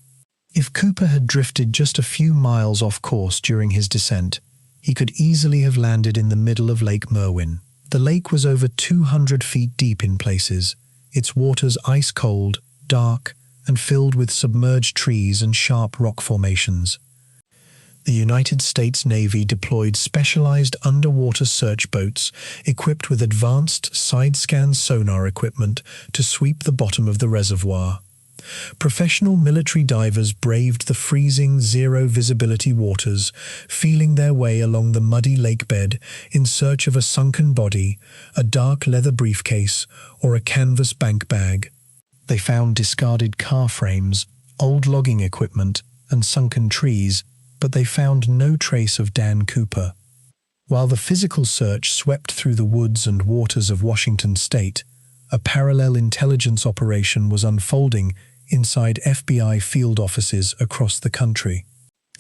[SPEAKER 1] If Cooper had drifted just a few miles off course during his descent, he could easily have landed in the middle of Lake Merwin. The lake was over 200 feet deep in places, its waters ice-cold, dark, and filled with submerged trees and sharp rock formations. The United States Navy deployed specialized underwater search boats equipped with advanced side-scan sonar equipment to sweep the bottom of the reservoir. Professional military divers braved the freezing, zero-visibility waters, feeling their way along the muddy lake bed in search of a sunken body, a dark leather briefcase, or a canvas bank bag. They found discarded car frames, old logging equipment, and sunken trees, but they found no trace of Dan Cooper. While the physical search swept through the woods and waters of Washington state, a parallel intelligence operation was unfolding inside FBI field offices across the country.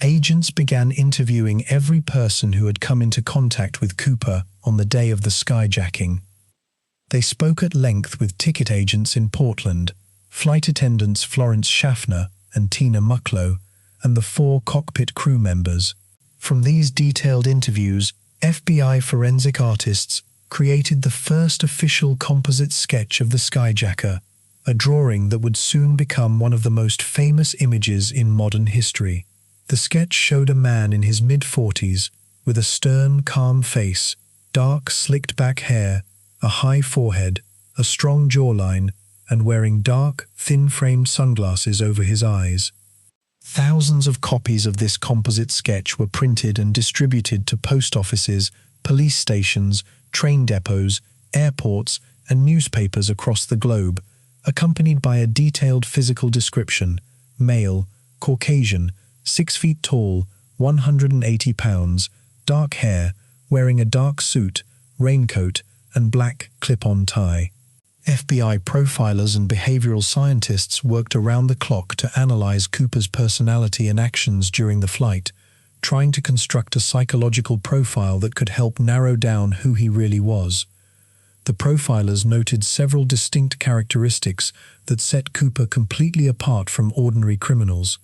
[SPEAKER 1] Agents began interviewing every person who had come into contact with Cooper on the day of the skyjacking. They spoke at length with ticket agents in Portland, flight attendants Florence Schaffner and Tina Mucklow, and the 4 cockpit crew members. From these detailed interviews, FBI forensic artists created the first official composite sketch of the skyjacker, a drawing that would soon become one of the most famous images in modern history. The sketch showed a man in his mid-40s with a stern, calm face, dark, slicked-back hair, a high forehead, a strong jawline, and wearing dark, thin-framed sunglasses over his eyes. Thousands of copies of this composite sketch were printed and distributed to post offices, police stations, train depots, airports, and newspapers across the globe, accompanied by a detailed physical description: male, Caucasian, 6 feet tall, 180 pounds, dark hair, wearing a dark suit, raincoat, and black clip-on tie. FBI profilers and behavioral scientists worked around the clock to analyze Cooper's personality and actions during the flight, trying to construct a psychological profile that could help narrow down who he really was. The profilers noted several distinct characteristics that set Cooper completely apart from ordinary criminals.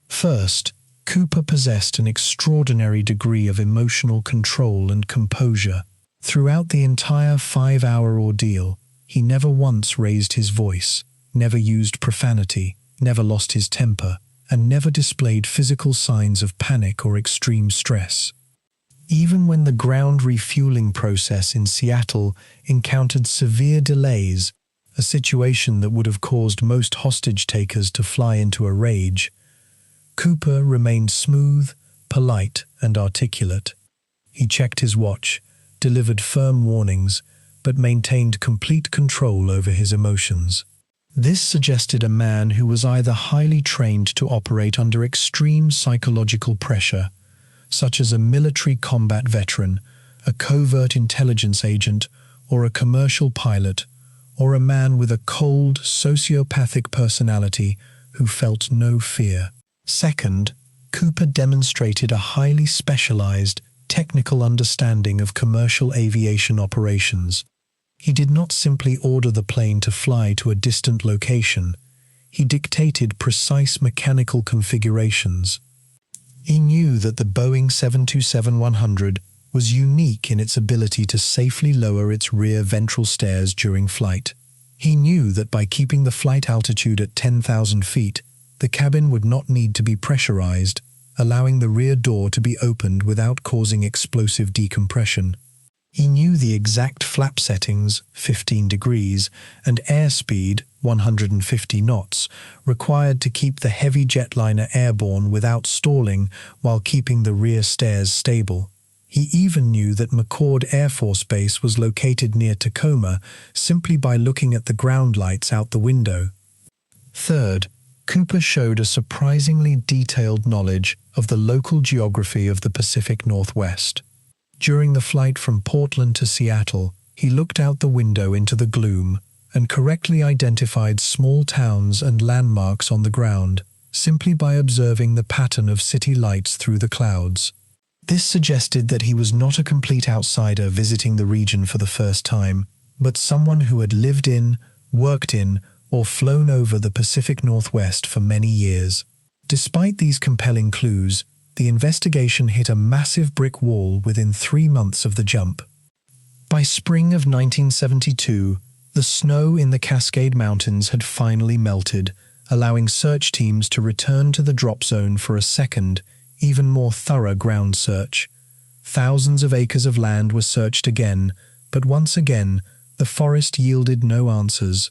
[SPEAKER 1] First, Cooper possessed an extraordinary degree of emotional control and composure. Throughout the entire 5-hour ordeal, he never once raised his voice, never used profanity, never lost his temper, and never displayed physical signs of panic or extreme stress. Even when the ground refueling process in Seattle encountered severe delays, a situation that would have caused most hostage takers to fly into a rage, Cooper remained smooth, polite, and articulate. He checked his watch, delivered firm warnings, but maintained complete control over his emotions. This suggested a man who was either highly trained to operate under extreme psychological pressure, such as a military combat veteran, a covert intelligence agent, or a commercial pilot, or a man with a cold, sociopathic personality who felt no fear. Second, Cooper demonstrated a highly specialized, technical understanding of commercial aviation operations. He did not simply order the plane to fly to a distant location. He dictated precise mechanical configurations. He knew that the Boeing 727-100 was unique in its ability to safely lower its rear ventral stairs during flight. He knew that by keeping the flight altitude at 10,000 feet, the cabin would not need to be pressurized, allowing the rear door to be opened without causing explosive decompression. He knew the exact flap settings, 15 degrees, and airspeed, 150 knots, required to keep the heavy jetliner airborne without stalling while keeping the rear stairs stable. He even knew that McCord Air Force Base was located near Tacoma simply by looking at the ground lights out the window. Third, Cooper showed a surprisingly detailed knowledge of the local geography of the Pacific Northwest. During the flight from Portland to Seattle, he looked out the window into the gloom and correctly identified small towns and landmarks on the ground simply by observing the pattern of city lights through the clouds. This suggested that he was not a complete outsider visiting the region for the first time, but someone who had lived in, worked in, or flown over the Pacific Northwest for many years. Despite these compelling clues, the investigation hit a massive brick wall within 3 months of the jump. By spring of 1972, the snow in the Cascade Mountains had finally melted, allowing search teams to return to the drop zone for a second, even more thorough ground search. Thousands of acres of land were searched again, but once again, the forest yielded no answers.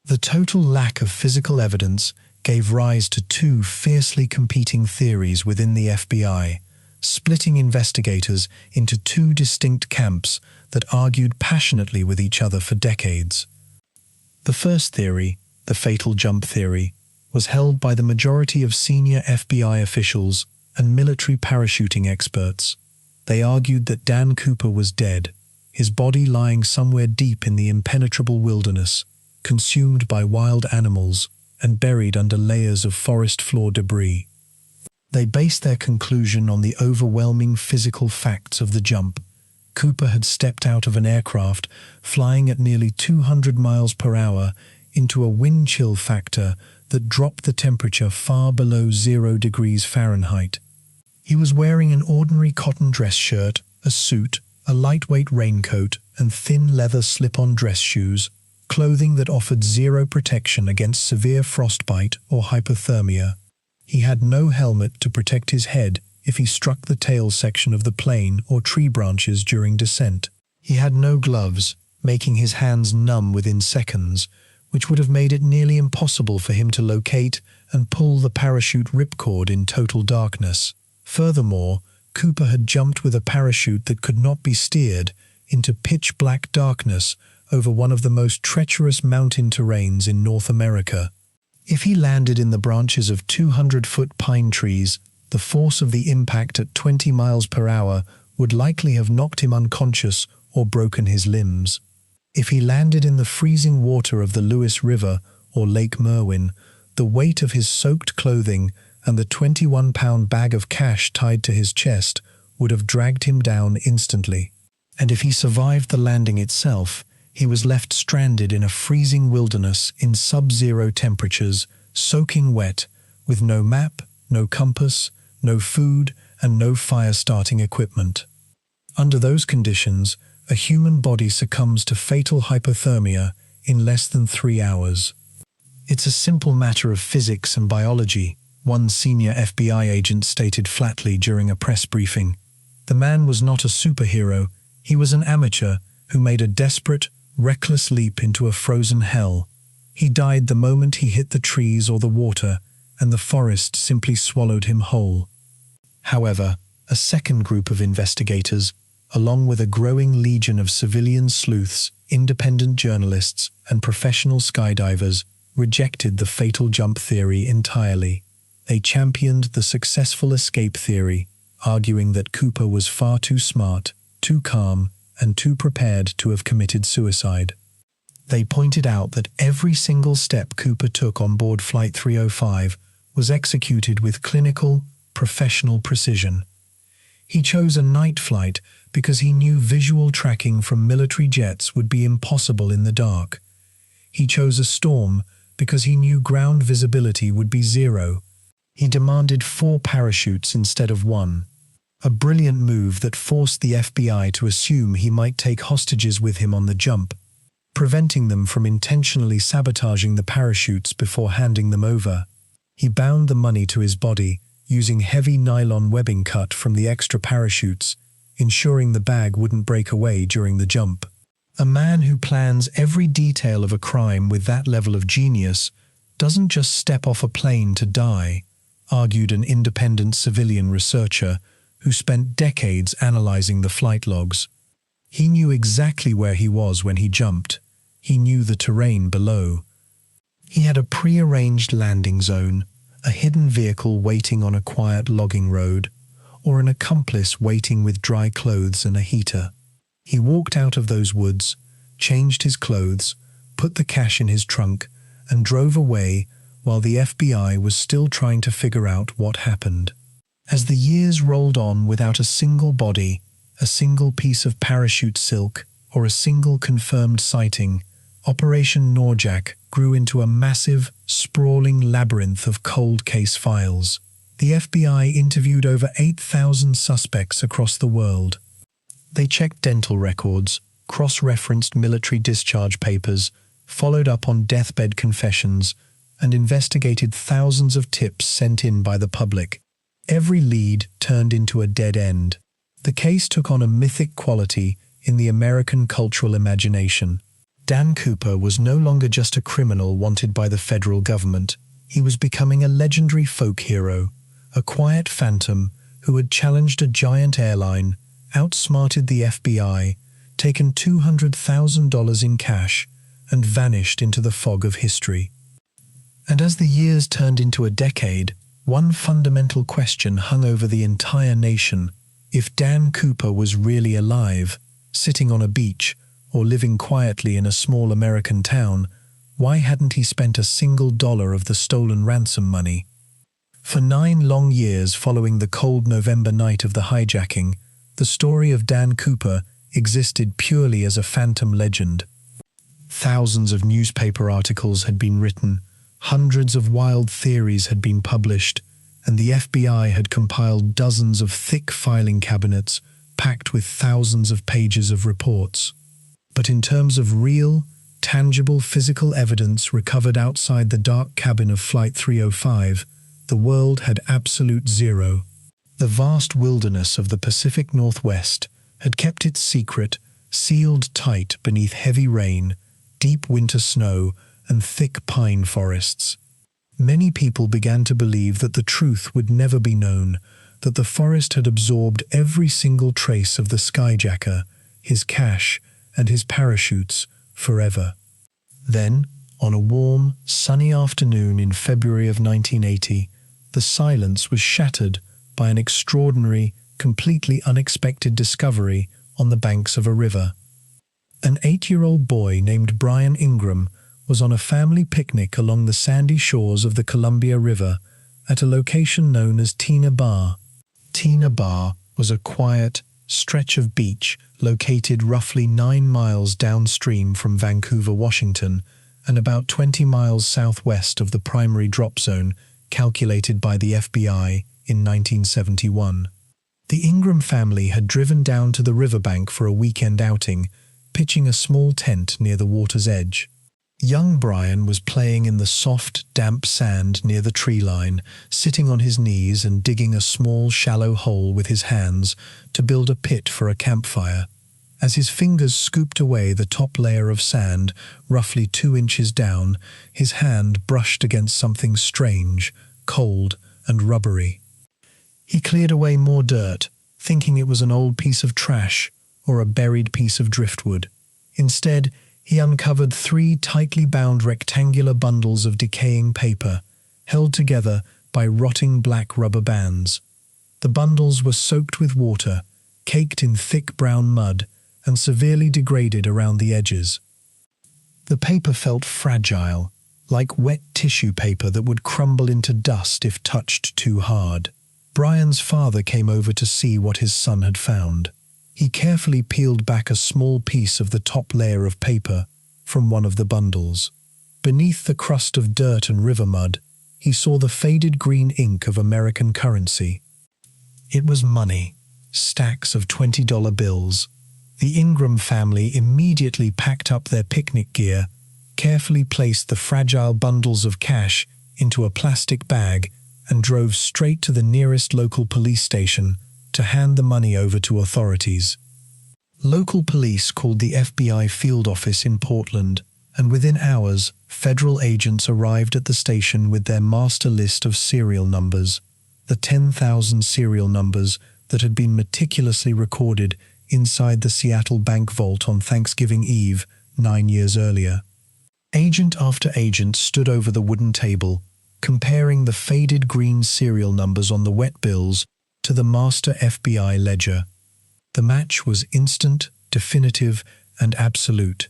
[SPEAKER 1] The total lack of physical evidence gave rise to 2 fiercely competing theories within the FBI, splitting investigators into 2 distinct camps that argued passionately with each other for decades. The first theory, the fatal jump theory, was held by the majority of senior FBI officials and military parachuting experts. They argued that Dan Cooper was dead, his body lying somewhere deep in the impenetrable wilderness, consumed by wild animals and buried under layers of forest floor debris. They based their conclusion on the overwhelming physical facts of the jump. Cooper had stepped out of an aircraft flying at nearly 200 miles per hour into a wind chill factor that dropped the temperature far below 0 degrees Fahrenheit. He was wearing an ordinary cotton dress shirt, a suit, a lightweight raincoat, and thin leather slip-on dress shoes, clothing that offered zero protection against severe frostbite or hypothermia. He had no helmet to protect his head if he struck the tail section of the plane or tree branches during descent. He had no gloves, making his hands numb within seconds, which would have made it nearly impossible for him to locate and pull the parachute ripcord in total darkness. Furthermore, Cooper had jumped with a parachute that could not be steered into pitch-black darkness over one of the most treacherous mountain terrains in North America. If he landed in the branches of 200-foot pine trees, the force of the impact at 20 miles per hour would likely have knocked him unconscious or broken his limbs. If he landed in the freezing water of the Lewis River or Lake Merwin, the weight of his soaked clothing and the 21-pound bag of cash tied to his chest would have dragged him down instantly. And if he survived the landing itself, he was left stranded in a freezing wilderness in sub-zero temperatures, soaking wet, with no map, no compass, no food, and no fire-starting equipment. Under those conditions, a human body succumbs to fatal hypothermia in less than 3 hours. It's a simple matter of physics and biology, one senior FBI agent stated flatly during a press briefing. The man was not a superhero, he was an amateur who made a desperate, reckless leap into a frozen hell. He died the moment he hit the trees or the water, and the forest simply swallowed him whole. However, a second group of investigators, along with a growing legion of civilian sleuths, independent journalists, and professional skydivers, rejected the fatal jump theory entirely. They championed the successful escape theory, arguing that Cooper was far too smart, too calm, and too prepared to have committed suicide. They pointed out that every single step Cooper took on board Flight 305 was executed with clinical, professional precision. He chose a night flight because he knew visual tracking from military jets would be impossible in the dark. He chose a storm because he knew ground visibility would be zero. He demanded 4 parachutes instead of 1. A brilliant move that forced the FBI to assume he might take hostages with him on the jump, preventing them from intentionally sabotaging the parachutes before handing them over. He bound the money to his body, using heavy nylon webbing cut from the extra parachutes, ensuring the bag wouldn't break away during the jump. A man who plans every detail of a crime with that level of genius doesn't just step off a plane to die, argued an independent civilian researcher who spent decades analyzing the flight logs. He knew exactly where he was when he jumped. He knew the terrain below. He had a pre-arranged landing zone, a hidden vehicle waiting on a quiet logging road, or an accomplice waiting with dry clothes and a heater. He walked out of those woods, changed his clothes, put the cash in his trunk, and drove away while the FBI was still trying to figure out what happened. As the years rolled on without a single body, a single piece of parachute silk, or a single confirmed sighting, Operation NORJAK grew into a massive, sprawling labyrinth of cold case files. The FBI interviewed over 8,000 suspects across the world. They checked dental records, cross-referenced military discharge papers, followed up on deathbed confessions, and investigated thousands of tips sent in by the public. Every lead turned into a dead end. The case took on a mythic quality in the American cultural imagination. Dan Cooper was no longer just a criminal wanted by the federal government. He was becoming a legendary folk hero, a quiet phantom who had challenged a giant airline, outsmarted the FBI, taken $200,000 in cash, and vanished into the fog of history. And as the years turned into a decade, one fundamental question hung over the entire nation. If Dan Cooper was really alive, sitting on a beach, or living quietly in a small American town, why hadn't he spent a single dollar of the stolen ransom money? For 9 long years following the cold November night of the hijacking, the story of Dan Cooper existed purely as a phantom legend. Thousands of newspaper articles had been written, hundreds of wild theories had been published, and the FBI had compiled dozens of thick filing cabinets packed with thousands of pages of reports. But in terms of real, tangible physical evidence recovered outside the dark cabin of Flight 305, the world had absolute zero. The vast wilderness of the Pacific Northwest had kept its secret, sealed tight beneath heavy rain, deep winter snow, and thick pine forests. Many people began to believe that the truth would never be known, that the forest had absorbed every single trace of the skyjacker, his cash, and his parachutes forever. Then, on a warm, sunny afternoon in February of 1980, the silence was shattered by an extraordinary, completely unexpected discovery on the banks of a river. An 8-year-old boy named Brian Ingram was on a family picnic along the sandy shores of the Columbia River at a location known as Tina Bar. Tina Bar was a quiet stretch of beach located roughly 9 miles downstream from Vancouver, Washington, and about 20 miles southwest of the primary drop zone calculated by the FBI in 1971. The Ingram family had driven down to the riverbank for a weekend outing, pitching a small tent near the water's edge. Young Brian was playing in the soft, damp sand near the tree line, sitting on his knees and digging a small, shallow hole with his hands to build a pit for a campfire. As his fingers scooped away the top layer of sand, roughly 2 inches down, his hand brushed against something strange, cold and rubbery. He cleared away more dirt, thinking it was an old piece of trash, or a buried piece of driftwood. Instead, he uncovered 3 tightly bound rectangular bundles of decaying paper, held together by rotting black rubber bands. The bundles were soaked with water, caked in thick brown mud, and severely degraded around the edges. The paper felt fragile, like wet tissue paper that would crumble into dust if touched too hard. Brian's father came over to see what his son had found. He carefully peeled back a small piece of the top layer of paper from one of the bundles. Beneath the crust of dirt and river mud, he saw the faded green ink of American currency. It was money, stacks of $20 bills. The Ingram family immediately packed up their picnic gear, carefully placed the fragile bundles of cash into a plastic bag, and drove straight to the nearest local police station to hand the money over to authorities. Local police called the FBI field office in Portland, and within hours, federal agents arrived at the station with their master list of serial numbers, the 10,000 serial numbers that had been meticulously recorded inside the Seattle bank vault on Thanksgiving Eve 9 years earlier. Agent after agent stood over the wooden table, comparing the faded green serial numbers on the wet bills to the master FBI ledger. The match was instant, definitive, and absolute.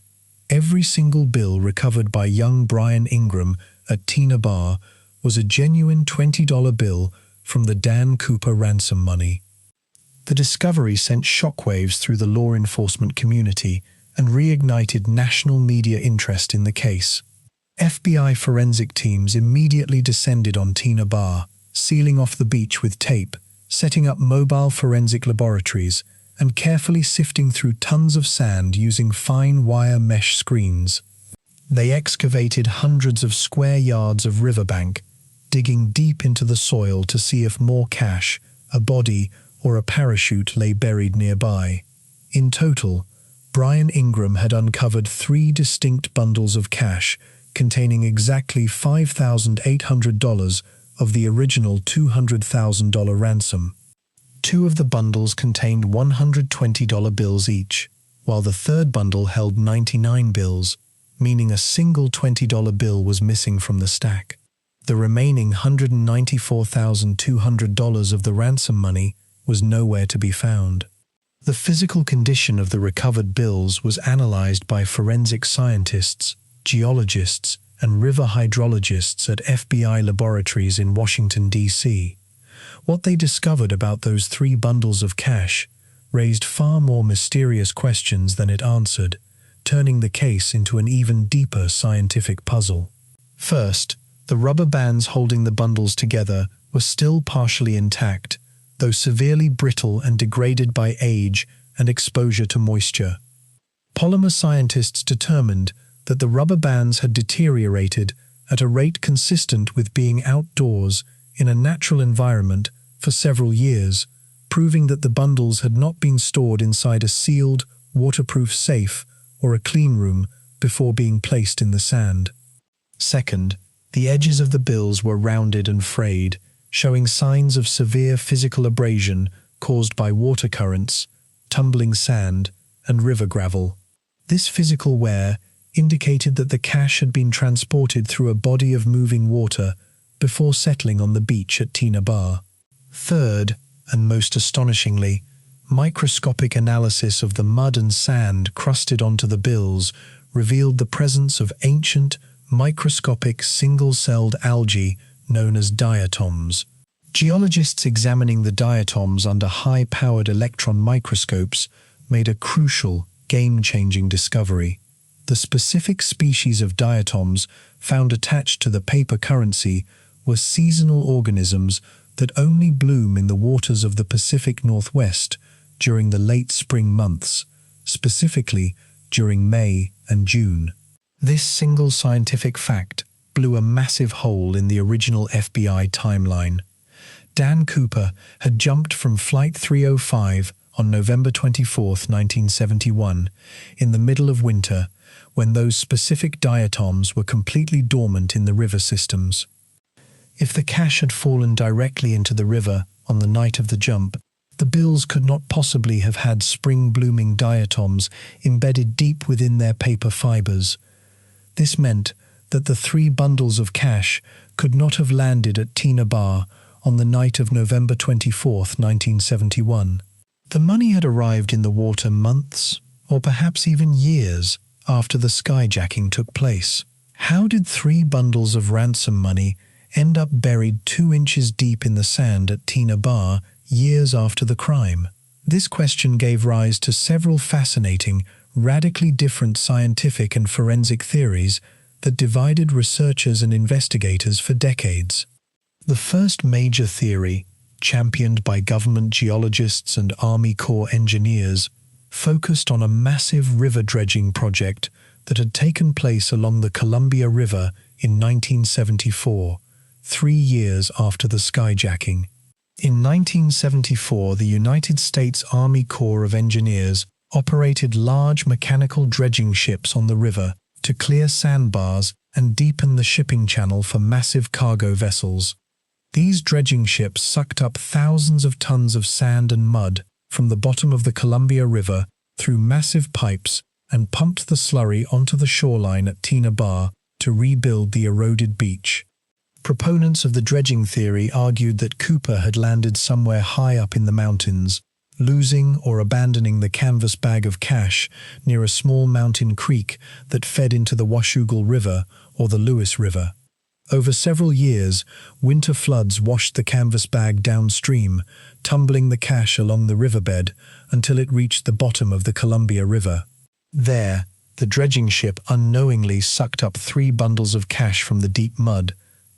[SPEAKER 1] Every single bill recovered by young Brian Ingram at Tina Bar was a genuine $20 bill from the Dan Cooper ransom money. The discovery sent shockwaves through the law enforcement community and reignited national media interest in the case. FBI forensic teams immediately descended on Tina Bar, sealing off the beach with tape, setting up mobile forensic laboratories, and carefully sifting through tons of sand using fine wire mesh screens. They excavated hundreds of square yards of riverbank, digging deep into the soil to see if more cash, a body, or a parachute lay buried nearby. In total, Brian Ingram had uncovered 3 distinct bundles of cash containing exactly $5,800 of the original $200,000 ransom. 2 of the bundles contained $120 bills each, while the third bundle held 99 bills, meaning a single $20 bill was missing from the stack. The remaining $194,200 of the ransom money was nowhere to be found. The physical condition of the recovered bills was analyzed by forensic scientists, geologists, and river hydrologists at FBI laboratories in Washington, D.C. What they discovered about those 3 bundles of cash raised far more mysterious questions than it answered, turning the case into an even deeper scientific puzzle. First, the rubber bands holding the bundles together were still partially intact, though severely brittle and degraded by age and exposure to moisture. Polymer scientists determined that the rubber bands had deteriorated at a rate consistent with being outdoors in a natural environment for several years, proving that the bundles had not been stored inside a sealed, waterproof safe or a clean room before being placed in the sand. Second, the edges of the bills were rounded and frayed, showing signs of severe physical abrasion caused by water currents, tumbling sand, and river gravel. This physical wear indicated that the cash had been transported through a body of moving water before settling on the beach at Tina Bar. Third, and most astonishingly, microscopic analysis of the mud and sand crusted onto the bills revealed the presence of ancient, microscopic single-celled algae known as diatoms. Geologists examining the diatoms under high-powered electron microscopes made a crucial, game-changing discovery. The specific species of diatoms found attached to the paper currency were seasonal organisms that only bloom in the waters of the Pacific Northwest during the late spring months, specifically during May and June. This single scientific fact blew a massive hole in the original FBI timeline. Dan Cooper had jumped from Flight 305 on November 24, 1971, in the middle of winter, when those specific diatoms were completely dormant in the river systems. If the cash had fallen directly into the river on the night of the jump, The bills could not possibly have had spring-blooming diatoms embedded deep within their paper fibers. This meant that the 3 bundles of cash could not have landed at Tina Bar on the night of November 24, 1971. The money had arrived in the water months, or perhaps even years, after the skyjacking took place. How did 3 bundles of ransom money end up buried 2 inches deep in the sand at Tina Bar years after the crime? This question gave rise to several fascinating, radically different scientific and forensic theories that divided researchers and investigators for decades. The first major theory, championed by government geologists and Army Corps engineers, focused on a massive river dredging project that had taken place along the Columbia River in 1974, 3 years after the skyjacking. In 1974, the United States Army Corps of Engineers operated large mechanical dredging ships on the river to clear sandbars and deepen the shipping channel for massive cargo vessels. These dredging ships sucked up thousands of tons of sand and mud from the bottom of the Columbia River through massive pipes and pumped the slurry onto the shoreline at Tina Bar to rebuild the eroded beach. Proponents of the dredging theory argued that Cooper had landed somewhere high up in the mountains, losing or abandoning the canvas bag of cash near a small mountain creek that fed into the Washougal River or the Lewis River. Over several years, winter floods washed the canvas bag downstream, tumbling the cash along the riverbed until it reached the bottom of the Columbia River. There, the dredging ship unknowingly sucked up 3 bundles of cash from the deep mud,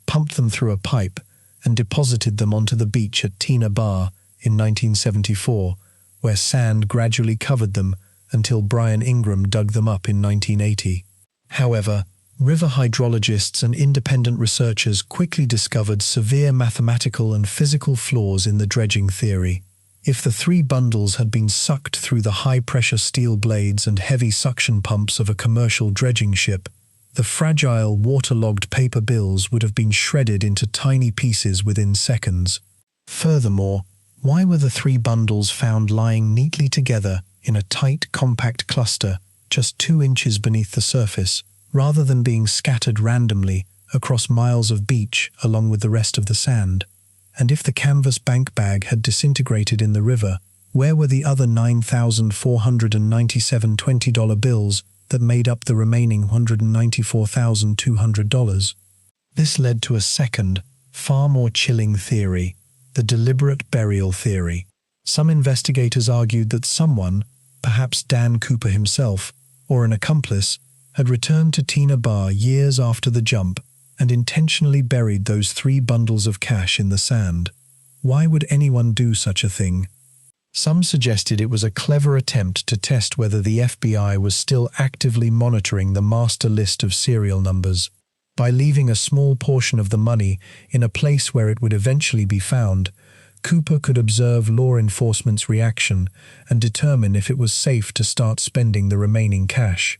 [SPEAKER 1] pumped them through a pipe, and deposited them onto the beach at Tina Bar in 1974, where sand gradually covered them until Brian Ingram dug them up in 1980. However, river hydrologists and independent researchers quickly discovered severe mathematical and physical flaws in the dredging theory. If the 3 bundles had been sucked through the high-pressure steel blades and heavy suction pumps of a commercial dredging ship, the fragile, waterlogged paper bills would have been shredded into tiny pieces within seconds. Furthermore, why were the 3 bundles found lying neatly together in a tight, compact cluster just 2 inches beneath the surface, rather than being scattered randomly across miles of beach along with the rest of the sand? And if the canvas bank bag had disintegrated in the river, where were the other 9,497 $20 bills that made up the remaining $194,200? This led to a second, far more chilling theory, the deliberate burial theory. Some investigators argued that someone, perhaps Dan Cooper himself, or an accomplice, had returned to Tina Bar years after the jump and intentionally buried those 3 bundles of cash in the sand. Why would anyone do such a thing? Some suggested it was a clever attempt to test whether the FBI was still actively monitoring the master list of serial numbers. By leaving a small portion of the money in a place where it would eventually be found, Cooper could observe law enforcement's reaction and determine if it was safe to start spending the remaining cash.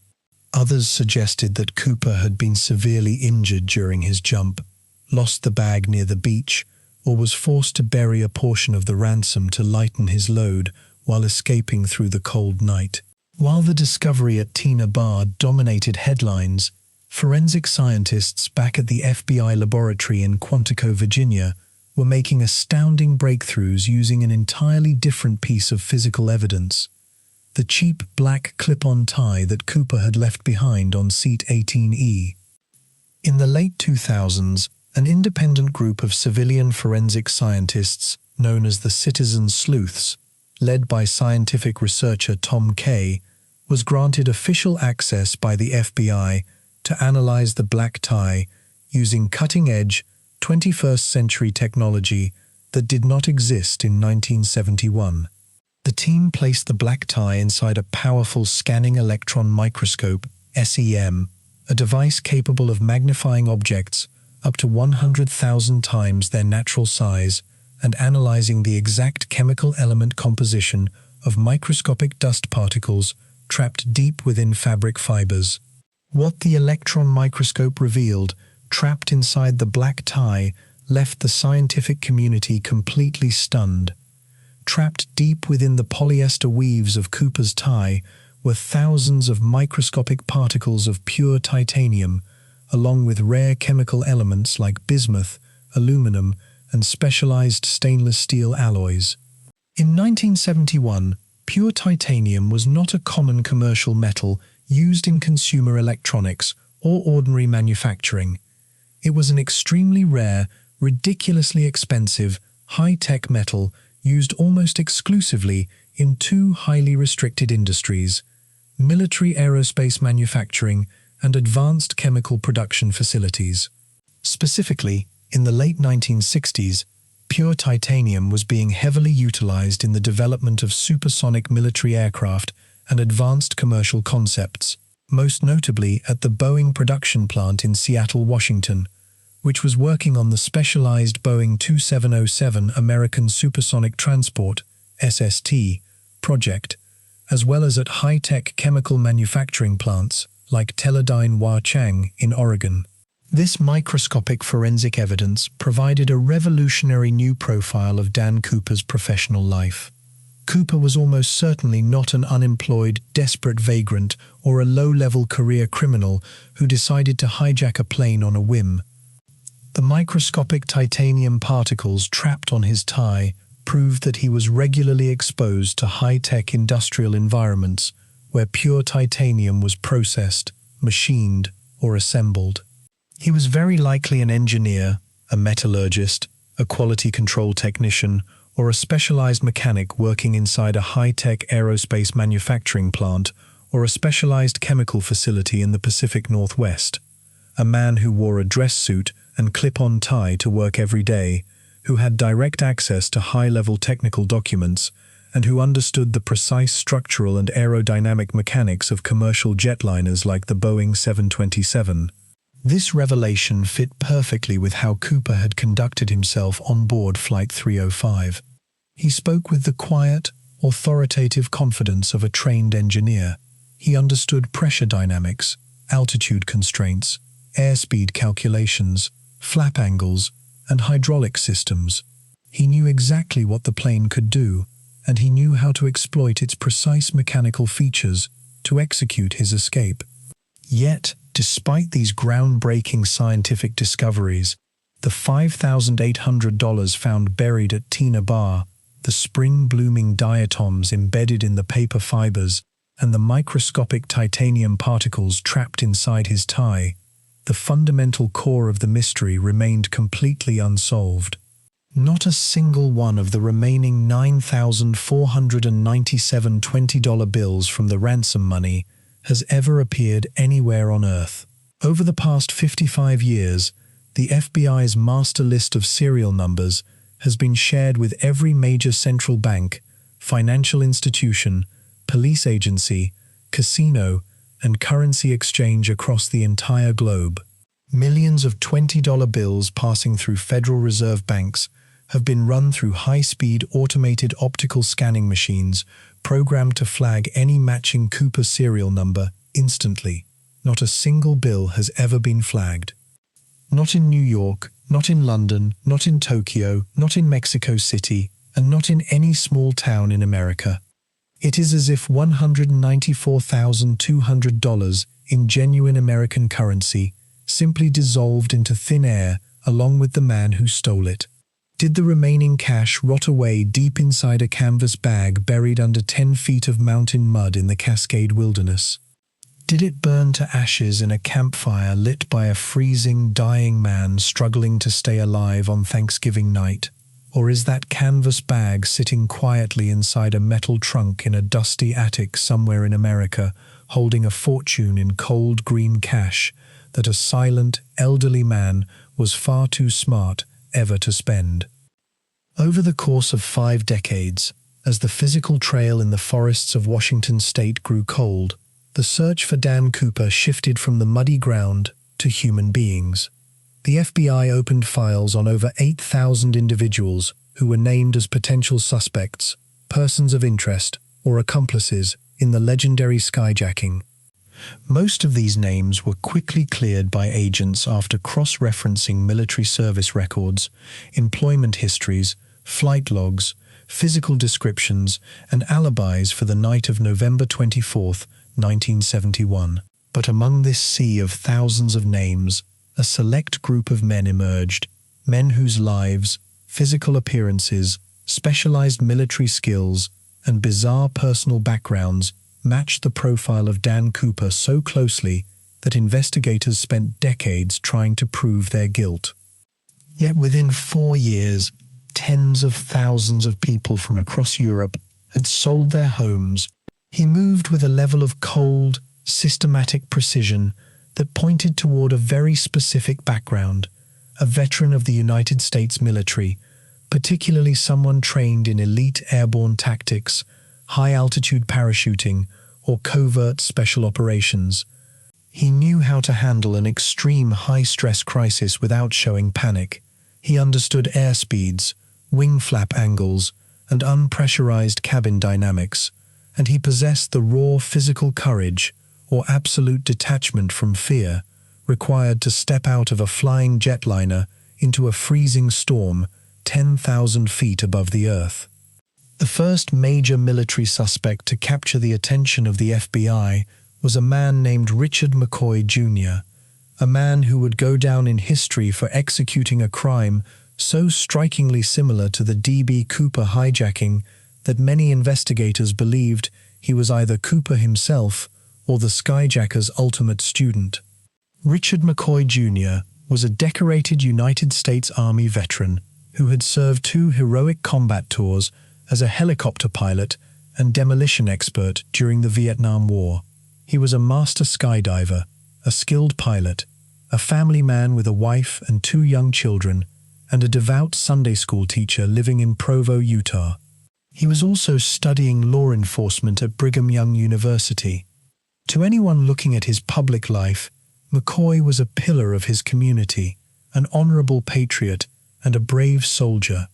[SPEAKER 1] Others suggested that Cooper had been severely injured during his jump, lost the bag near the beach, or was forced to bury a portion of the ransom to lighten his load while escaping through the cold night. While the discovery at Tina Bar dominated headlines, forensic scientists back at the FBI laboratory in Quantico, Virginia, were making astounding breakthroughs using an entirely different piece of physical evidence: the cheap black clip-on tie that Cooper had left behind on seat 18E. In the late 2000s, an independent group of civilian forensic scientists, known as the Citizen Sleuths, led by scientific researcher Tom Kay, was granted official access by the FBI to analyze the black tie using cutting-edge, 21st-century technology that did not exist in 1971. The team placed the black tie inside a powerful scanning electron microscope, SEM, a device capable of magnifying objects up to 100,000 times their natural size and analyzing the exact chemical element composition of microscopic dust particles trapped deep within fabric fibers. What the electron microscope revealed, trapped inside the black tie, left the scientific community completely stunned. trapped deep within the polyester weaves of Cooper's tie were thousands of microscopic particles of pure titanium, along with rare chemical elements like bismuth, aluminum, and specialized stainless steel alloys. In 1971, pure titanium was not a common commercial metal used in consumer electronics or ordinary manufacturing. It was an extremely rare, ridiculously expensive, high-tech metal used almost exclusively in two highly restricted industries: military aerospace manufacturing and advanced chemical production facilities. Specifically, in the late 1960s, pure titanium was being heavily utilized in the development of supersonic military aircraft and advanced commercial concepts, most notably at the Boeing production plant in Seattle, Washington, which was working on the specialized Boeing 2707 American Supersonic Transport (SST) project, as well as at high-tech chemical manufacturing plants like Teledyne Hua-Chang in Oregon. This microscopic forensic evidence provided a revolutionary new profile of Dan Cooper's professional life. Cooper was almost certainly not an unemployed, desperate vagrant or a low-level career criminal who decided to hijack a plane on a whim. The microscopic titanium particles trapped on his tie proved that he was regularly exposed to high-tech industrial environments where pure titanium was processed, machined, or assembled. He was very likely an engineer, a metallurgist, a quality control technician, or a specialized mechanic working inside a high-tech aerospace manufacturing plant or a specialized chemical facility in the Pacific Northwest. A man who wore a dress suit and clip-on tie to work every day, who had direct access to high-level technical documents, and who understood the precise structural and aerodynamic mechanics of commercial jetliners like the Boeing 727. This revelation fit perfectly with how Cooper had conducted himself on board Flight 305. He spoke with the quiet, authoritative confidence of a trained engineer. He understood pressure dynamics, altitude constraints, airspeed calculations, flap angles, and hydraulic systems. He knew exactly what the plane could do, and he knew how to exploit its precise mechanical features to execute his escape. Yet, despite these groundbreaking scientific discoveries, the $5,800 found buried at Tina Bar, the spring-blooming diatoms embedded in the paper fibers, and the microscopic titanium particles trapped inside his tie, the fundamental core of the mystery remained completely unsolved. Not a single one of the remaining 9,497 $20 bills from the ransom money has ever appeared anywhere on Earth. Over the past 55 years, the FBI's master list of serial numbers has been shared with every major central bank, financial institution, police agency, casino, and currency exchange across the entire globe. Millions of $20 bills passing through Federal Reserve banks have been run through high-speed automated optical scanning machines programmed to flag any matching Cooper serial number instantly. Not a single bill has ever been flagged. Not in New York, not in London, not in Tokyo, not in Mexico City, and not in any small town in America. It is as if $194,200 in genuine American currency simply dissolved into thin air along with the man who stole it. Did the remaining cash rot away deep inside a canvas bag buried under 10 feet of mountain mud in the Cascade Wilderness? Did it burn to ashes in a campfire lit by a freezing, dying man struggling to stay alive on Thanksgiving night? Or is that canvas bag sitting quietly inside a metal trunk in a dusty attic somewhere in America, holding a fortune in cold green cash that a silent, elderly man was far too smart ever to spend? Over the course of 5 decades, as the physical trail in the forests of Washington state grew cold, the search for Dan Cooper shifted from the muddy ground to human beings. The FBI opened files on over 8,000 individuals who were named as potential suspects, persons of interest, or accomplices in the legendary skyjacking. Most of these names were quickly cleared by agents after cross-referencing military service records, employment histories, flight logs, physical descriptions, and alibis for the night of November 24th, 1971. But among this sea of thousands of names, a select group of men emerged, men whose lives, physical appearances, specialized military skills, and bizarre personal backgrounds matched the profile of Dan Cooper so closely that investigators spent decades trying to prove their guilt. Yet within 4 years, tens of thousands of people from across Europe had sold their homes. He moved with a level of cold, systematic precision that pointed toward a very specific background, a veteran of the United States military, particularly someone trained in elite airborne tactics, high-altitude parachuting, or covert special operations. He knew how to handle an extreme high-stress crisis without showing panic. He understood airspeeds, wing flap angles, and unpressurized cabin dynamics, and he possessed the raw physical courage, or absolute detachment from fear, required to step out of a flying jetliner into a freezing storm 10,000 feet above the Earth. The first major military suspect to capture the attention of the FBI was a man named Richard McCoy Jr., a man who would go down in history for executing a crime so strikingly similar to the D.B. Cooper hijacking that many investigators believed he was either Cooper himself or the skyjacker's ultimate student. Richard McCoy Jr. was a decorated United States Army veteran who had served 2 heroic combat tours as a helicopter pilot and demolition expert during the Vietnam War. He was a master skydiver, a skilled pilot, a family man with a wife and 2 young children, and a devout Sunday school teacher living in Provo, Utah. He was also studying law enforcement at Brigham Young University. To anyone looking at his public life, McCoy was a pillar of his community, an honorable patriot, and a brave soldier.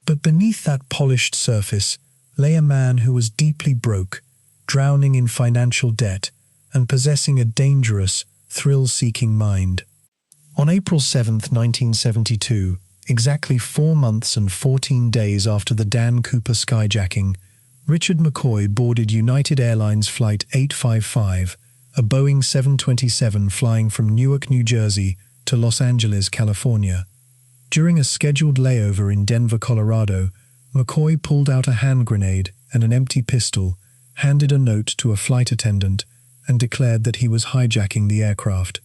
[SPEAKER 1] But beneath that polished surface lay a man who was deeply broke, drowning in financial debt, and possessing a dangerous, thrill-seeking mind. On April 7, 1972, exactly 4 months and 14 days after the Dan Cooper skyjacking, Richard McCoy boarded United Airlines Flight 855, a Boeing 727 flying from Newark, New Jersey to Los Angeles, California. During a scheduled layover in Denver, Colorado, McCoy pulled out a hand grenade and an empty pistol, handed a note to a flight attendant, and declared that he was hijacking the aircraft.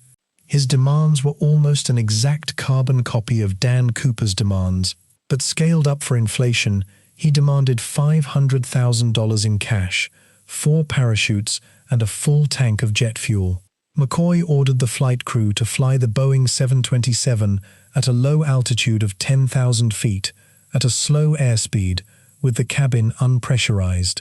[SPEAKER 1] His demands were almost an exact carbon copy of Dan Cooper's demands, but scaled up for inflation, he demanded $500,000 in cash, 4 parachutes, and a full tank of jet fuel. McCoy ordered the flight crew to fly the Boeing 727 at a low altitude of 10,000 feet, at a slow airspeed, with the cabin unpressurized.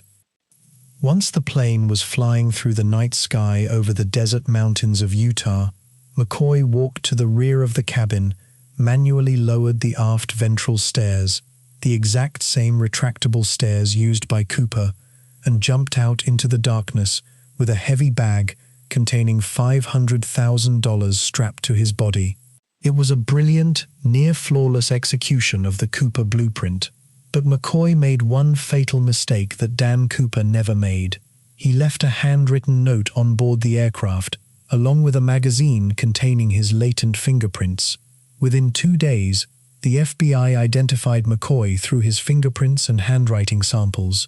[SPEAKER 1] Once the plane was flying through the night sky over the desert mountains of Utah, McCoy walked to the rear of the cabin, manually lowered the aft ventral stairs, the exact same retractable stairs used by Cooper, and jumped out into the darkness with a heavy bag containing $500,000 strapped to his body. It was a brilliant, near-flawless execution of the Cooper blueprint. But McCoy made one fatal mistake that Dan Cooper never made. He left a handwritten note on board the aircraft, along with a magazine containing his latent fingerprints. Within 2 days, the FBI identified McCoy through his fingerprints and handwriting samples.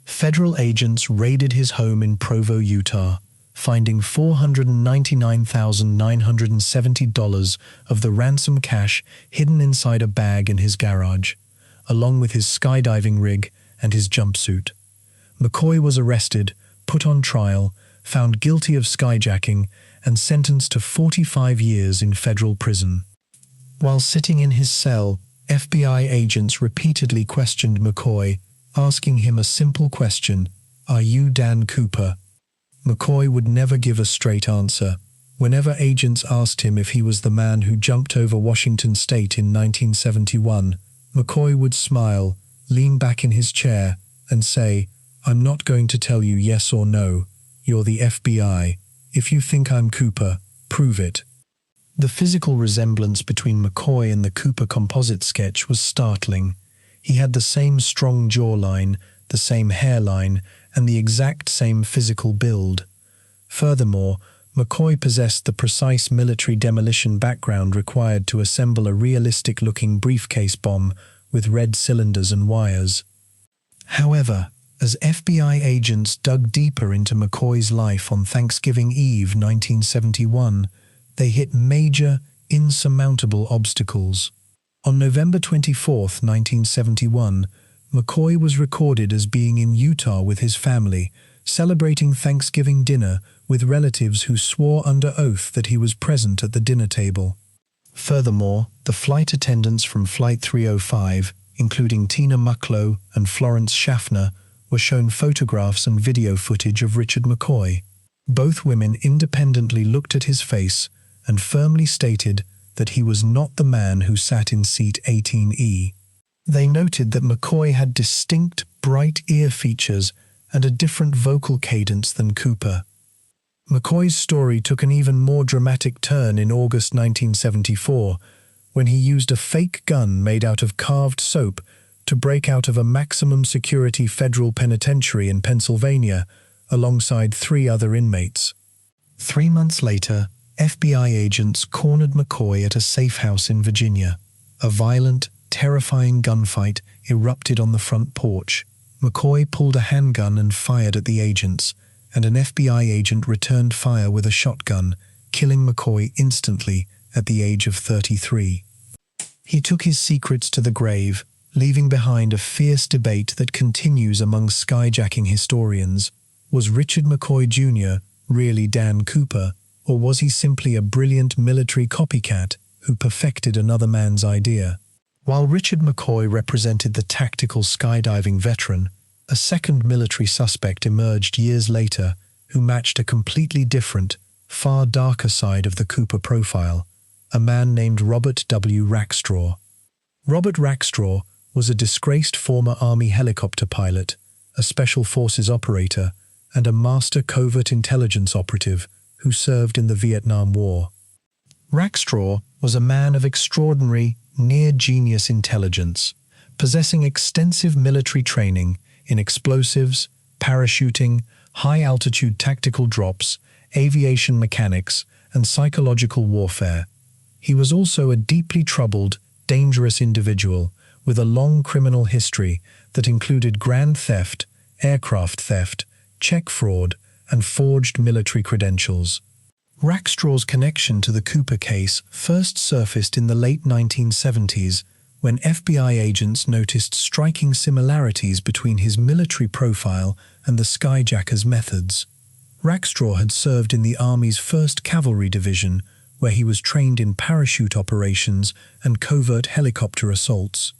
[SPEAKER 1] Federal agents raided his home in Provo, Utah, finding $499,970 of the ransom cash hidden inside a bag in his garage, along with his skydiving rig and his jumpsuit. McCoy was arrested, put on trial, found guilty of skyjacking, and sentenced to 45 years in federal prison. While sitting in his cell, FBI agents repeatedly questioned McCoy, asking him a simple question: "Are you Dan Cooper?" McCoy would never give a straight answer. Whenever agents asked him if he was the man who jumped over Washington State in 1971, McCoy would smile, lean back in his chair, and say, "I'm not going to tell you yes or no. You're the FBI. If you think I'm Cooper, prove it." The physical resemblance between McCoy and the Cooper composite sketch was startling. He had the same strong jawline, the same hairline, and the exact same physical build. Furthermore, McCoy possessed the precise military demolition background required to assemble a realistic-looking briefcase bomb with red cylinders and wires. However, as FBI agents dug deeper into McCoy's life on Thanksgiving Eve 1971, they hit major, insurmountable obstacles. On November 24, 1971, McCoy was recorded as being in Utah with his family, celebrating Thanksgiving dinner with relatives who swore under oath that he was present at the dinner table. Furthermore, the flight attendants from Flight 305, including Tina Mucklow and Florence Schaffner, were shown photographs and video footage of Richard McCoy. Both women independently looked at his face and firmly stated that he was not the man who sat in seat 18E. They noted that McCoy had distinct, bright ear features and a different vocal cadence than Cooper. McCoy's story took an even more dramatic turn in August 1974, when he used a fake gun made out of carved soap to break out of a maximum security federal penitentiary in Pennsylvania, alongside 3 other inmates. 3 months later, FBI agents cornered McCoy at a safe house in Virginia. A violent, terrifying gunfight erupted on the front porch. McCoy pulled a handgun and fired at the agents, and an FBI agent returned fire with a shotgun, killing McCoy instantly at the age of 33. He took his secrets to the grave, leaving behind a fierce debate that continues among skyjacking historians. Was Richard McCoy Jr. really Dan Cooper, or was he simply a brilliant military copycat who perfected another man's idea? While Richard McCoy represented the tactical skydiving veteran, a second military suspect emerged years later who matched a completely different, far darker side of the Cooper profile, a man named Robert W. Rackstraw. Robert Rackstraw was a disgraced former Army helicopter pilot, a Special Forces operator, and a master covert intelligence operative who served in the Vietnam War. Rackstraw was a man of extraordinary, near-genius intelligence, possessing extensive military training in explosives, parachuting, high-altitude tactical drops, aviation mechanics, and psychological warfare. He was also a deeply troubled, dangerous individual with a long criminal history that included grand theft, aircraft theft, check fraud, and forged military credentials. Rackstraw's connection to the Cooper case first surfaced in the late 1970s when FBI agents noticed striking similarities between his military profile and the skyjacker's methods. Rackstraw had served in the Army's 1st Cavalry Division, where he was trained in parachute operations and covert helicopter assaults.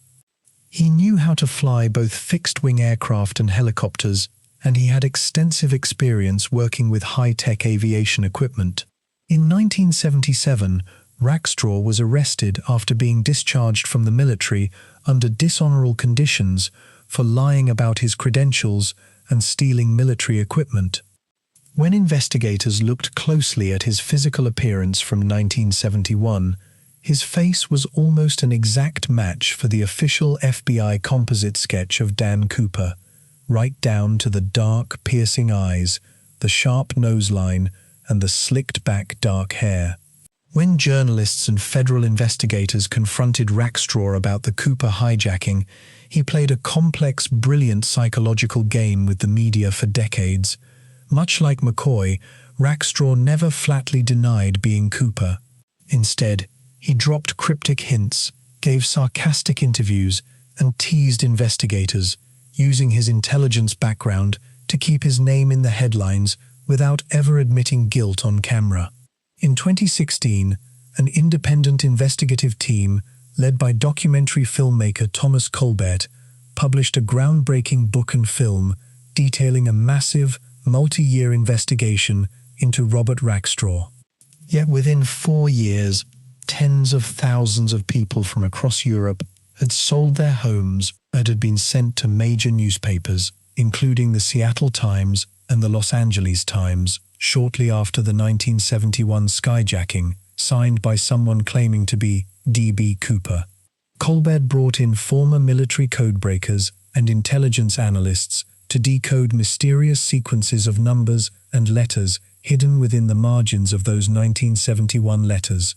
[SPEAKER 1] He knew how to fly both fixed-wing aircraft and helicopters, and he had extensive experience working with high-tech aviation equipment. In 1977, Rackstraw was arrested after being discharged from the military under dishonorable conditions for lying about his credentials and stealing military equipment. When investigators looked closely at his physical appearance from 1971, his face was almost an exact match for the official FBI composite sketch of Dan Cooper, right down to the dark, piercing eyes, the sharp noseline, and the slicked-back dark hair. When journalists and federal investigators confronted Rackstraw about the Cooper hijacking, he played a complex, brilliant psychological game with the media for decades. Much like McCoy, Rackstraw never flatly denied being Cooper. Instead, he dropped cryptic hints, gave sarcastic interviews, and teased investigators, using his intelligence background to keep his name in the headlines without ever admitting guilt on camera. In 2016, an independent investigative team, led by documentary filmmaker Thomas Colbert, published a groundbreaking book and film detailing a massive, multi-year investigation into Robert Rackstraw. Yet within 4 years, tens of thousands of people from across Europe had sold their homes and had been sent to major newspapers, including the Seattle-Times and the Los Angeles Times, shortly after the 1971 skyjacking, signed by someone claiming to be D.B. Cooper. Colbert brought in former military codebreakers and intelligence analysts to decode mysterious sequences of numbers and letters hidden within the margins of those 1971 letters.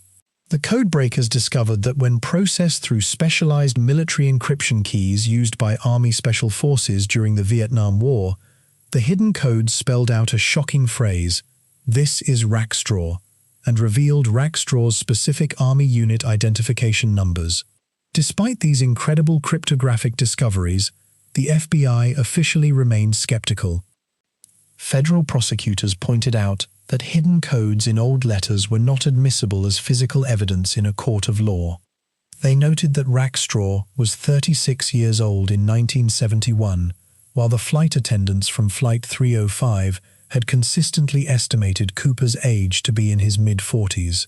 [SPEAKER 1] The codebreakers discovered that when processed through specialized military encryption keys used by Army Special Forces during the Vietnam War, the hidden codes spelled out a shocking phrase, "This is Rackstraw," and revealed Rackstraw's specific Army unit identification numbers. Despite these incredible cryptographic discoveries, the FBI officially remained skeptical. Federal prosecutors pointed out that hidden codes in old letters were not admissible as physical evidence in a court of law. They noted that Rackstraw was 36 years old in 1971, while the flight attendants from Flight 305 had consistently estimated Cooper's age to be in his mid-40s.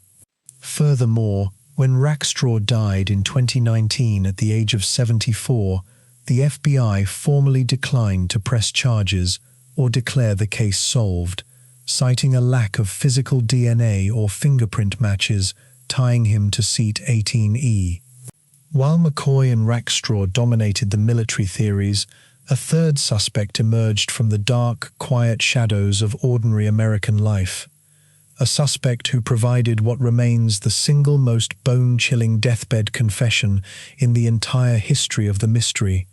[SPEAKER 1] Furthermore, when Rackstraw died in 2019 at the age of 74, the FBI formally declined to press charges or declare the case solved, citing a lack of physical DNA or fingerprint matches tying him to Seat 18E. While McCoy and Rackstraw dominated the military theories, a third suspect emerged from the dark, quiet shadows of ordinary American life. A suspect who provided what remains the single most bone-chilling deathbed confession in the entire history of the mystery.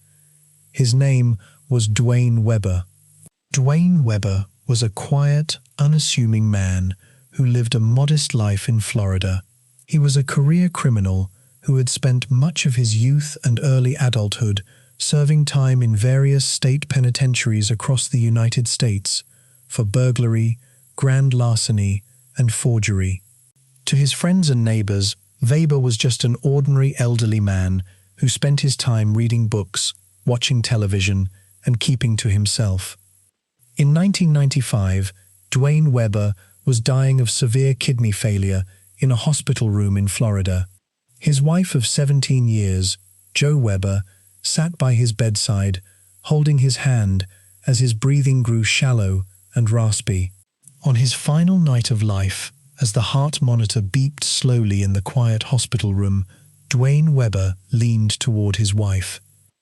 [SPEAKER 1] His name was Dwayne Webber. Dwayne Webber was a quiet, unassuming man who lived a modest life in Florida. He was a career criminal who had spent much of his youth and early adulthood serving time in various state penitentiaries across the United States for burglary, grand larceny, and forgery. To his friends and neighbors, Weber was just an ordinary elderly man who spent his time reading books, watching television, and keeping to himself. In 1995, Dwayne Webber was dying of severe kidney failure in a hospital room in Florida. His wife of 17 years, Jo Webber, sat by his bedside, holding his hand as his breathing grew shallow and raspy. On his final night of life, as the heart monitor beeped slowly in the quiet hospital room, Dwayne Webber leaned toward his wife.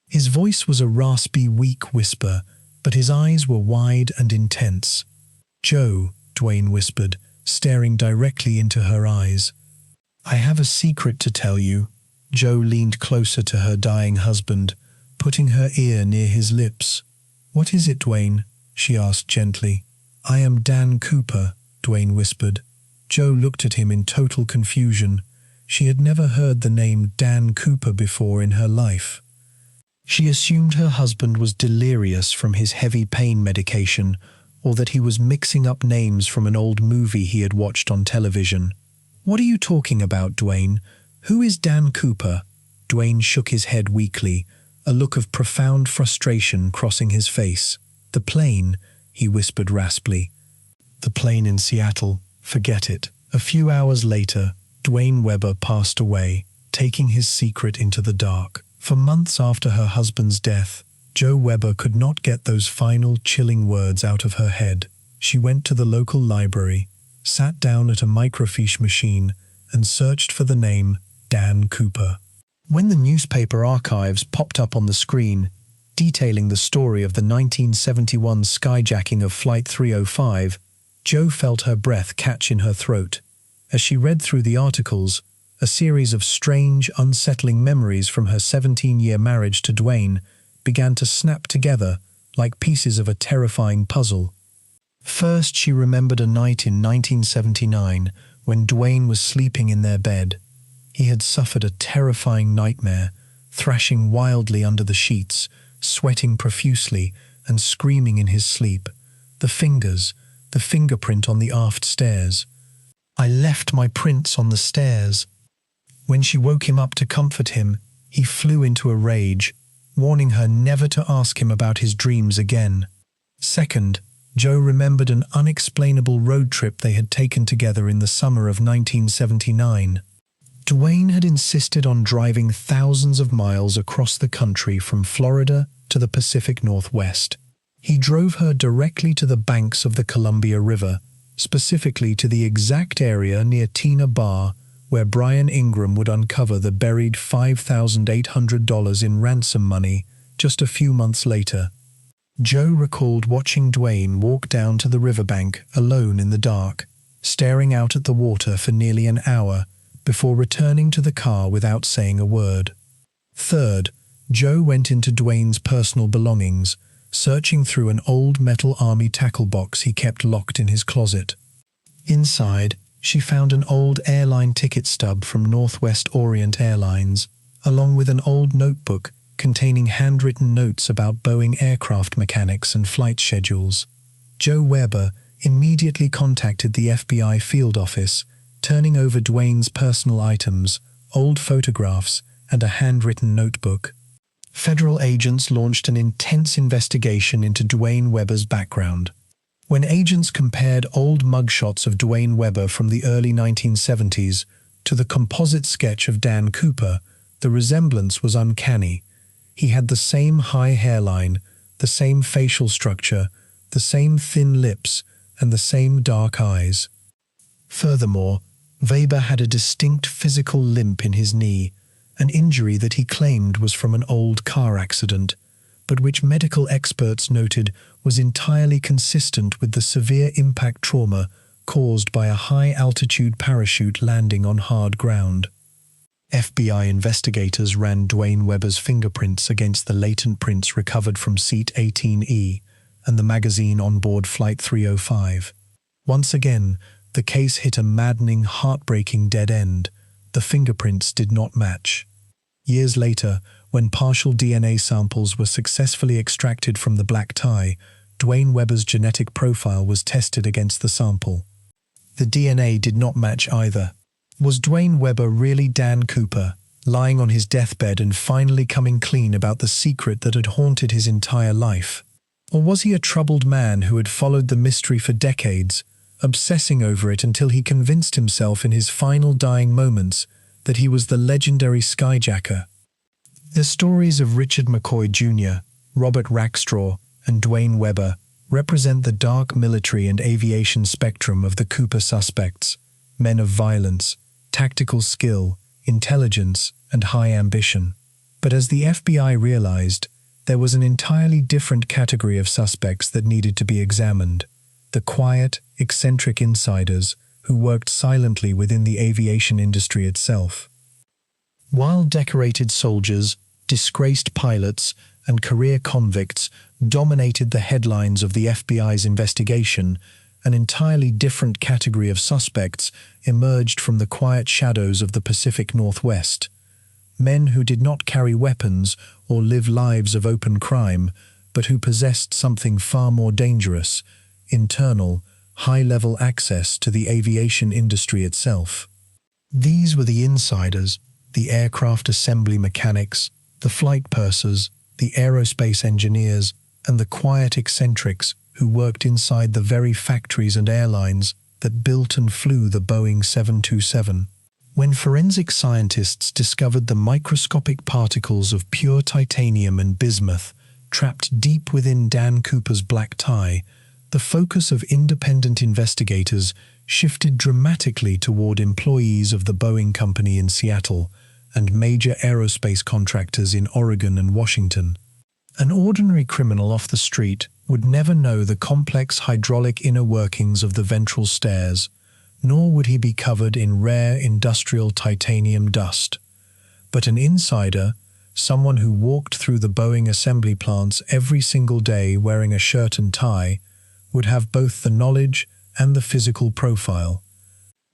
[SPEAKER 1] His voice was a raspy, weak whisper, but his eyes were wide and intense. "Joe," Dwayne whispered, staring directly into her eyes. "I have a secret to tell you." Jo leaned closer to her dying husband, putting her ear near his lips. "What is it, Dwayne?" she asked gently. "I am Dan Cooper," Dwayne whispered. Jo looked at him in total confusion. She had never heard the name Dan Cooper before in her life. She assumed her husband was delirious from his heavy pain medication, or that he was mixing up names from an old movie he had watched on television. "What are you talking about, Dwayne? Who is Dan Cooper?" Dwayne shook his head weakly, a look of profound frustration crossing his face. "The plane," he whispered raspily. "The plane in Seattle. Forget it." A few hours later, Dwayne Webber passed away, taking his secret into the dark. For months after her husband's death, Jo Webber could not get those final chilling words out of her head. She went to the local library, sat down at a microfiche machine, and searched for the name Dan Cooper. When the newspaper archives popped up on the screen, detailing the story of the 1971 skyjacking of Flight 305, Jo felt her breath catch in her throat. As she read through the articles, a series of strange, unsettling memories from her 17-year marriage to Dwayne began to snap together like pieces of a terrifying puzzle. First, she remembered a night in 1979 when Dwayne was sleeping in their bed. He had suffered a terrifying nightmare, thrashing wildly under the sheets, sweating profusely, and screaming in his sleep. The fingerprint on the aft stairs. "I left my prints on the stairs." When she woke him up to comfort him, he flew into a rage, warning her never to ask him about his dreams again. Second, Jo remembered an unexplainable road trip they had taken together in the summer of 1979. Dwayne had insisted on driving thousands of miles across the country from Florida to the Pacific Northwest. He drove her directly to the banks of the Columbia River, specifically to the exact area near Tina Bar where Brian Ingram would uncover the buried $5,800 in ransom money just a few months later. Joe recalled watching Dwayne walk down to the riverbank alone in the dark, staring out at the water for nearly an hour before returning to the car without saying a word. Third, Joe went into Dwayne's personal belongings, searching through an old metal army tackle box he kept locked in his closet. Inside, she found an old airline ticket stub from Northwest Orient Airlines, along with an old notebook containing handwritten notes about Boeing aircraft mechanics and flight schedules. Joe Weber immediately contacted the FBI field office, turning over Dwayne's personal items, old photographs, and a handwritten notebook. Federal agents launched an intense investigation into Dwayne Weber's background. When agents compared old mugshots of Dwayne Weber from the early 1970s to the composite sketch of Dan Cooper, the resemblance was uncanny. He had the same high hairline, the same facial structure, the same thin lips, and the same dark eyes. Furthermore, Weber had a distinct physical limp in his knee, an injury that he claimed was from an old car accident, but which medical experts noted was entirely consistent with the severe impact trauma caused by a high-altitude parachute landing on hard ground. FBI investigators ran Dwayne Weber's fingerprints against the latent prints recovered from Seat 18E and the magazine on board Flight 305. Once again, the case hit a maddening, heartbreaking dead end. The fingerprints did not match. Years later, when partial DNA samples were successfully extracted from the black tie, Dwayne Weber's genetic profile was tested against the sample. The DNA did not match either. Was Dwayne Weber really Dan Cooper, lying on his deathbed and finally coming clean about the secret that had haunted his entire life? Or was he a troubled man who had followed the mystery for decades, obsessing over it until he convinced himself in his final dying moments that he was the legendary skyjacker? The stories of Richard McCoy Jr., Robert Rackstraw, and Dwayne Weber represent the dark military and aviation spectrum of the Cooper suspects, men of violence, tactical skill, intelligence, and high ambition. But as the FBI realized, there was an entirely different category of suspects that needed to be examined: the quiet, eccentric insiders who worked silently within the aviation industry itself. While decorated soldiers, disgraced pilots, and career convicts dominated the headlines of the FBI's investigation, an entirely different category of suspects emerged from the quiet shadows of the Pacific Northwest. Men who did not carry weapons or live lives of open crime, but who possessed something far more dangerous: internal, high-level access to the aviation industry itself. These were the insiders, the aircraft assembly mechanics, the flight pursers, the aerospace engineers, and the quiet eccentrics who worked inside the very factories and airlines that built and flew the Boeing 727. When forensic scientists discovered the microscopic particles of pure titanium and bismuth trapped deep within Dan Cooper's black tie, the focus of independent investigators shifted dramatically toward employees of the Boeing company in Seattle and major aerospace contractors in Oregon and Washington. An ordinary criminal off the street would never know the complex hydraulic inner workings of the ventral stairs, nor would he be covered in rare industrial titanium dust. But an insider, someone who walked through the Boeing assembly plants every single day wearing a shirt and tie, would have both the knowledge and the physical profile.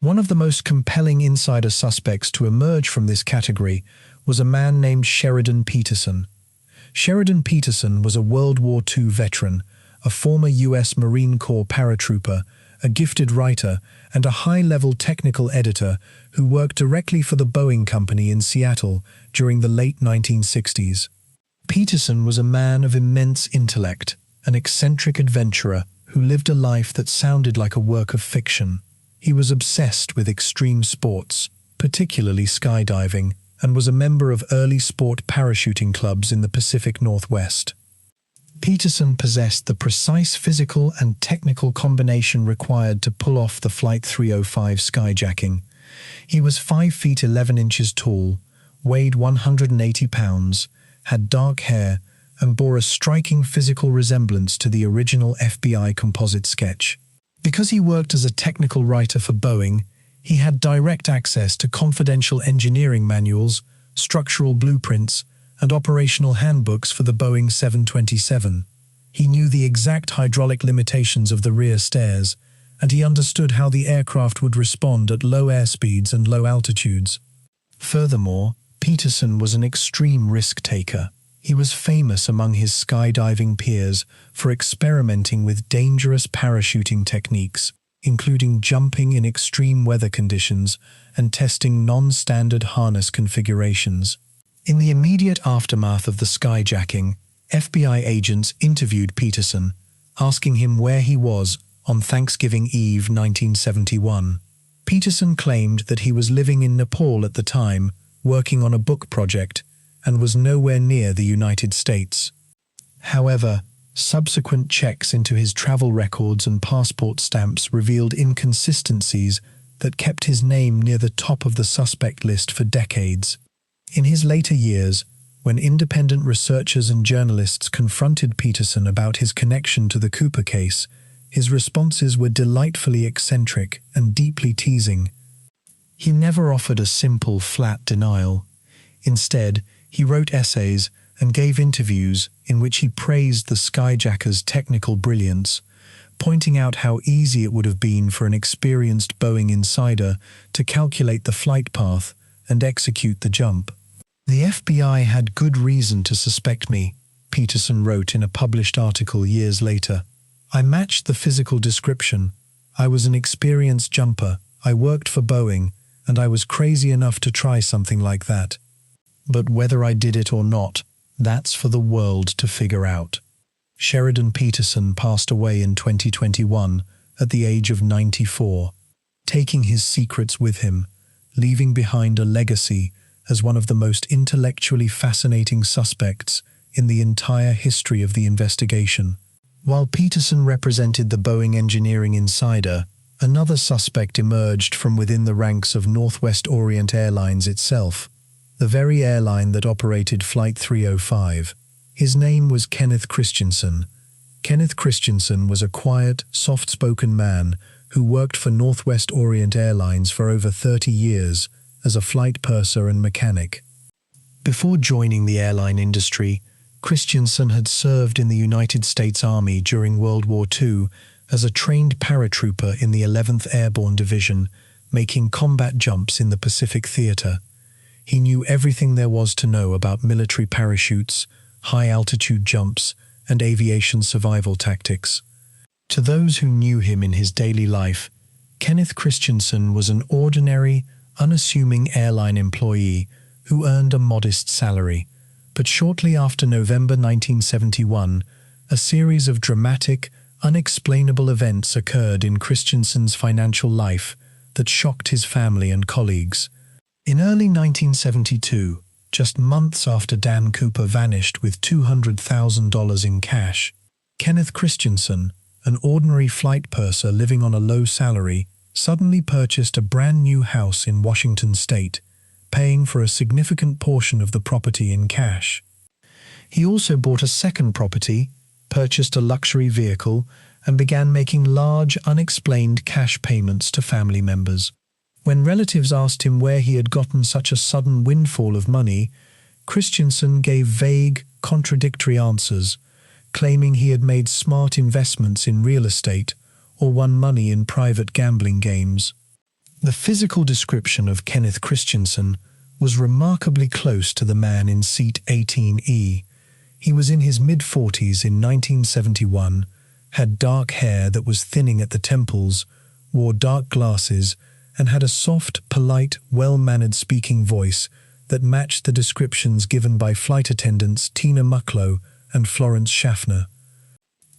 [SPEAKER 1] One of the most compelling insider suspects to emerge from this category was a man named Sheridan Peterson. Sheridan Peterson was a World War II veteran, a former U.S. Marine Corps paratrooper, a gifted writer, and a high-level technical editor who worked directly for the Boeing company in Seattle during the late 1960s. Peterson was a man of immense intellect, an eccentric adventurer who lived a life that sounded like a work of fiction. He was obsessed with extreme sports, particularly skydiving, and was a member of early sport parachuting clubs in the Pacific Northwest. Peterson possessed the precise physical and technical combination required to pull off the Flight 305 skyjacking. He was 5 feet 11 inches tall, weighed 180 pounds, had dark hair, and bore a striking physical resemblance to the original FBI composite sketch. Because he worked as a technical writer for Boeing, he had direct access to confidential engineering manuals, structural blueprints, and operational handbooks for the Boeing 727. He knew the exact hydraulic limitations of the rear stairs, and he understood how the aircraft would respond at low airspeeds and low altitudes. Furthermore, Peterson was an extreme risk-taker. He was famous among his skydiving peers for experimenting with dangerous parachuting techniques, including jumping in extreme weather conditions and testing non-standard harness configurations. In the immediate aftermath of the skyjacking, FBI agents interviewed Peterson, asking him where he was on Thanksgiving Eve 1971. Peterson claimed that he was living in Nepal at the time, working on a book project, and was nowhere near the United States. However, subsequent checks into his travel records and passport stamps revealed inconsistencies that kept his name near the top of the suspect list for decades. In his later years, when independent researchers and journalists confronted Peterson about his connection to the Cooper case, his responses were delightfully eccentric and deeply teasing. He never offered a simple, flat denial. Instead, he wrote essays and gave interviews in which he praised the skyjacker's technical brilliance, pointing out how easy it would have been for an experienced Boeing insider to calculate the flight path and execute the jump. "The FBI had good reason to suspect me," Peterson wrote in a published article years later. "I matched the physical description. I was an experienced jumper, I worked for Boeing, and I was crazy enough to try something like that. But whether I did it or not, that's for the world to figure out." Sheridan Peterson passed away in 2021 at the age of 94, taking his secrets with him, leaving behind a legacy as one of the most intellectually fascinating suspects in the entire history of the investigation. While Peterson represented the Boeing engineering insider, another suspect emerged from within the ranks of Northwest Orient Airlines itself, the very airline that operated Flight 305. His name was Kenneth Christensen. Kenneth Christensen was a quiet, soft-spoken man who worked for Northwest Orient Airlines for over 30 years as a flight purser and mechanic. Before joining the airline industry, Christensen had served in the United States Army during World War II as a trained paratrooper in the 11th Airborne Division, making combat jumps in the Pacific Theater. He knew everything there was to know about military parachutes, high-altitude jumps, and aviation survival tactics. To those who knew him in his daily life, Kenneth Christensen was an ordinary, unassuming airline employee who earned a modest salary. But shortly after November 1971, a series of dramatic, unexplainable events occurred in Christensen's financial life that shocked his family and colleagues. In early 1972, just months after Dan Cooper vanished with $200,000 in cash, Kenneth Christensen, an ordinary flight purser living on a low salary, suddenly purchased a brand new house in Washington state, paying for a significant portion of the property in cash. He also bought a second property, purchased a luxury vehicle, and began making large, unexplained cash payments to family members. When relatives asked him where he had gotten such a sudden windfall of money, Christensen gave vague, contradictory answers, claiming he had made smart investments in real estate or won money in private gambling games. The physical description of Kenneth Christensen was remarkably close to the man in seat 18E. He was in his mid-40s in 1971, had dark hair that was thinning at the temples, wore dark glasses, and had a soft, polite, well-mannered speaking voice that matched the descriptions given by flight attendants Tina Mucklow and Florence Schaffner.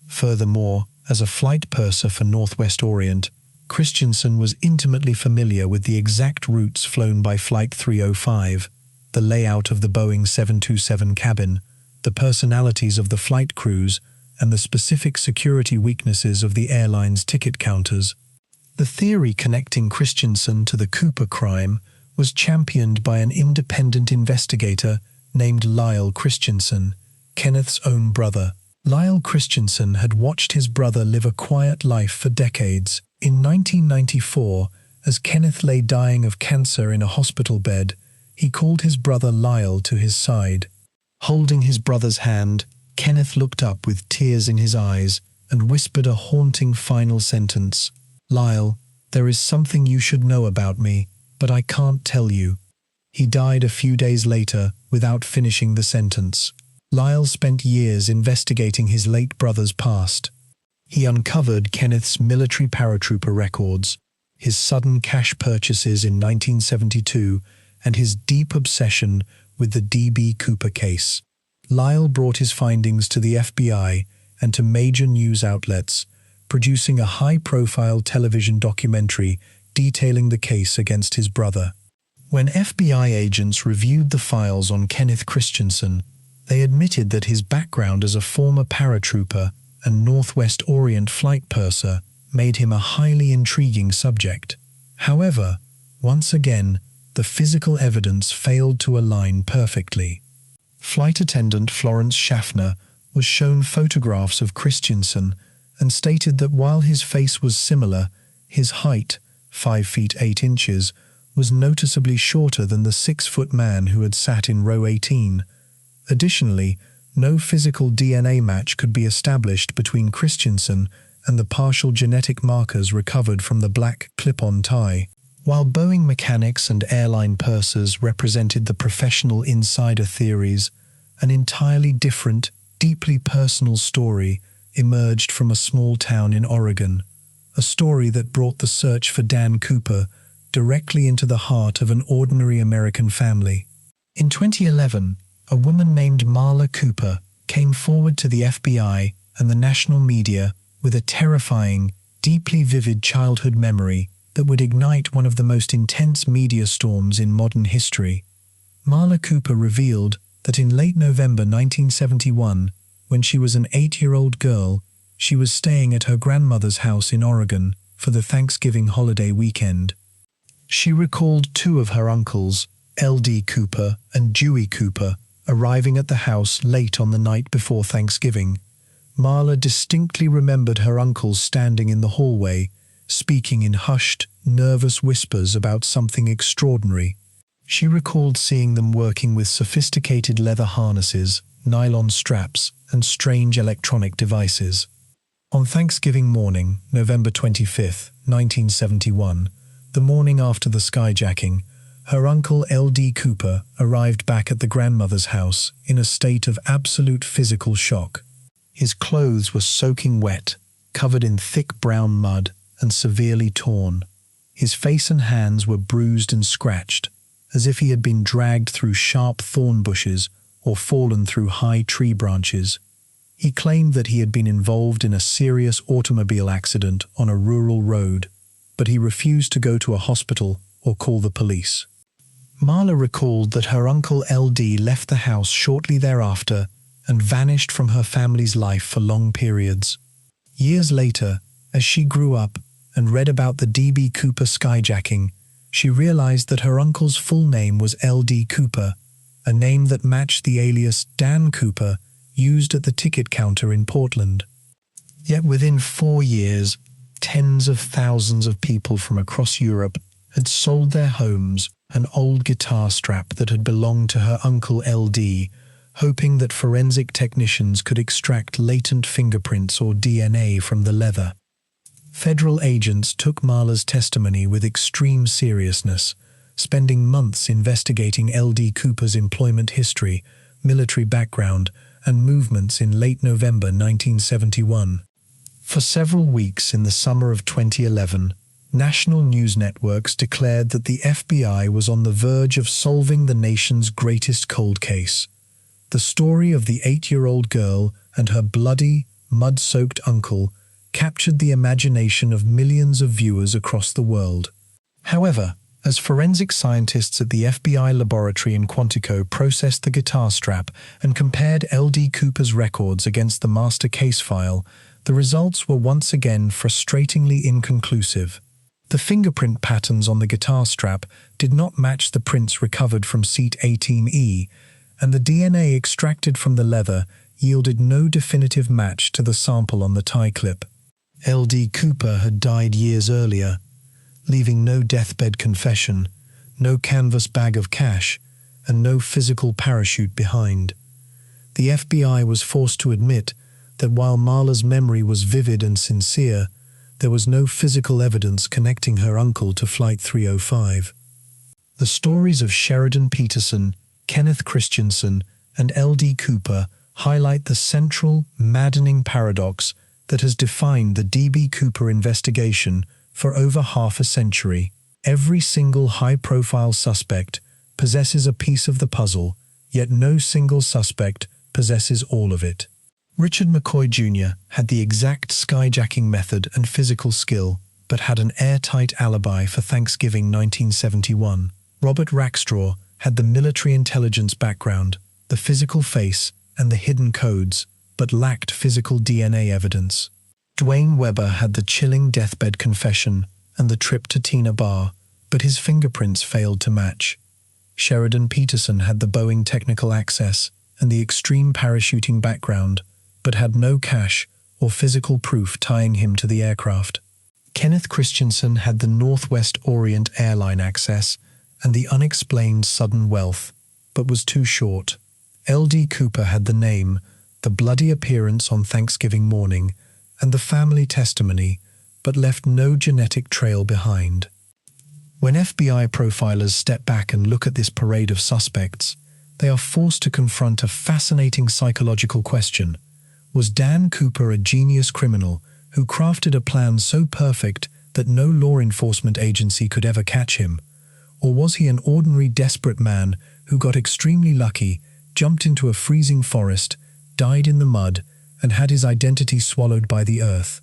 [SPEAKER 1] Furthermore, as a flight purser for Northwest Orient, Christensen was intimately familiar with the exact routes flown by Flight 305, the layout of the Boeing 727 cabin, the personalities of the flight crews, and the specific security weaknesses of the airline's ticket counters. The theory connecting Christensen to the Cooper crime was championed by an independent investigator named Lyle Christensen, Kenneth's own brother. Lyle Christensen had watched his brother live a quiet life for decades. In 1994, as Kenneth lay dying of cancer in a hospital bed, he called his brother Lyle to his side. Holding his brother's hand, Kenneth looked up with tears in his eyes and whispered a haunting final sentence. "Lyle, there is something you should know about me, but I can't tell you." He died a few days later without finishing the sentence. Lyle spent years investigating his late brother's past. He uncovered Kenneth's military paratrooper records, his sudden cash purchases in 1972, and his deep obsession with the D.B. Cooper case. Lyle brought his findings to the FBI and to major news outlets, producing a high-profile television documentary detailing the case against his brother. When FBI agents reviewed the files on Kenneth Christensen, they admitted that his background as a former paratrooper and Northwest Orient flight purser made him a highly intriguing subject. However, once again, the physical evidence failed to align perfectly. Flight attendant Florence Schaffner was shown photographs of Christensen and stated that while his face was similar, his height, 5 feet 8 inches, was noticeably shorter than the 6-foot man who had sat in row 18. Additionally, no physical DNA match could be established between Christensen and the partial genetic markers recovered from the black clip-on tie. While Boeing mechanics and airline pursers represented the professional insider theories, an entirely different, deeply personal story emerged from a small town in Oregon, a story that brought the search for Dan Cooper directly into the heart of an ordinary American family. In 2011, a woman named Marla Cooper came forward to the FBI and the national media with a terrifying, deeply vivid childhood memory that would ignite one of the most intense media storms in modern history. Marla Cooper revealed that in late November 1971, when she was an 8-year-old girl, she was staying at her grandmother's house in Oregon for the Thanksgiving holiday weekend. She recalled 2 of her uncles, L.D. Cooper and Dewey Cooper, arriving at the house late on the night before Thanksgiving. Marla distinctly remembered her uncles standing in the hallway, speaking in hushed, nervous whispers about something extraordinary. She recalled seeing them working with sophisticated leather harnesses, nylon straps, and strange electronic devices. On Thanksgiving morning, November 25, 1971, the morning after the skyjacking, her uncle L.D. Cooper arrived back at the grandmother's house in a state of absolute physical shock. His clothes were soaking wet, covered in thick brown mud, and severely torn. His face and hands were bruised and scratched, as if he had been dragged through sharp thorn bushes or fallen through high tree branches. He claimed that he had been involved in a serious automobile accident on a rural road, but he refused to go to a hospital or call the police. Marla recalled that her uncle L.D. left the house shortly thereafter and vanished from her family's life for long periods. Years later, as she grew up and read about the D.B. Cooper skyjacking, she realized that her uncle's full name was L.D. Cooper, a name that matched the alias Dan Cooper used at the ticket counter in Portland. Yet within 4 years, tens of thousands of people from across Europe had sold their homes, an old guitar strap that had belonged to her uncle L.D., hoping that forensic technicians could extract latent fingerprints or DNA from the leather. Federal agents took Marla's testimony with extreme seriousness, spending months investigating L.D. Cooper's employment history, military background, and movements in late November 1971. For several weeks in the summer of 2011, national news networks declared that the FBI was on the verge of solving the nation's greatest cold case. The story of the 8-year-old girl and her bloody, mud-soaked uncle captured the imagination of millions of viewers across the world. However, as forensic scientists at the FBI laboratory in Quantico processed the guitar strap and compared L.D. Cooper's records against the master case file, the results were once again frustratingly inconclusive. The fingerprint patterns on the guitar strap did not match the prints recovered from seat 18E, and the DNA extracted from the leather yielded no definitive match to the sample on the tie clip. L.D. Cooper had died years earlier, leaving no deathbed confession, no canvas bag of cash, and no physical parachute behind. The FBI was forced to admit that while Marla's memory was vivid and sincere, there was no physical evidence connecting her uncle to Flight 305. The stories of Sheridan Peterson, Kenneth Christensen, and L.D. Cooper highlight the central, maddening paradox that has defined the D.B. Cooper investigation for over half a century. Every single high-profile suspect possesses a piece of the puzzle, yet no single suspect possesses all of it. Richard McCoy Jr. had the exact skyjacking method and physical skill, but had an airtight alibi for Thanksgiving 1971. Robert Rackstraw had the military intelligence background, the physical face, and the hidden codes, but lacked physical DNA evidence. Dwayne Weber had the chilling deathbed confession and the trip to Tina Bar, but his fingerprints failed to match. Sheridan Peterson had the Boeing technical access and the extreme parachuting background, but had no cash or physical proof tying him to the aircraft. Kenneth Christensen had the Northwest Orient airline access and the unexplained sudden wealth, but was too short. L.D. Cooper had the name, the bloody appearance on Thanksgiving morning, and the family testimony, but left no genetic trail behind. When FBI profilers step back and look at this parade of suspects, they are forced to confront a fascinating psychological question. Was Dan Cooper a genius criminal who crafted a plan so perfect that no law enforcement agency could ever catch him? Or was he an ordinary desperate man who got extremely lucky, jumped into a freezing forest, died in the mud, and had his identity swallowed by the earth?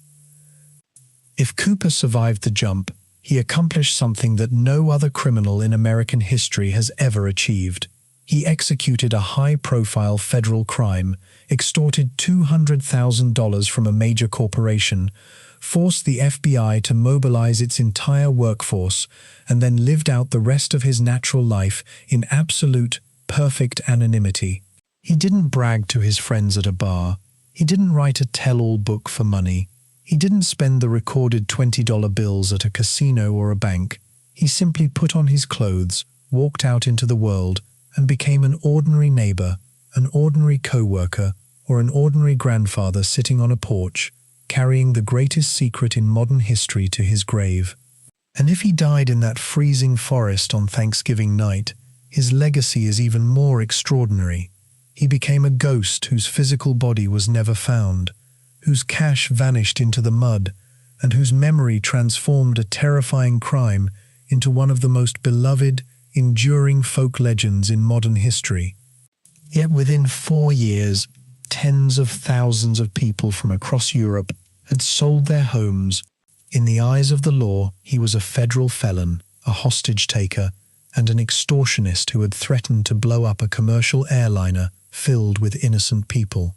[SPEAKER 1] If Cooper survived the jump, he accomplished something that no other criminal in American history has ever achieved. He executed a high-profile federal crime, extorted $200,000 from a major corporation, forced the FBI to mobilize its entire workforce, and then lived out the rest of his natural life in absolute, perfect anonymity. He didn't brag to his friends at a bar. He didn't write a tell-all book for money. He didn't spend the recorded $20 bills at a casino or a bank. He simply put on his clothes, walked out into the world, and became an ordinary neighbor, an ordinary co-worker, or an ordinary grandfather sitting on a porch, carrying the greatest secret in modern history to his grave. And if he died in that freezing forest on Thanksgiving night, his legacy is even more extraordinary. He became a ghost whose physical body was never found, whose cash vanished into the mud, and whose memory transformed a terrifying crime into one of the most beloved, enduring folk legends in modern history. Yet within 4 years, tens of thousands of people from across Europe had sold their homes. In the eyes of the law, he was a federal felon, a hostage-taker, and an extortionist who had threatened to blow up a commercial airliner filled with innocent people.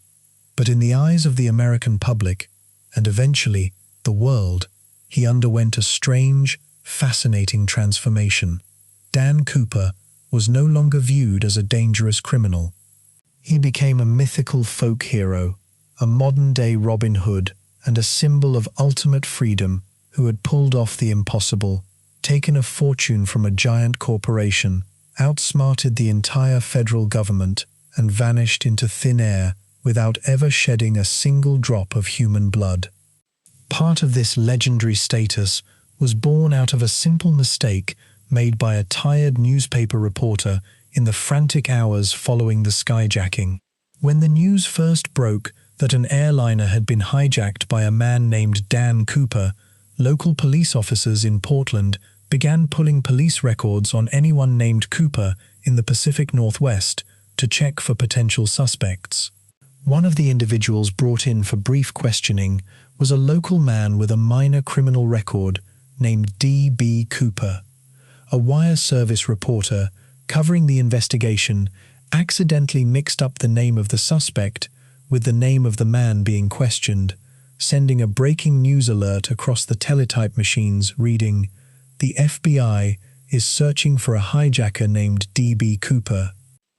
[SPEAKER 1] But in the eyes of the American public, and eventually the world, he underwent a strange, fascinating transformation. Dan Cooper was no longer viewed as a dangerous criminal. He became a mythical folk hero, a modern-day Robin Hood, and a symbol of ultimate freedom who had pulled off the impossible, taken a fortune from a giant corporation, outsmarted the entire federal government, and vanished into thin air without ever shedding a single drop of human blood. Part of this legendary status was born out of a simple mistake made by a tired newspaper reporter in the frantic hours following the skyjacking. When the news first broke that an airliner had been hijacked by a man named Dan Cooper, local police officers in Portland began pulling police records on anyone named Cooper in the Pacific Northwest to check for potential suspects. One of the individuals brought in for brief questioning was a local man with a minor criminal record named D.B. Cooper. A wire service reporter covering the investigation accidentally mixed up the name of the suspect with the name of the man being questioned, sending a breaking news alert across the teletype machines reading, the FBI is searching for a hijacker named D.B. Cooper.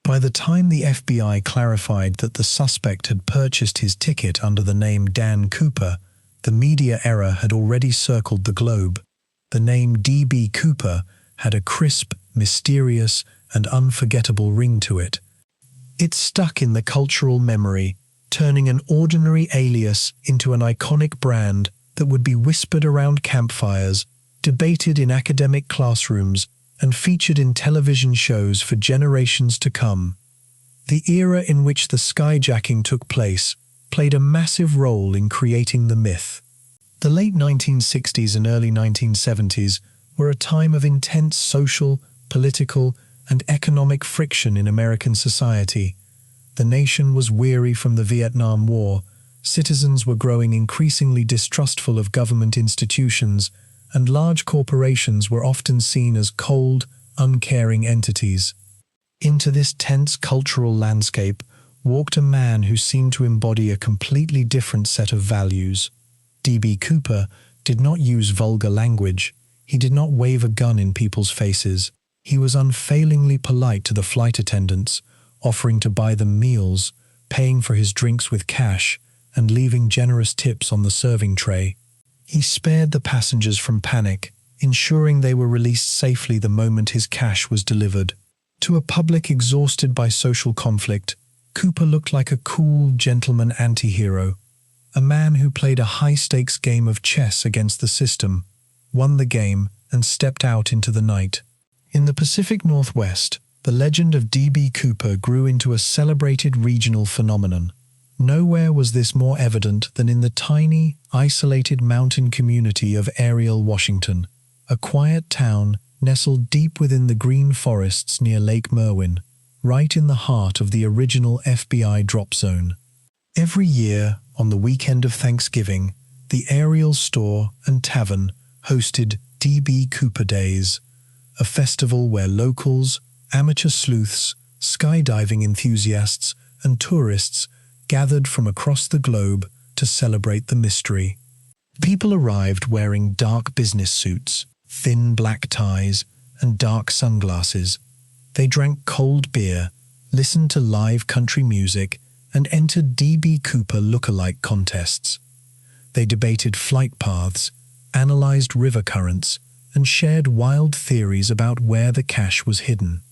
[SPEAKER 1] By the time the FBI clarified that the suspect had purchased his ticket under the name Dan Cooper, the media error had already circled the globe. The name D.B. Cooper had a crisp, mysterious, and unforgettable ring to it. It stuck in the cultural memory, turning an ordinary alias into an iconic brand that would be whispered around campfires, debated in academic classrooms, and featured in television shows for generations to come. The era in which the skyjacking took place played a massive role in creating the myth. The late 1960s and early 1970s were a time of intense social, political, and economic friction in American society. The nation was weary from the Vietnam War, citizens were growing increasingly distrustful of government institutions, and large corporations were often seen as cold, uncaring entities. Into this tense cultural landscape walked a man who seemed to embody a completely different set of values. D.B. Cooper did not use vulgar language. He did not wave a gun in people's faces. He was unfailingly polite to the flight attendants, offering to buy them meals, paying for his drinks with cash, and leaving generous tips on the serving tray. He spared the passengers from panic, ensuring they were released safely the moment his cash was delivered. To a public exhausted by social conflict, Cooper looked like a cool, gentleman anti-hero, a man who played a high-stakes game of chess against the system, won the game, and stepped out into the night. In the Pacific Northwest, the legend of D.B. Cooper grew into a celebrated regional phenomenon. Nowhere was this more evident than in the tiny, isolated mountain community of Ariel, Washington, a quiet town nestled deep within the green forests near Lake Merwin, right in the heart of the original FBI drop zone. Every year, on the weekend of Thanksgiving, the Ariel store and tavern hosted D.B. Cooper Days, a festival where locals, amateur sleuths, skydiving enthusiasts, and tourists gathered from across the globe to celebrate the mystery. People arrived wearing dark business suits, thin black ties, and dark sunglasses. They drank cold beer, listened to live country music, and entered D.B. Cooper look-alike contests. They debated flight paths, analyzed river currents, and shared wild theories about where the cache was hidden.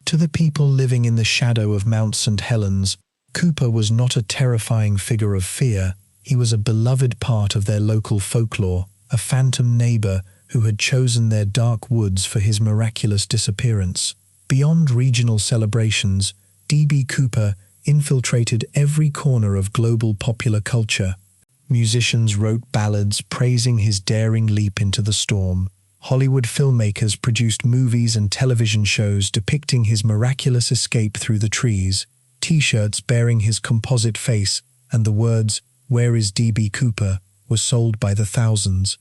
[SPEAKER 1] To the people living in the shadow of Mount St. Helens, Cooper was not a terrifying figure of fear. He was a beloved part of their local folklore, a phantom neighbor who had chosen their dark woods for his miraculous disappearance. Beyond regional celebrations, D.B. Cooper infiltrated every corner of global popular culture. Musicians wrote ballads praising his daring leap into the storm. Hollywood filmmakers produced movies and television shows depicting his miraculous escape through the trees. T-shirts bearing his composite face and the words, "Where is D.B. Cooper?" were sold by the thousands.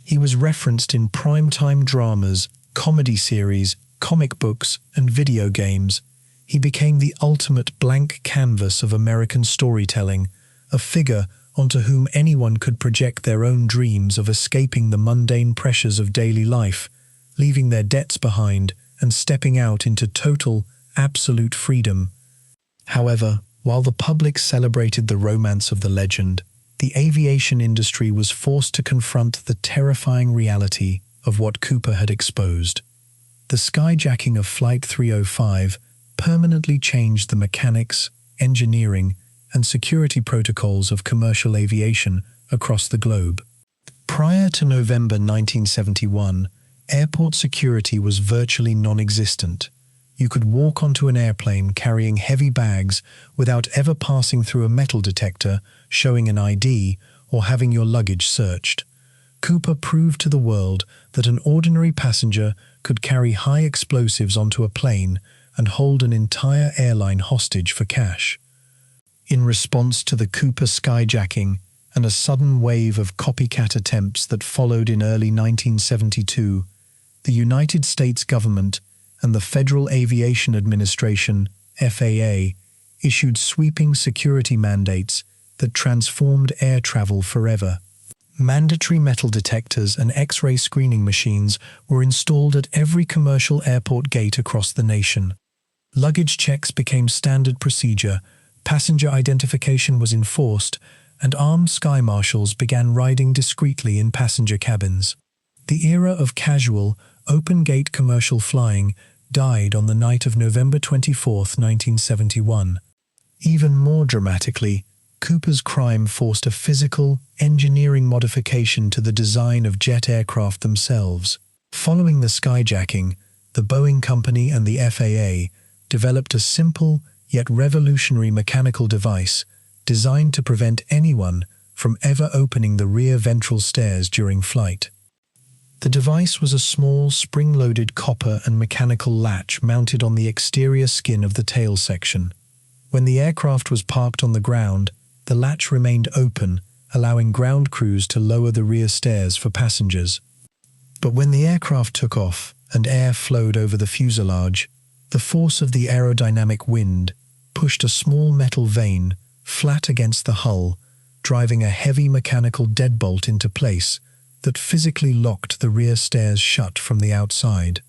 [SPEAKER 1] He was referenced in primetime dramas, comedy series, comic books, and video games. He became the ultimate blank canvas of American storytelling, a figure onto whom anyone could project their own dreams of escaping the mundane pressures of daily life, leaving their debts behind and stepping out into total, absolute freedom. However, while the public celebrated the romance of the legend, the aviation industry was forced to confront the terrifying reality of what Cooper had exposed. The skyjacking of Flight 305 permanently changed the mechanics, engineering, and security protocols of commercial aviation across the globe. Prior to November 1971, airport security was virtually non-existent. You could walk onto an airplane carrying heavy bags without ever passing through a metal detector, showing an ID, or having your luggage searched. Cooper proved to the world that an ordinary passenger could carry high explosives onto a plane and hold an entire airline hostage for cash. In response to the Cooper skyjacking and a sudden wave of copycat attempts that followed in early 1972, the United States government and the Federal Aviation Administration, FAA, issued sweeping security mandates that transformed air travel forever. Mandatory metal detectors and X-ray screening machines were installed at every commercial airport gate across the nation. Luggage checks became standard procedure, passenger identification was enforced, and armed sky marshals began riding discreetly in passenger cabins. The era of casual, open-gate commercial flying died on the night of November 24, 1971. Even more dramatically, Cooper's crime forced a physical, engineering modification to the design of jet aircraft themselves. Following the skyjacking, the Boeing company and the FAA developed a simple yet revolutionary mechanical device designed to prevent anyone from ever opening the rear ventral stairs during flight. The device was a small, spring-loaded copper and mechanical latch mounted on the exterior skin of the tail section. When the aircraft was parked on the ground, the latch remained open, allowing ground crews to lower the rear stairs for passengers. But when the aircraft took off and air flowed over the fuselage, the force of the aerodynamic wind pushed a small metal vane flat against the hull, driving a heavy mechanical deadbolt into place that physically locked the rear stairs shut from the outside.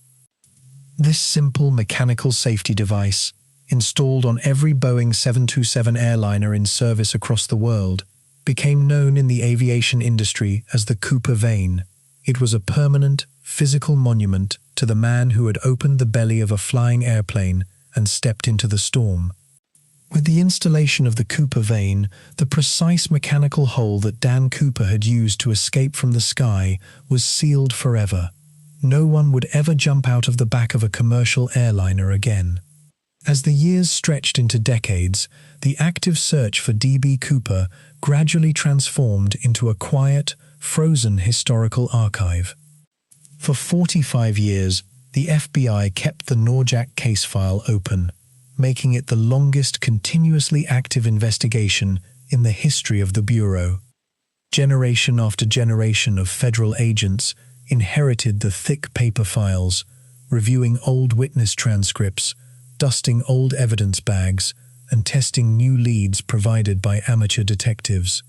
[SPEAKER 1] This simple mechanical safety device, installed on every Boeing 727 airliner in service across the world, became known in the aviation industry as the Cooper vane. It was a permanent, physical monument to the man who had opened the belly of a flying airplane and stepped into the storm. With the installation of the Cooper vane, the precise mechanical hole that Dan Cooper had used to escape from the sky was sealed forever. No one would ever jump out of the back of a commercial airliner again. As the years stretched into decades, the active search for D.B. Cooper gradually transformed into a quiet, frozen historical archive. For 45 years, the FBI kept the NORJAK case file open, making it the longest continuously active investigation in the history of the Bureau. Generation after generation of federal agents inherited the thick paper files, reviewing old witness transcripts, dusting old evidence bags, and testing new leads provided by amateur detectives.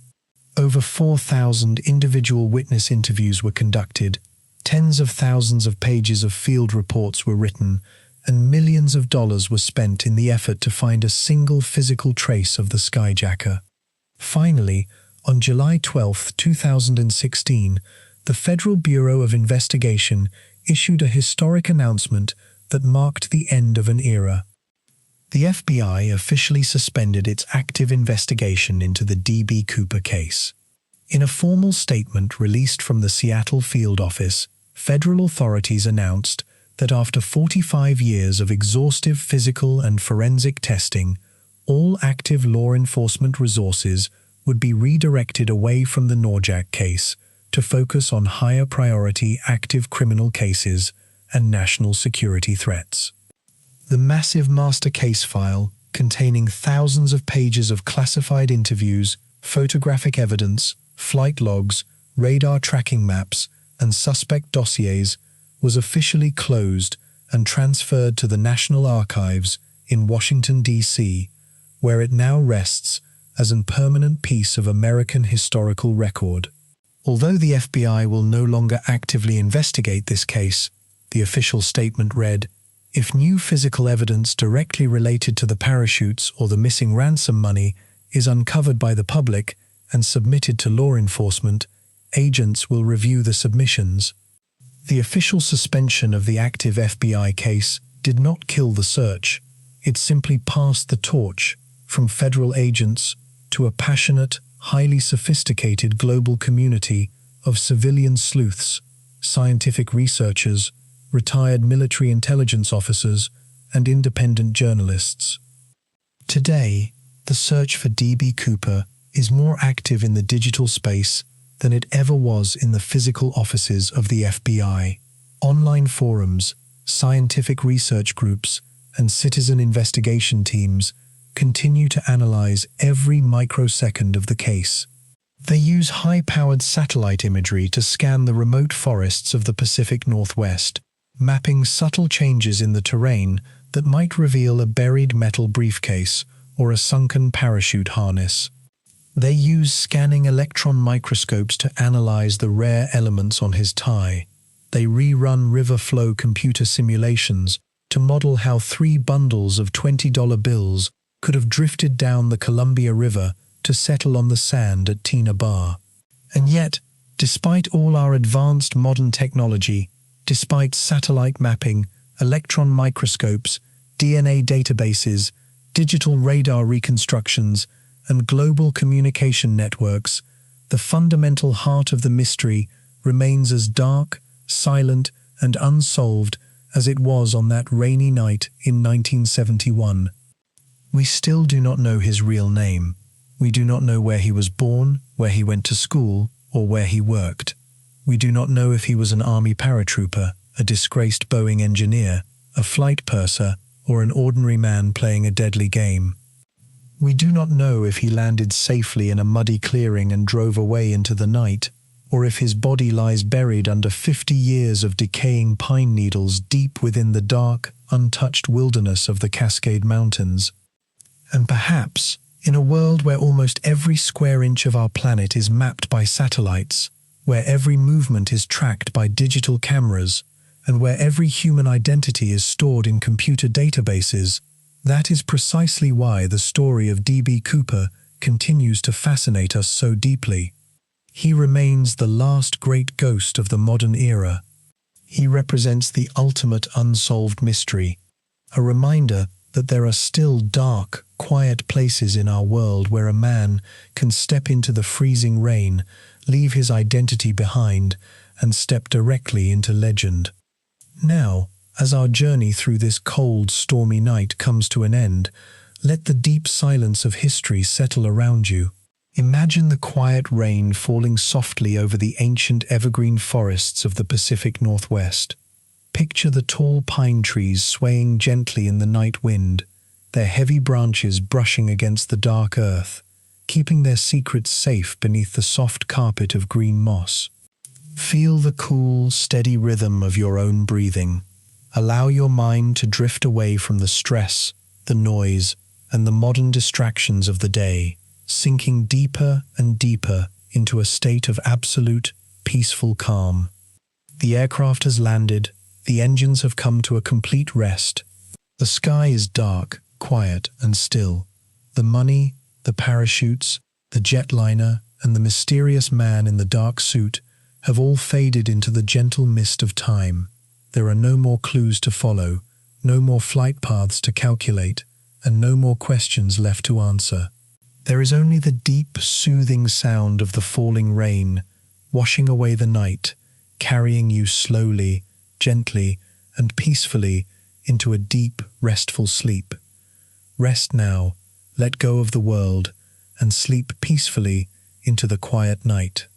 [SPEAKER 1] Over 4,000 individual witness interviews were conducted, tens of thousands of pages of field reports were written, and millions of dollars were spent in the effort to find a single physical trace of the skyjacker. Finally, on July 12, 2016, the Federal Bureau of Investigation issued a historic announcement that marked the end of an era. The FBI officially suspended its active investigation into the D.B. Cooper case. In a formal statement released from the Seattle field office, federal authorities announced that after 45 years of exhaustive physical and forensic testing, all active law enforcement resources would be redirected away from the NORJAK case to focus on higher priority active criminal cases and national security threats. The massive master case file, containing thousands of pages of classified interviews, photographic evidence, flight logs, radar tracking maps, and suspect dossiers, was officially closed and transferred to the National Archives in Washington, D.C., where it now rests as a permanent piece of American historical record. Although the FBI will no longer actively investigate this case, the official statement read, "If new physical evidence directly related to the parachutes or the missing ransom money is uncovered by the public and submitted to law enforcement, agents will review the submissions." The official suspension of the active FBI case did not kill the search. It simply passed the torch from federal agents to a passionate, highly sophisticated global community of civilian sleuths, scientific researchers, retired military intelligence officers, and independent journalists. Today, the search for D.B. Cooper is more active in the digital space than it ever was in the physical offices of the FBI. Online forums, scientific research groups, and citizen investigation teams continue to analyze every microsecond of the case. They use high-powered satellite imagery to scan the remote forests of the Pacific Northwest, mapping subtle changes in the terrain that might reveal a buried metal briefcase or a sunken parachute harness. They use scanning electron microscopes to analyze the rare elements on his tie. They rerun river flow computer simulations to model how 3 bundles of $20 bills could have drifted down the Columbia River to settle on the sand at Tina Bar. And yet, despite all our advanced modern technology, despite satellite mapping, electron microscopes, DNA databases, digital radar reconstructions, and global communication networks, the fundamental heart of the mystery remains as dark, silent, and unsolved as it was on that rainy night in 1971. We still do not know his real name. We do not know where he was born, where he went to school, or where he worked. We do not know if he was an Army paratrooper, a disgraced Boeing engineer, a flight purser, or an ordinary man playing a deadly game. We do not know if he landed safely in a muddy clearing and drove away into the night, or if his body lies buried under 50 years of decaying pine needles deep within the dark, untouched wilderness of the Cascade Mountains. And perhaps, in a world where almost every square inch of our planet is mapped by satellites, where every movement is tracked by digital cameras, and where every human identity is stored in computer databases, that is precisely why the story of D.B. Cooper continues to fascinate us so deeply. He remains the last great ghost of the modern era. He represents the ultimate unsolved mystery, a reminder that there are still dark, quiet places in our world where a man can step into the freezing rain, leave his identity behind, and step directly into legend. Now, as our journey through this cold, stormy night comes to an end, let the deep silence of history settle around you. Imagine the quiet rain falling softly over the ancient evergreen forests of the Pacific Northwest. Picture the tall pine trees swaying gently in the night wind, their heavy branches brushing against the dark earth, keeping their secrets safe beneath the soft carpet of green moss. Feel the cool, steady rhythm of your own breathing. Allow your mind to drift away from the stress, the noise, and the modern distractions of the day, sinking deeper and deeper into a state of absolute, peaceful calm. The aircraft has landed, the engines have come to a complete rest. The sky is dark, quiet, and still. The money, the parachutes, the jetliner, and the mysterious man in the dark suit have all faded into the gentle mist of time. There are no more clues to follow, no more flight paths to calculate, and no more questions left to answer. There is only the deep, soothing sound of the falling rain, washing away the night, carrying you slowly, gently, and peacefully into a deep, restful sleep. Rest now, let go of the world, and sleep peacefully into the quiet night.